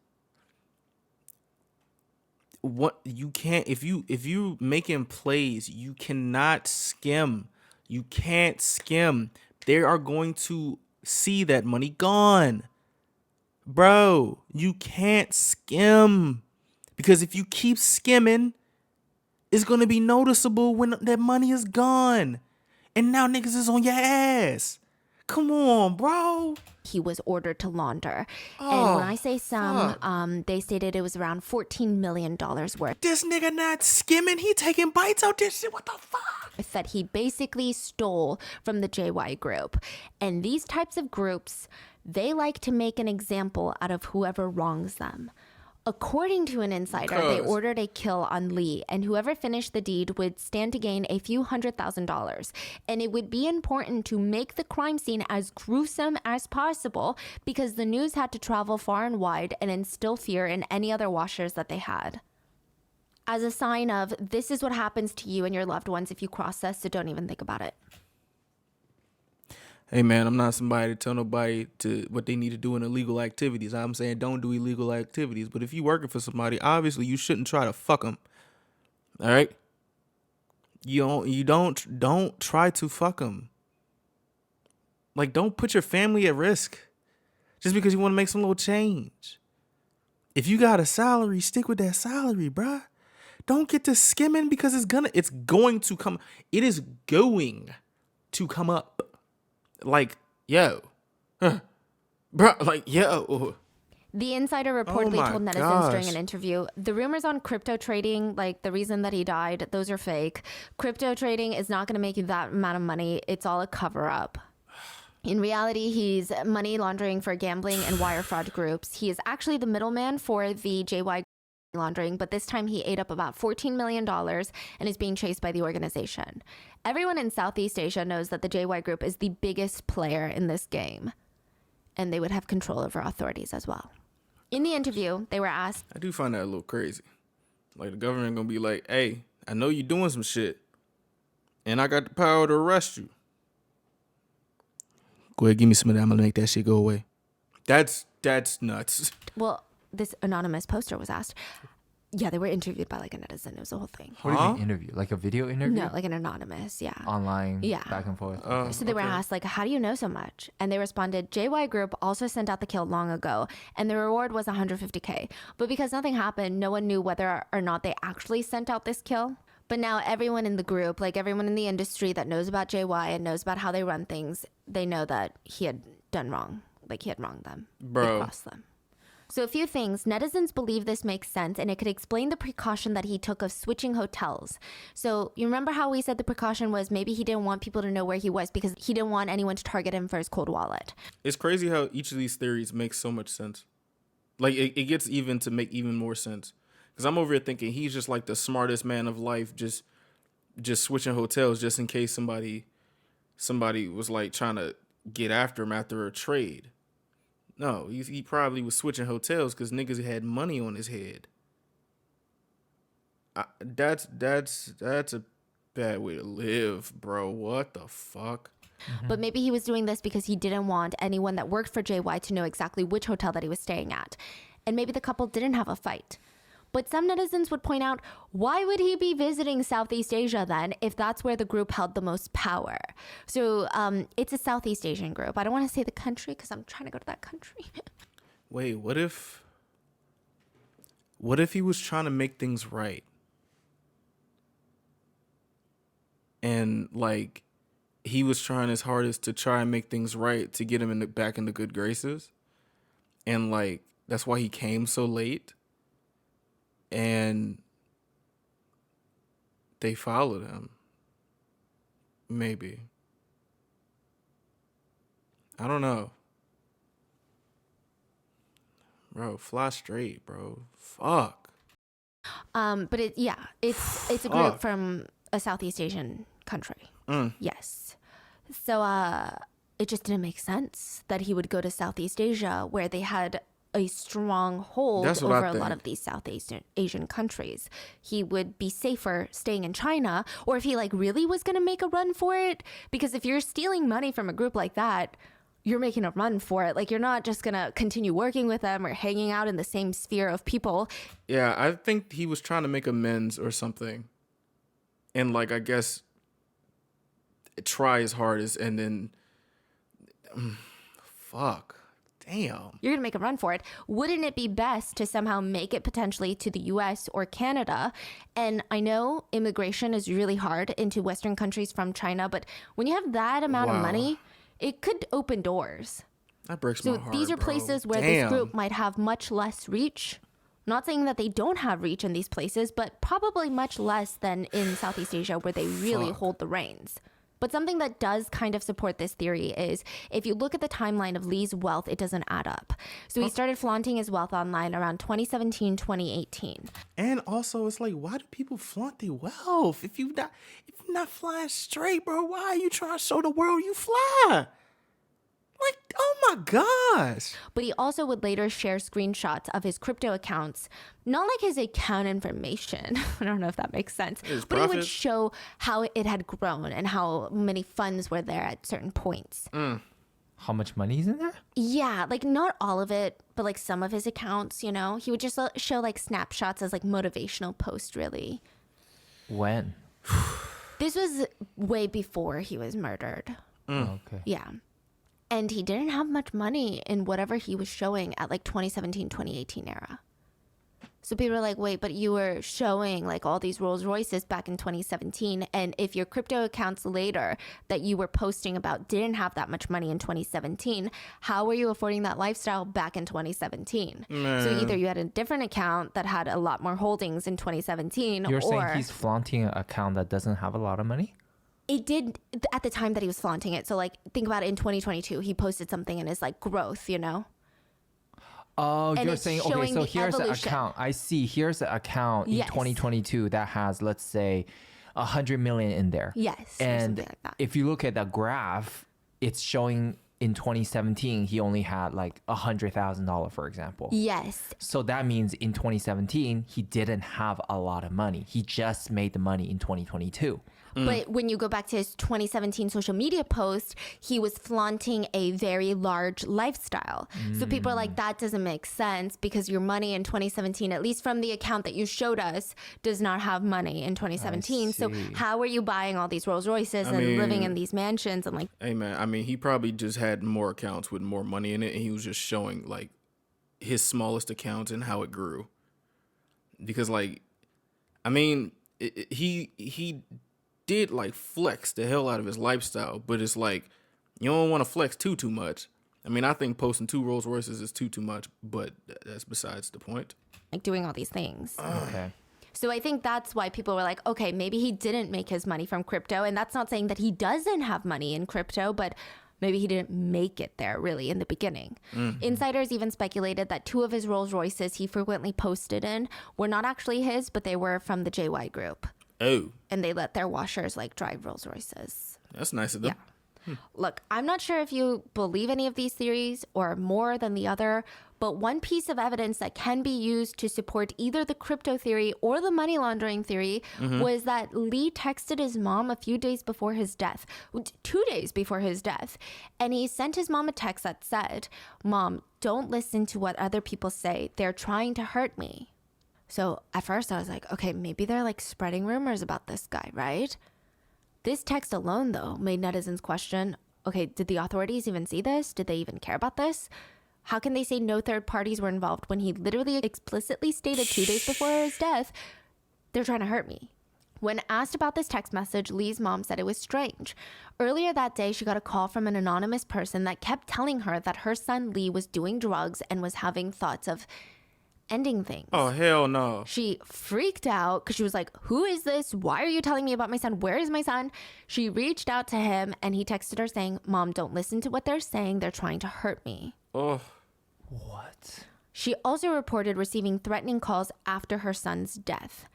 What you can't, if you making plays, you cannot skim. You can't skim. They are going to see that money gone. Bro, you can't skim. Because if you keep skimming, it's going to be noticeable when that money is gone. And now niggas is on your ass. Come on, bro. He was ordered to launder. And when I say some, they stated it was around $14 million worth. This nigga not skimming. He taking bites out this shit. What the fuck? That he basically stole from the JY group. And these types of groups, they like to make an example out of whoever wrongs them. According to an insider, they ordered a kill on Lee, and whoever finished the deed would stand to gain a few $100,000. And it would be important to make the crime scene as gruesome as possible because the news had to travel far and wide and instill fear in any other washers that they had. As a sign of, this is what happens to you and your loved ones if you cross this, so don't even think about it. Hey man, I'm not somebody to tell nobody to what they need to do in illegal activities. I'm saying don't do illegal activities. But if you working for somebody, obviously you shouldn't try to fuck them. All right? You don't try to fuck them. Like, don't put your family at risk just because you want to make some little change. If you got a salary, stick with that salary, bruh. Don't get to skimming because it's going to come. It is going to come up. Like, yo. Bro, like, yo. The insider reportedly told netizens during an interview, the rumors on crypto trading, like the reason that he died, those are fake. Crypto trading is not going to make you that amount of money. It's all a cover up. In reality, he's money laundering for gambling and wire fraud groups. He is actually the middleman for the JY laundering, but this time he ate up about $14 million and is being chased by the organization. Everyone in Southeast Asia knows that the JY group is the biggest player in this game, and they would have control over authorities as well. In the interview, they were asked, I do find that a little crazy. Like, the government gonna be like, hey, I know you're doing some shit, and I got the power to arrest you. Go ahead, give me some of that. I'm gonna make that shit go away. That's nuts. Well, this anonymous poster was asked. Yeah, they were interviewed by like a netizen. It was a whole thing. What do you mean interview? Like a video interview? No, like an anonymous, yeah. Online, yeah. Back and forth. So they were asked, like, how do you know so much? And they responded, JY Group also sent out the kill long ago, and the reward was $150K. But because nothing happened, no one knew whether or not they actually sent out this kill. But now everyone in the group, like everyone in the industry that knows about JY and knows about how they run things, they know that he had done wrong. Like, he had wronged them. Bro. He crossed them. So a few things. Netizens believe this makes sense, and it could explain the precaution that he took of switching hotels. So you remember how we said the precaution was maybe he didn't want people to know where he was because he didn't want anyone to target him for his cold wallet. It's crazy how each of these theories makes so much sense. Like, it gets even to make even more sense. Because I'm over here thinking he's just like the smartest man of life, just switching hotels just in case somebody was like trying to get after him after a trade. No, he probably was switching hotels because niggas had money on his head. That's a bad way to live, bro. What the fuck? Mm-hmm. But maybe he was doing this because he didn't want anyone that worked for JY to know exactly which hotel that he was staying at. And maybe the couple didn't have a fight. But some netizens would point out, why would he be visiting Southeast Asia then if that's where the group held the most power? So it's a Southeast Asian group. I don't want to say the country because I'm trying to go to that country. Wait, what if he was trying to make things right? And like he was trying his hardest to try and make things right to get him back in the good graces. And like that's why he came so late. And they followed him. Maybe. I don't know. Bro, fly straight, bro. Fuck. But it's a group from a Southeast Asian country. Yes. So it just didn't make sense that he would go to Southeast Asia where they had a strong hold over a lot of these Southeast Asian countries. He would be safer staying in China, or if he like really was going to make a run for it, because if you're stealing money from a group like that, you're making a run for it. Like, you're not just going to continue working with them or hanging out in the same sphere of people. Yeah, I think he was trying to make amends or something. And, like, I guess try his hardest and then... fuck. Damn. You're going to make a run for it. Wouldn't it be best to somehow make it potentially to the US or Canada? And I know immigration is really hard into Western countries from China, but when you have that amount of money... it could open doors. That breaks my heart, So these are places where this group might have much less reach. Not saying that they don't have reach in these places, but probably much less than in Southeast Asia where they really hold the reins. But something that does kind of support this theory is if you look at the timeline of Lee's wealth, it doesn't add up. So he started flaunting his wealth online around 2017, 2018. And also, it's like, why do people flaunt their wealth? If you're not flying straight, bro, why are you trying to show the world you fly? Like, oh my gosh. But he also would later share screenshots of his crypto accounts, not like his account information. I don't know if that makes sense. But it would show how it had grown and how many funds were there at certain points. How much money is in there? Yeah, like not all of it, but like some of his accounts, you know? He would just show like snapshots as like motivational posts, really. When? This was way before he was murdered. Okay. Yeah. And he didn't have much money in whatever he was showing at like 2017, 2018 era. So people are like, wait, but you were showing like all these Rolls Royces back in 2017. And if your crypto accounts later that you were posting about didn't have that much money in 2017, how were you affording that lifestyle back in 2017? Man. So either you had a different account that had a lot more holdings in 2017 You're saying he's flaunting an account that doesn't have a lot of money? It did at the time that he was flaunting it. So like think about it, in 2022, he posted something in his like growth, you know? Oh, And you're it's saying, okay, showing so the here's the evolution. account. I see. Here's the account in Yes. 2022 that has, let's say, 100 million in there. Yes, or And something like that. if you look at the graph, it's showing in 2017, he only had like $100,000, for example. Yes. So that means in 2017, he didn't have a lot of money. He just made the money in 2022. But when you go back to his 2017 social media post, he was flaunting a very large lifestyle. So people are like, that doesn't make sense because your money in 2017, at least from the account that you showed us, does not have money in 2017. So see. how are you buying all these Rolls Royces and living in these mansions? And like, Hey, man, I mean, he probably just had more accounts with more money in it, and he was just showing, like, his smallest accounts and how it grew. Because, like, I mean, he did, like, flex the hell out of his lifestyle, but it's like, you don't want to flex too much. I mean, I think posting 2 Rolls Royces is too much, but that's besides the point. like doing all these things. Okay. So I think that's why people were like, okay, maybe he didn't make his money from crypto. And that's not saying that he doesn't have money in crypto, but maybe he didn't make it there really in the beginning. Insiders even speculated that 2 of his Rolls Royces he frequently posted in were not actually his, but they were from the JY group. Oh, And they let their washers like drive Rolls Royces. that's nice of them. Look, I'm not sure if you believe any of these theories or more than the other, but one piece of evidence that can be used to support either the crypto theory or the money laundering theory was that Lee texted his mom a few days before his death, 2 days before his death. And he sent his mom a text that said, "Mom, don't listen to what other people say. They're trying to hurt me." So at first I was like, okay, maybe they're like spreading rumors about this guy, right? This text alone, though, made netizens question, okay, did the authorities even see this? Did they even care about this? How can they say no third parties were involved when he literally explicitly stated 2 days before his death, they're trying to hurt me? When asked about this text message, Lee's mom said it was strange. Earlier that day, she got a call from an anonymous person that kept telling her that her son Lee was doing drugs and was having thoughts of ending things. Oh, hell no. She freaked out because she was like, who is this? Why are you telling me about my son? Where is my son? She reached out to him and he texted her saying, Mom, don't listen to what they're saying. They're trying to hurt me. Oh. What? She also reported receiving threatening calls after her son's death.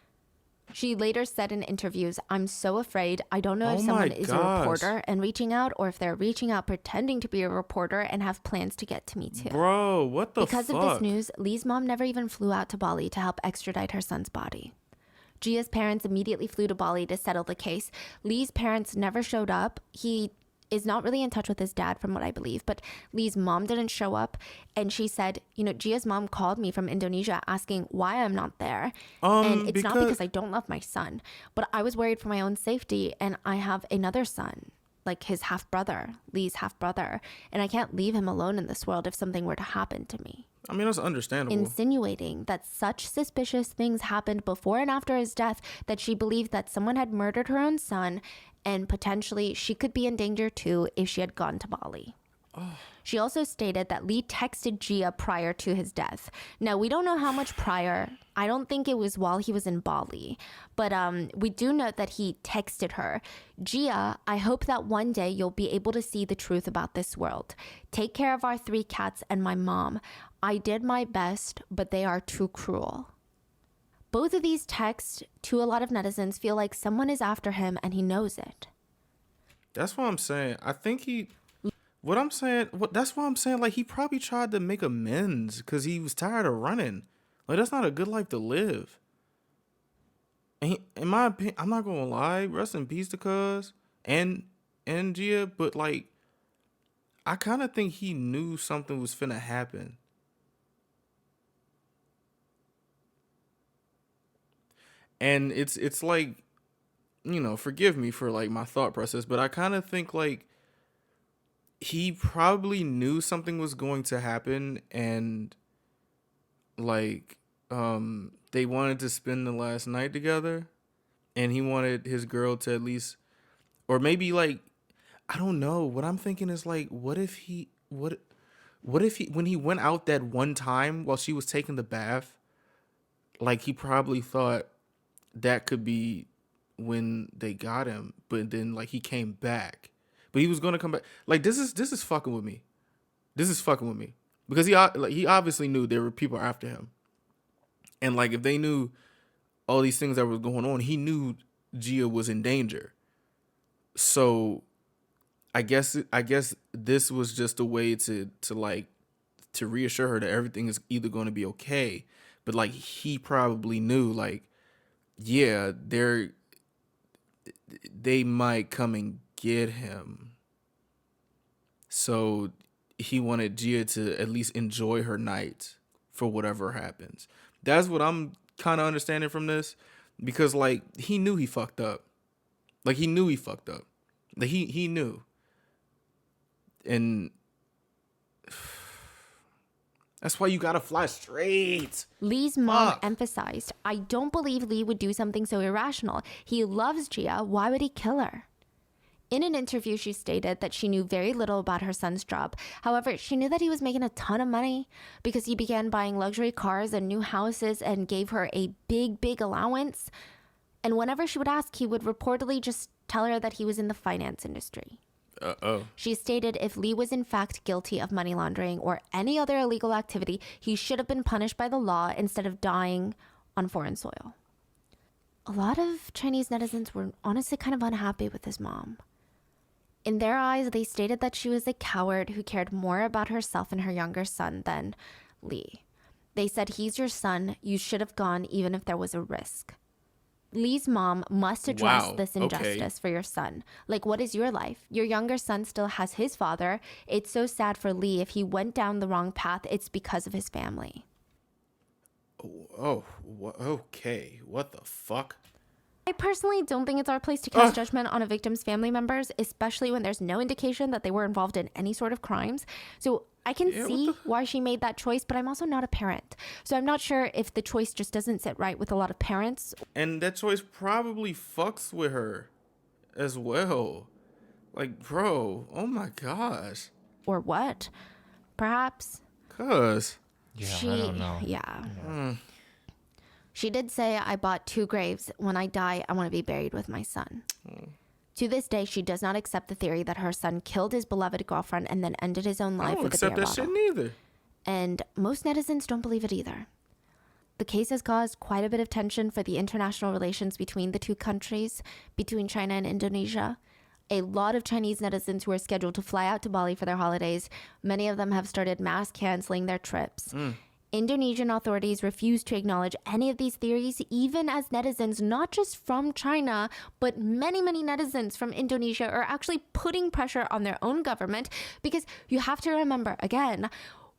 She later said in interviews, I'm so afraid. I don't know if someone is a reporter and reaching out, or if they're reaching out pretending to be a reporter and have plans to get to me too. Bro, what the fuck? Because of this news, Lee's mom never even flew out to Bali to help extradite her son's body. Gia's parents immediately flew to Bali to settle the case. Lee's parents never showed up. He is not really in touch with his dad, from what I believe, but Lee's mom didn't show up. And she said, Gia's mom called me from Indonesia asking why I'm not there. And it's not because I don't love my son, but I was worried for my own safety. And I have another son, like his half-brother, Lee's half-brother. And I can't leave him alone in this world if something were to happen to me. I mean, that's understandable. Insinuating that such suspicious things happened before and after his death, that she believed that someone had murdered her own son, and potentially she could be in danger too if she had gone to Bali. Oh. She also stated that Lee texted Gia prior to his death. Now, we don't know how much prior. I don't think it was while he was in Bali. But we do note that he texted her, Gia, I hope that one day you'll be able to see the truth about this world. Take care of our 3 cats and my mom. I did my best, but they are too cruel. Both of these texts to a lot of netizens feel like someone is after him and he knows it. That's what I'm saying. I think that's why I'm saying, like, he probably tried to make amends because he was tired of running. Like, that's not a good life to live. And in my opinion, I'm not gonna lie, rest in peace to Cuz and Gia, but like, I kind of think he knew something was finna happen. And it's like, forgive me for like my thought process, but I kind of think like he probably knew something was going to happen, and like they wanted to spend the last night together, and he wanted his girl to at least, or maybe like, I don't know. What I'm thinking is like, what if he when he went out that one time while she was taking the bath, like he probably thought that could be when they got him, but then like he came back, but he was gonna come back. Like this is fucking with me. This is fucking with me because he obviously knew there were people after him, and like if they knew all these things that was going on, he knew Gia was in danger. So I guess this was just a way to reassure her that everything is either going to be okay. But like he probably knew, like, yeah, they might come and get him. So he wanted Gia to at least enjoy her night for whatever happens. That's what I'm kind of understanding from this, because like he knew he fucked up. Like he knew he fucked up. Like he knew. And that's why you gotta fly straight. Lee's mom emphasized, I don't believe Lee would do something so irrational. He loves Gia. Why would he kill her? In an interview, she stated that she knew very little about her son's job. However, she knew that he was making a ton of money because he began buying luxury cars and new houses and gave her a big allowance. And whenever she would ask, he would reportedly just tell her that he was in the finance industry. She stated if Lee was in fact guilty of money laundering or any other illegal activity, he should have been punished by the law instead of dying on foreign soil. A lot of Chinese netizens were honestly kind of unhappy with his mom. In their eyes, they stated that she was a coward who cared more about herself and her younger son than Lee. They said, he's your son. You should have gone even if there was a risk. Lee's mom must address this injustice for your son. Like, what is your life? Your younger son still has his father. It's so sad for Lee. If he went down the wrong path, it's because of his family. Okay. What the fuck? I personally don't think it's our place to cast judgment on a victim's family members, especially when there's no indication that they were involved in any sort of crimes. So I can see why she made that choice, but I'm also not a parent. So I'm not sure if the choice just doesn't sit right with a lot of parents. And that choice probably fucks with her as well. Like, bro, oh my gosh. Or what? Perhaps. Cuz. Yeah, I don't know. Yeah. She did say, I bought 2 graves. When I die, I want to be buried with my son. To this day, she does not accept the theory that her son killed his beloved girlfriend and then ended his own life with a beer bottle. I don't accept that shit neither. And most netizens don't believe it either. The case has caused quite a bit of tension for the international relations between the two countries, between China and Indonesia. A lot of Chinese netizens who are scheduled to fly out to Bali for their holidays, many of them have started mass canceling their trips. Indonesian authorities refuse to acknowledge any of these theories, even as netizens, not just from China, but many, many netizens from Indonesia are actually putting pressure on their own government, because you have to remember, again,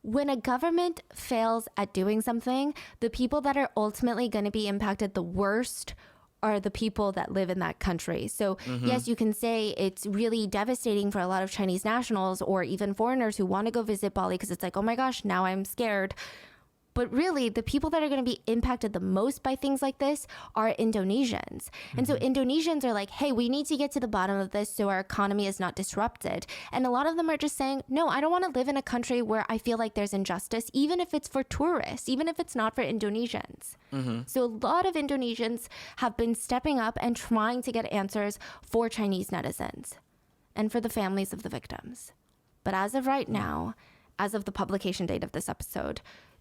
when a government fails at doing something, the people that are ultimately going to be impacted the worst are the people that live in that country. So yes, you can say it's really devastating for a lot of Chinese nationals or even foreigners who want to go visit Bali, because it's like, oh my gosh, now I'm scared. But really, the people that are going to be impacted the most by things like this are Indonesians. And so Indonesians are like, hey, we need to get to the bottom of this so our economy is not disrupted. And a lot of them are just saying, no, I don't want to live in a country where I feel like there's injustice, even if it's for tourists, even if it's not for Indonesians. So a lot of Indonesians have been stepping up and trying to get answers for Chinese netizens and for the families of the victims. But as of right now, as of the publication date of this episode,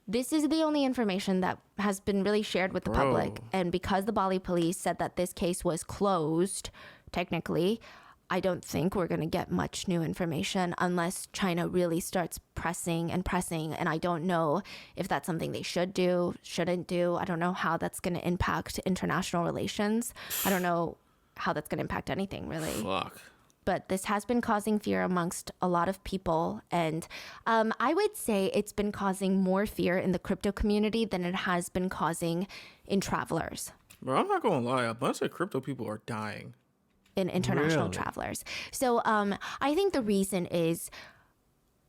this is the only information that has been really shared with the public. And because the Bali police said that this case was closed, technically, I don't think we're going to get much new information unless China really starts pressing and pressing. And I don't know if that's something they should do, shouldn't do. I don't know how that's going to impact international relations. I don't know how that's going to impact anything, really. Fuck. But this has been causing fear amongst a lot of people. And I would say it's been causing more fear in the crypto community than it has been causing in travelers. Bro, I'm not going to lie. A bunch of crypto people are dying. In international travelers. So I think the reason is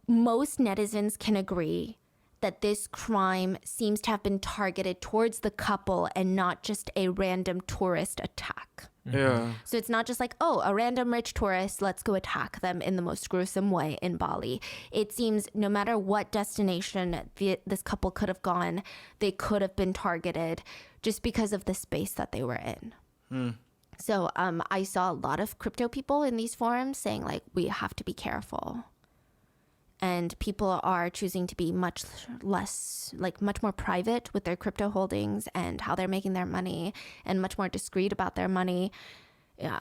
most netizens can agree that this crime seems to have been targeted towards the couple and not just a random tourist attack. Yeah. So it's not just like, oh, a random rich tourist, let's go attack them in the most gruesome way in Bali. It seems no matter what destination this couple could have gone, they could have been targeted just because of the space that they were in. So I saw a lot of crypto people in these forums saying, like, we have to be careful. And people are choosing to be much less, like much more private with their crypto holdings and how they're making their money, and much more discreet about their money. So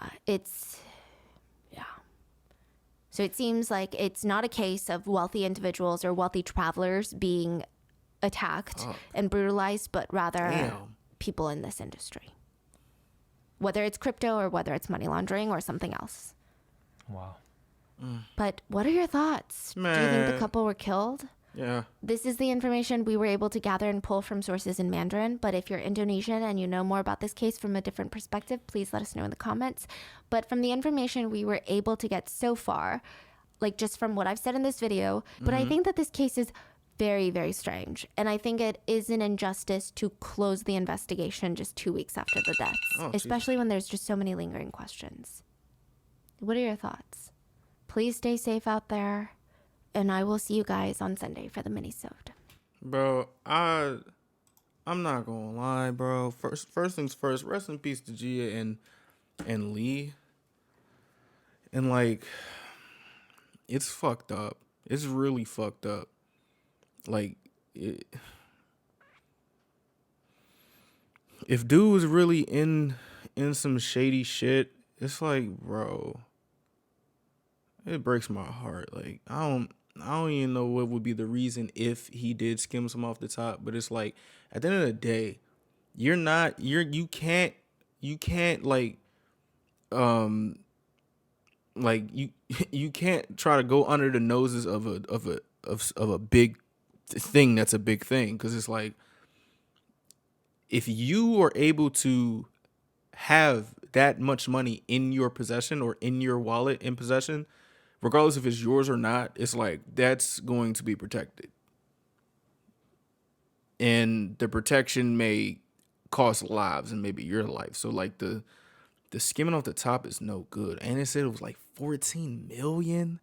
it seems like it's not a case of wealthy individuals or wealthy travelers being attacked and brutalized, but rather people in this industry. Whether it's crypto or whether it's money laundering or something else. Wow. But what are your thoughts? Man. Do you think the couple were killed? Yeah. This is the information we were able to gather and pull from sources in Mandarin. But if you're Indonesian and you know more about this case from a different perspective, please let us know in the comments. But from the information we were able to get so far, like just from what I've said in this video, but I think that this case is very, very strange. And I think it is an injustice to close the investigation just 2 weeks after the deaths, especially when there's just so many lingering questions. What are your thoughts? Please stay safe out there, and I will see you guys on Sunday for the mini-sode. Bro, I'm not gonna lie, bro. First things first, rest in peace to Gia and Lee. And like, it's fucked up. It's really fucked up. Like, if dude was really in some shady shit, it's like, bro, it breaks my heart. Like, I don't even know what would be the reason if he did skim some off the top, but it's like, at the end of the day, you can't you can't try to go under the noses of a big thing that's a big thing, because it's like, if you are able to have that much money in your possession or in your wallet in possession, regardless if it's yours or not, it's like that's going to be protected. And the protection may cost lives and maybe your life. So like the skimming off the top is no good. And it said it was like 14 million.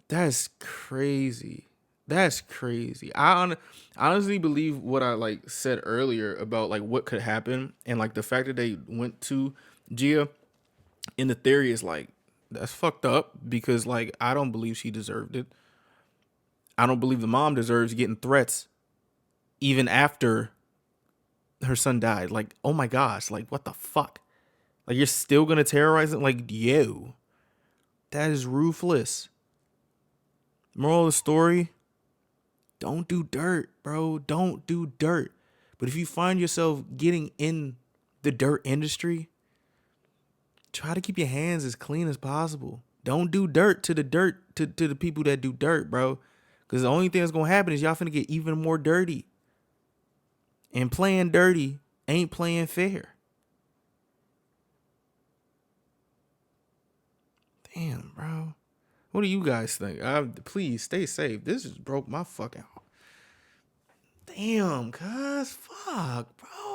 That's crazy. That's crazy. I honestly believe what I like said earlier about like what could happen, and like the fact that they went to Gia in the theory is like that's fucked up because like I don't believe she deserved it. I don't believe the mom deserves getting threats even after her son died. Like, oh my gosh, like what the fuck? Like you're still gonna terrorize it? Like, yo, that is ruthless. Moral of the story, don't do dirt, bro. Don't do dirt. But if you find yourself getting in the dirt industry, try to keep your hands as clean as possible. Don't do dirt to the people that do dirt, bro. Because the only thing that's going to happen is y'all finna get even more dirty. And playing dirty ain't playing fair. Damn, bro. What do you guys think? Please stay safe. This just broke my fucking heart. Damn, cuz. Fuck, bro.